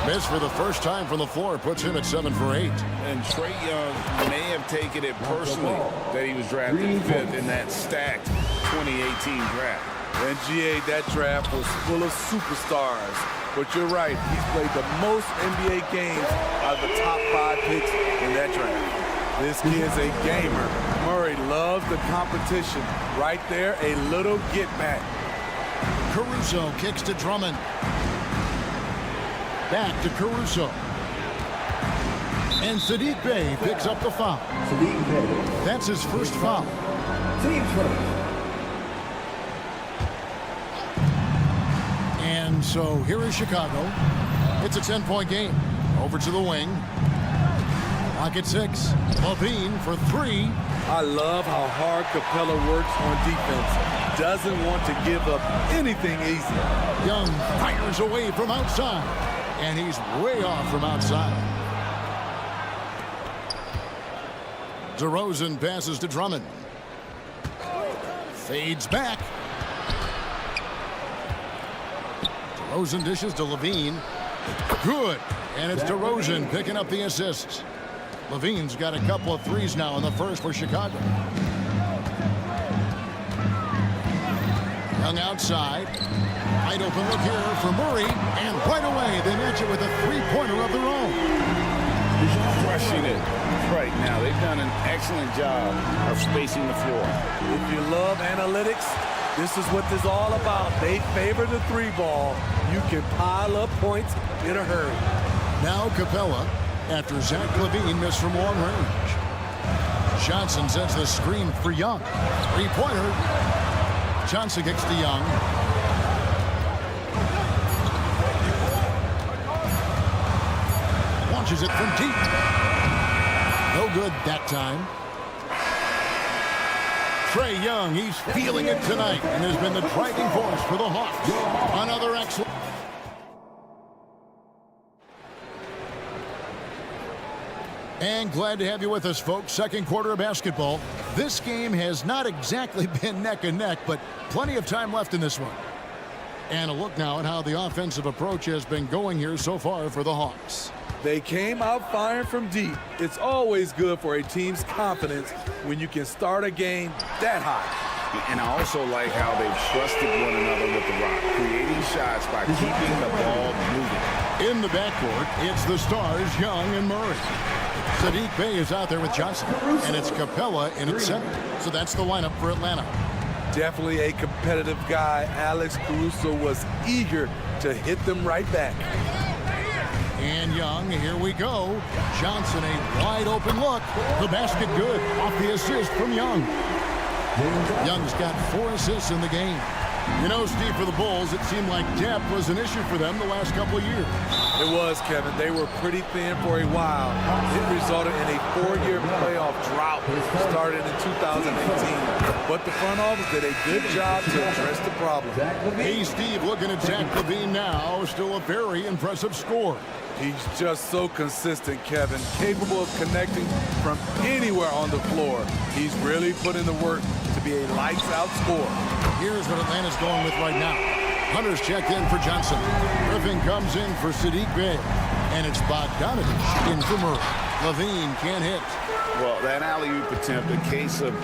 Miss for the first time from the floor. Puts him at 7 for 8. And Trae Young may have taken it personally that he was drafted 5th in that stacked 2018 draft. And GA, that draft was full of superstars. But you're right, he's played the most NBA games out of the top 5 picks in that draft. This kid's a gamer. Murray loves the competition. Right there, a little get back. Caruso kicks to Drummond. Back to Caruso. And Sadiq Bey picks up the foul. That's his first foul. And so here is Chicago. It's a 10-point game. Over to the wing. Clock at 6. LaVine for 3. I love how hard Capella works on defense. Doesn't want to give up anything easy. Young fires away from outside. And he's way off from outside. DeRozan passes to Drummond. Fades back. DeRozan dishes to LaVine. Good. And it's DeRozan picking up the assists. LaVine's got a couple of threes now in the first for Chicago. Young outside. Wide open look here for Murray. And right away they match it with a three-pointer of their own. crushing it right now. They've done an excellent job of spacing the floor. If you love analytics, this is what this is all about. They favor the 3-ball. You can pile up points in a hurry. Now Capella after Zach LaVine missed from long range. Johnson sends the screen for Young. 3-pointer. Johnson kicks to Young. Launches it from deep. No good that time. Trae Young, he's feeling it tonight and has been the driving force for the Hawks. Another excellent. And glad to have you with us, folks. Second quarter of basketball. This game has not exactly been neck and neck, but plenty of time left in this one. And a look now at how the offensive approach has been going here so far for the Hawks. They came out firing from deep. It's always good for a team's confidence when you can start a game that high. And I also like how they've trusted one another with the rock, creating shots by keeping the ball moving. In the backcourt, it's the stars, Young and Murray. Sadiq Bey is out there with Johnson, and it's Capella in at center. So that's the lineup for Atlanta. Definitely a competitive guy. Alex Caruso was eager to hit them right back. And Young, here we go. Johnson, a wide open look. The basket good off the assist from Young. Young's got 4 assists in the game. You know, Steve, for the Bulls, it seemed like depth was an issue for them the last couple of years. It was, Kevin. They were pretty thin for a while. It resulted in a 4-year playoff drought started in 2018. But the front office did a good job to address the problem. Hey, Steve, looking at Zach LaVine now, still a very impressive score. He's just so consistent, Kevin, capable of connecting from anywhere on the floor. He's really put in the work to be a lights-out scorer. Here's what Atlanta's going with right now. Hunter's checked in for Johnson. Griffin comes in for Sadiq Bey. And it's Bogdanovich in for Murray. LaVine can't hit. Well, that alley-oop attempt, a case of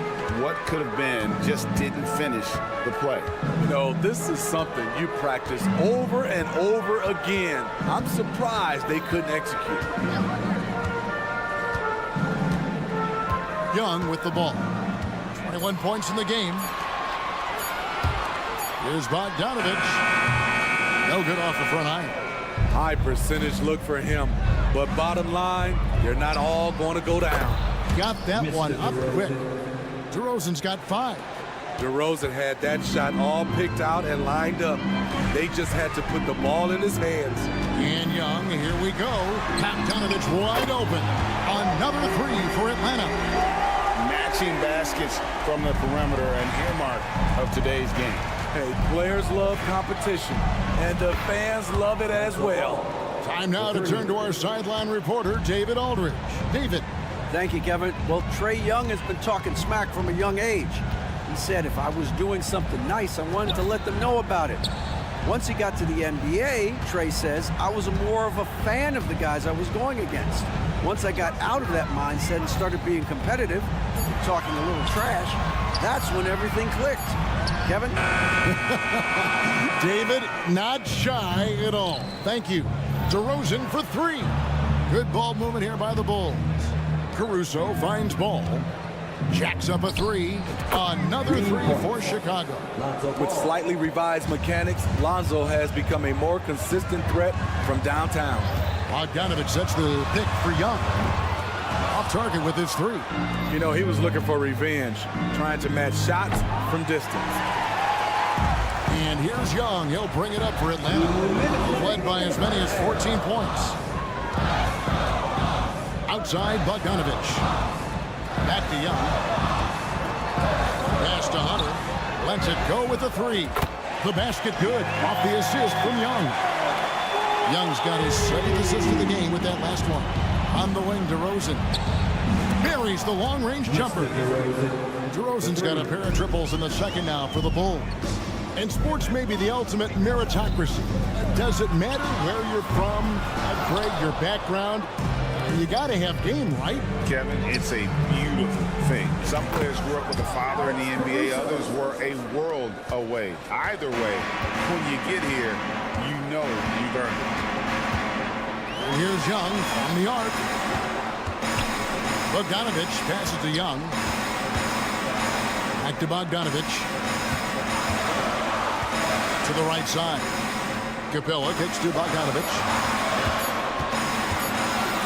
what could have been, just didn't finish the play. You know, this is something you practice over and over again. I'm surprised they couldn't execute. Young with the ball. 21 points in the game. Here's Bogdanovich. No good off the front iron. High percentage look for him. But bottom line, they're not all going to go down. Got that one up quick. DeRozan's got 5. DeRozan had that shot all picked out and lined up. They just had to put the ball in his hands. And Young, here we go. Bogdanovich wide open. Another 3 for Atlanta. Matching baskets from the perimeter, an earmark of today's game. Hey, players love competition, and the fans love it as well. Time now to turn to our sideline reporter, David Aldridge. David. Thank you, Kevin. Well, Trae Young has been talking smack from a young age. He said if I was doing something nice, I wanted to let them know about it. Once he got to the NBA, Trae says, I was more of a fan of the guys I was going against. Once I got out of that mindset and started being competitive, talking a little trash, that's when everything clicked. Kevin? David, not shy at all. Thank you. DeRozan for 3. Good ball movement here by the Bulls. Caruso finds ball. Jacks up a 3. Another 3 for Chicago. With slightly revised mechanics, Lonzo has become a more consistent threat from downtown. Bogdanovich sets the pick for Young. Off target with his 3. You know, he was looking for revenge, trying to match shots from distance. And here's Young. He'll bring it up for Atlanta. Led by as many as 14 points. Outside, Bogdanovich. Back to Young. Pass to Hunter. Lets it go with the 3. The basket good. Off the assist from Young. Young's got his 7th assist of the game with that last one. On the wing, DeRozan. Buries the long-range jumper. DeRozan's got a pair of triples in the second now for the Bulls. And sports may be the ultimate meritocracy. Does it matter where you're from, Craig, your background? You got to have game, right? Kevin, it's a beautiful thing. Some players grew up with a father in the NBA. Others were a world away. Either way, when you get here, you know you've earned it. And here's Young from the arc. Bogdanovich passes to Young. Back to Bogdanovich. To the right side. Capella kicks to Bogdanovich.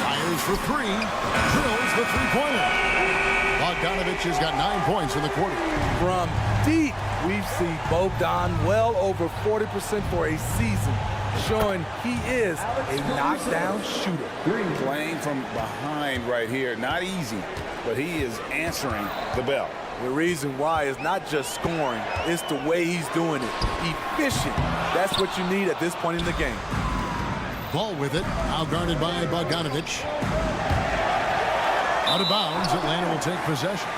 Fires for three. Drills the three-pointer. Bogdanovich has got 9 points in the quarter. From deep, we've seen Bogdan well over 40% for a season, showing he is a knockdown shooter. Playing from behind right here, not easy, but he is answering the bell. The reason why is not just scoring, it's the way he's doing it. Efficient. That's what you need at this point in the game. Ball with it, now guarded by Bogdanovich. Out of bounds, Atlanta will take possession.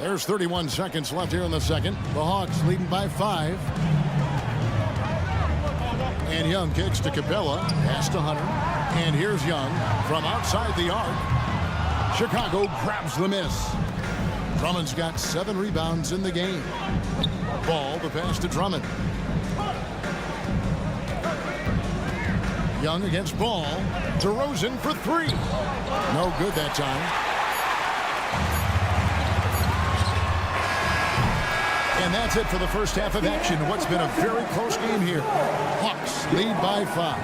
There's 31 seconds left here in the second. The Hawks leading by 5. And Young kicks to Capella. Pass to Hunter. And here's Young from outside the arc. Chicago grabs the miss. Drummond's got 7 rebounds in the game. Ball, the pass to Drummond. Young against Ball. DeRozan for 3. No good that time. And that's it for the first half of action. What's been a very close game here. Hawks lead by 5.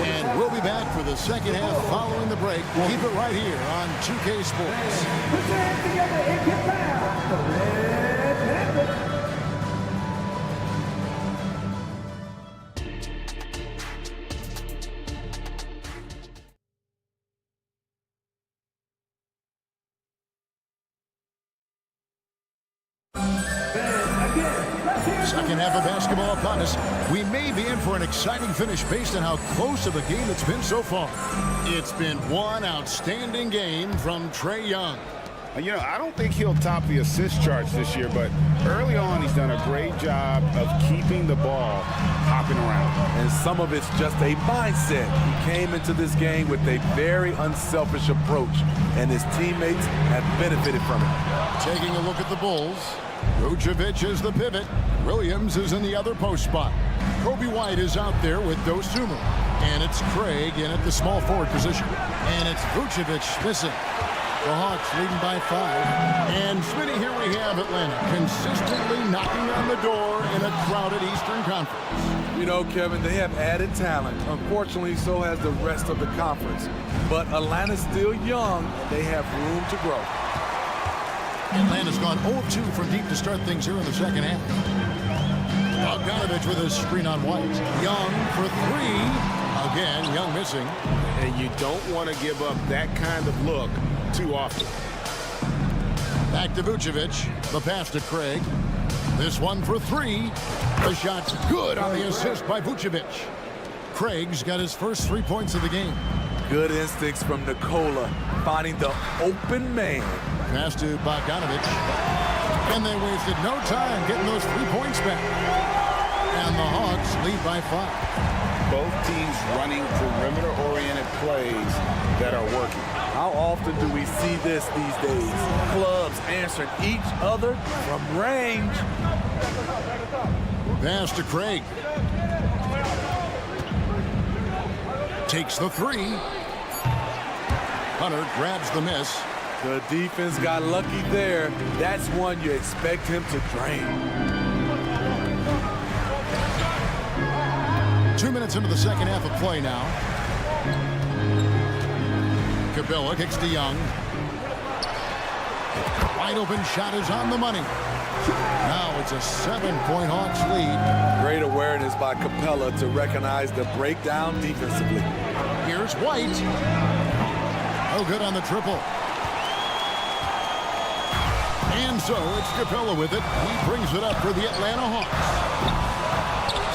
And we'll be back for the second half following the break. Keep it right here on 2K Sports. Put your hands together and get down. The Red Panther. Second half of basketball upon us. We may be in for an exciting finish based on how close of a game it's been so far. It's been one outstanding game from Trae Young. You know, I don't think he'll top the assist charts this year, but early on he's done a great job of keeping the ball hopping around. And some of it's just a mindset. He came into this game with a very unselfish approach, and his teammates have benefited from it. Taking a look at the Bulls. Vucevic is the pivot. Williams is in the other post spot. Kobe White is out there with Dosunmu. And it's Craig in at the small forward position. And it's Vucevic missing. The Hawks leading by 5. And Smitty, here we have Atlanta consistently knocking on the door in a crowded Eastern Conference. You know, Kevin, they have added talent. Unfortunately, so has the rest of the conference. But Atlanta's still young, and they have room to grow. Atlanta's gone 0-2 from deep to start things here in the second half. Bogdanovich with a screen on White. Young for 3. Again, Young missing. And you don't want to give up that kind of look too often. Back to Vucevic. The pass to Craig. This one for 3. The shot's good on the assist by Vucevic. Craig's got his first 3 points of the game. Good instincts from Nikola, finding the open man. Pass to Bogdanovich. And they wasted no time getting those 3 points back. And the Hawks lead by 5. Both teams running perimeter-oriented plays that are working. How often do we see this these days? Clubs answering each other from range. Pass to Craig. Takes the 3. Hunter grabs the miss. The defense got lucky there. That's one you expect him to drain. 2 minutes into the second half of play now. Capella kicks to Young. Wide open shot is on the money. Now it's a 7-point Hawks lead. Great awareness by Capella to recognize the breakdown defensively. Here's White. No good on the triple. And so it's Capella with it. He brings it up for the Atlanta Hawks.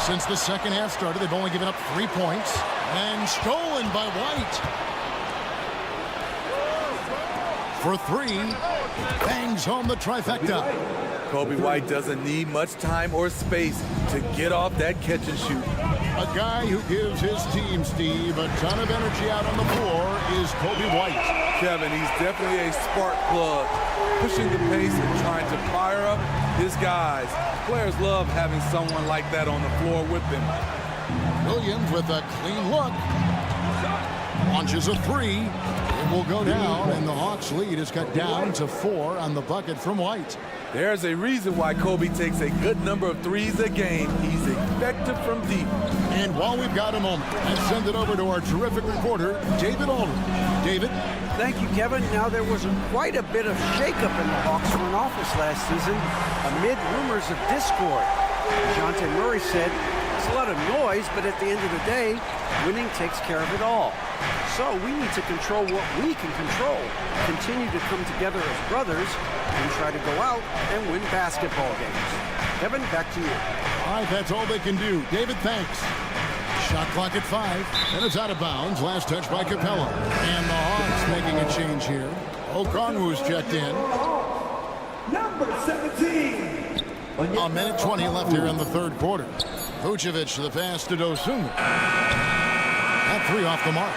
Since the second half started, they've only given up 3 points. And stolen by White. For 3. Bangs home the trifecta. Kobe White doesn't need much time or space to get off that catch and shoot. A guy who gives his team, Steve, a ton of energy out on the floor is Kobe White. Kevin, he's definitely a spark plug, pushing the pace and trying to fire up his guys. Players love having someone like that on the floor with them. Williams with a clean look. Launches a three. It will go down, and the Hawks' lead is cut down to 4 on the bucket from White. There's a reason why Kobe takes a good number of threes a game. He's effective from deep. And while we've got a moment, let's send it over to our terrific reporter, David Aldridge. David? Thank you, Kevin. Now, there was quite a bit of shakeup in the Hawks front office last season amid rumors of discord. DeJounte Murray said, it's a lot of noise, but at the end of the day, winning takes care of it all. So we need to control what we can control, continue to come together as brothers, and try to go out and win basketball games. Kevin, back to you. All right, that's all they can do. David, thanks. Shot clock at 5, and it's out of bounds. Last touch by Capella. And the Hawks making a change here. Okongwu's checked in. Number 17. A minute 20 left here in the third quarter. Vucevic to the pass to Dosunmu. That 3 off the mark.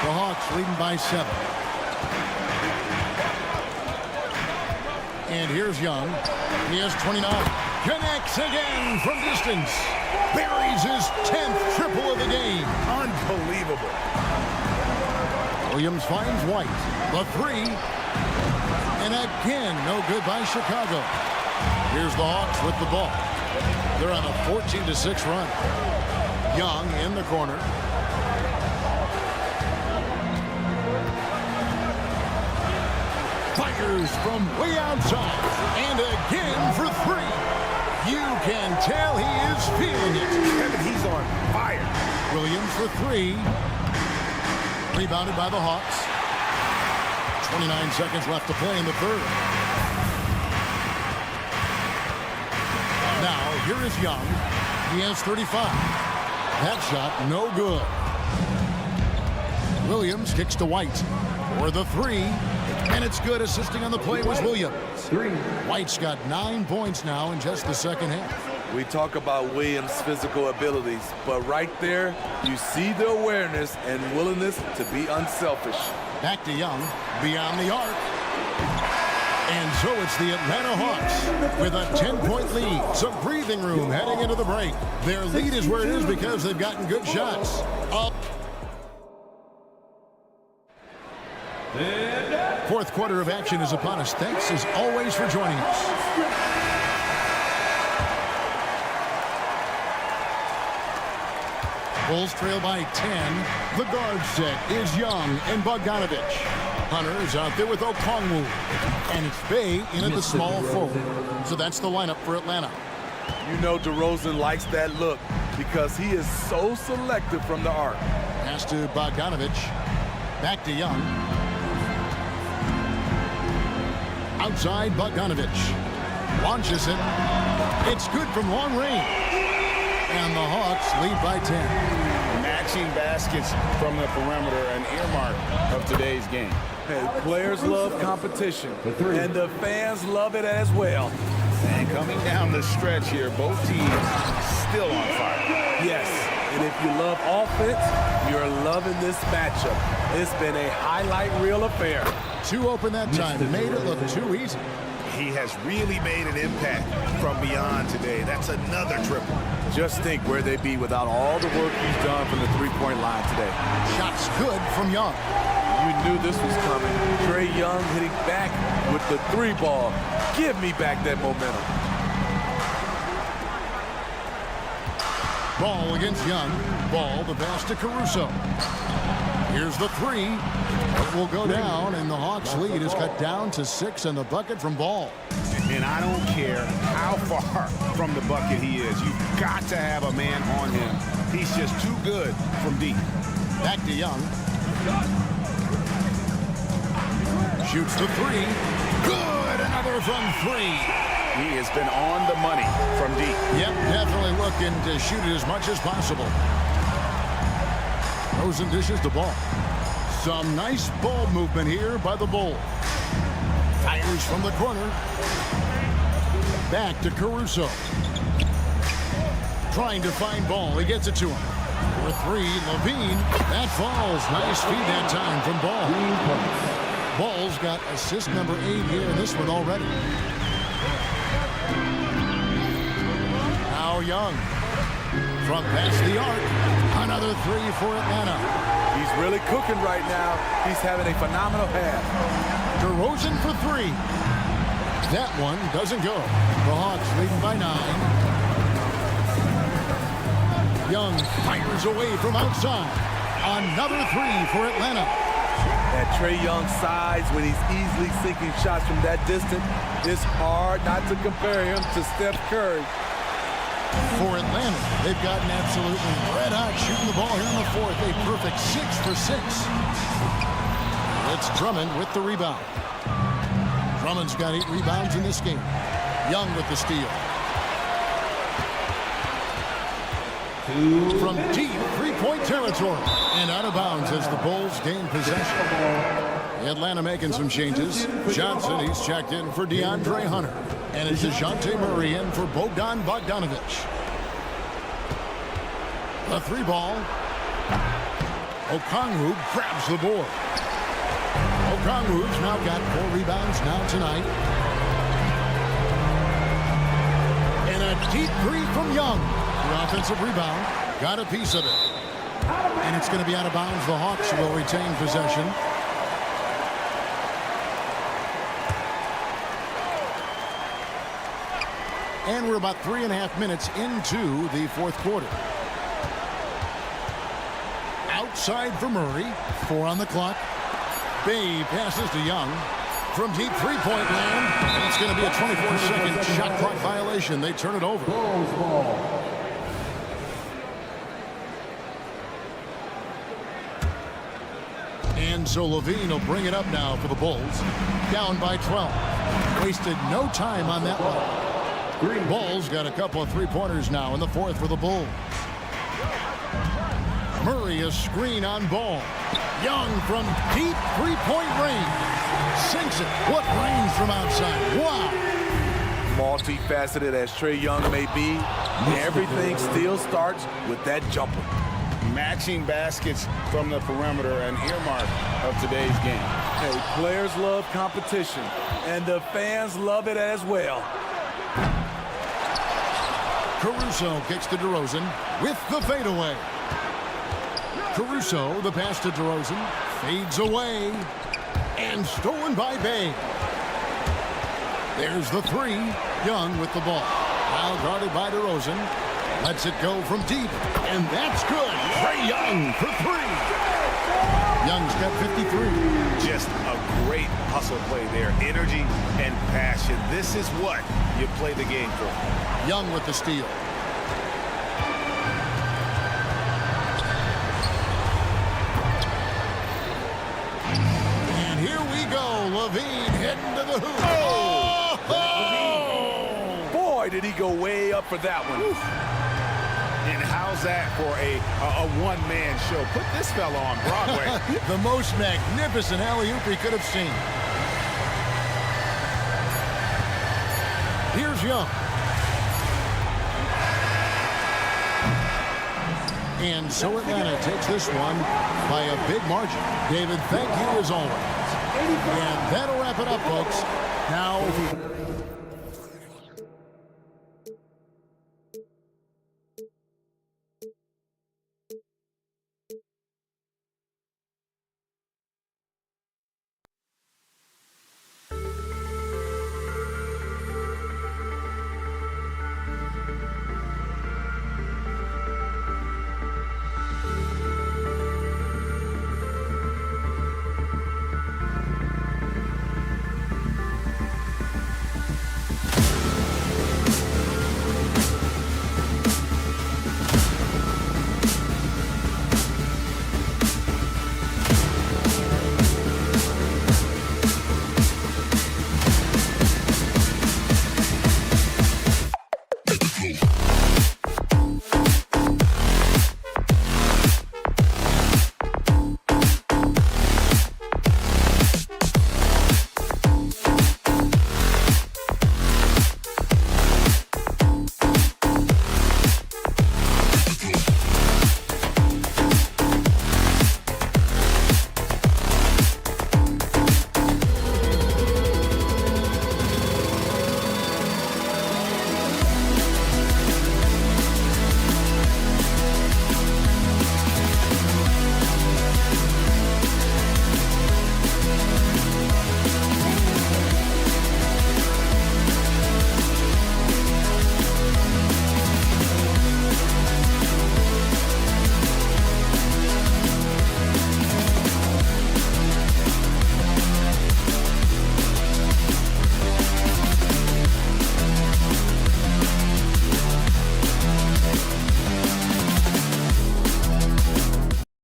The Hawks leading by 7. And here's Young. He has 29. Connects again from distance. Buries his 10th triple of the game. Unbelievable. Williams finds White. The 3. And again, no good by Chicago. Here's the Hawks with the ball. They're on a 14-6 run. Young in the corner. Fires from way outside. And again for 3. You can tell he is feeling it. Kevin, he's on fire. Williams for 3. Rebounded by the Hawks. 29 seconds left to play in the third. Now, here is Young. He has 35. That shot, no good. Williams kicks to White for the 3. And it's good. Assisting on the play was Williams. 3. White's got 9 points now in just the second half. We talk about Williams' physical abilities, but right there, you see the awareness and willingness to be unselfish. Back to Young, beyond the arc. And so it's the Atlanta Hawks with a 10-point lead. Some breathing room heading into the break. Their lead is where it is because they've gotten good shots. Up. Fourth quarter of action is upon us. Thanks as always for joining us. Bulls trail by 10. The guard set is Young and Bogdanovich. Hunter is out there with Okongwu. And it's Bay in at the small forward. So that's the lineup for Atlanta. You know DeRozan likes that look because he is so selective from the arc. Pass to Bogdanovich. Back to Young. Outside Bogdanovich. Launches it. It's good from long range. And the Hawks lead by 10. Matching baskets from the perimeter, an earmark of today's game. Hey, players love competition, and the fans love it as well. And coming down the stretch here, both teams still on fire. Yes, and if you love offense, you're loving this matchup. It's been a highlight reel affair. 2 open that time, made it look too easy. He has really made an impact from beyond today. That's another triple. Just think where they'd be without all the work he's done from the three-point line today. Shots good from Young. You knew this was coming. Trae Young hitting back with the 3 ball. Give me back that momentum. Ball against Young. Ball, the pass to Caruso. Here's the 3. It will go down, and the Hawks' lead is cut down to 6 on the bucket from Ball. And I don't care how far from the bucket he is. You've got to have a man on him. He's just too good from deep. Back to Young. Shoots the 3. Good! Another from 3. He has been on the money from deep. Yep, definitely looking to shoot it as much as possible. Rosen dishes the ball. Some nice ball movement here by the Bulls. Fires from the corner. Back to Caruso. trying to find Ball. He gets it to him. For three, Levine. That falls. Nice feed that time from Ball. Ball's got assist number 8 here in this one already. Now Young. From past the arc. Another 3 for Atlanta. He's really cooking right now. He's having a phenomenal half. DeRozan for 3. That one doesn't go. The Hawks leading by 9. Young fires away from outside. Another 3 for Atlanta. At Trae Young's size, when he's easily sinking shots from that distance, it's hard not to compare him to Steph Curry. For Atlanta, they've gotten absolutely red hot shooting the ball here in the fourth. A perfect 6 for 6. It's Drummond with the rebound. Drummond's got 8 rebounds in this game. Young with the steal. From deep three-point territory and out of bounds as the Bulls gain possession. Atlanta making some changes. Johnson, he's checked in for DeAndre Hunter. And it's DeJounte Murray in for Bogdan Bogdanovic. The 3-ball. Okongwu grabs the board. Okongwu's now got 4 rebounds now tonight. And a deep 3 from Young. The offensive rebound. Got a piece of it. And it's going to be out of bounds. The Hawks will retain possession. And we're about 3.5 minutes into the fourth quarter. Outside for Murray. 4 on the clock. Bay passes to Young. From deep three-point land. And it's going to be a 24-second shot clock violation. They turn it over. And so Levine will bring it up now for the Bulls. Down by 12. Wasted no time on that one. Bulls got a couple of three-pointers now in the fourth for the Bulls. Murray a screen on Ball. Young from deep three-point range. Sinks it. What range from outside. Wow. Multifaceted as Trae Young may be, everything still starts with that jumper. Matching baskets from the perimeter, an earmark of today's game. Hey, players love competition, and the fans love it as well. Caruso kicks to DeRozan with the fadeaway. Caruso, the pass to DeRozan, fades away, and stolen by Bay. There's the 3. Young with the ball. Now guarded by DeRozan. Lets it go from deep, and that's good. Trae Young for 3. Young's got 53. Just a great hustle play there. Energy and passion. This is what you play the game for. Young with the steal. And here we go. Levine heading to the hoop. Oh! Boy, did he go way up for that one. Oof. And how's that for a one-man show? Put this fella on Broadway. The most magnificent alley-oop we could have seen. Here's Young. And so Atlanta takes this one by a big margin. David, thank you as always. And that'll wrap it up, folks. Now...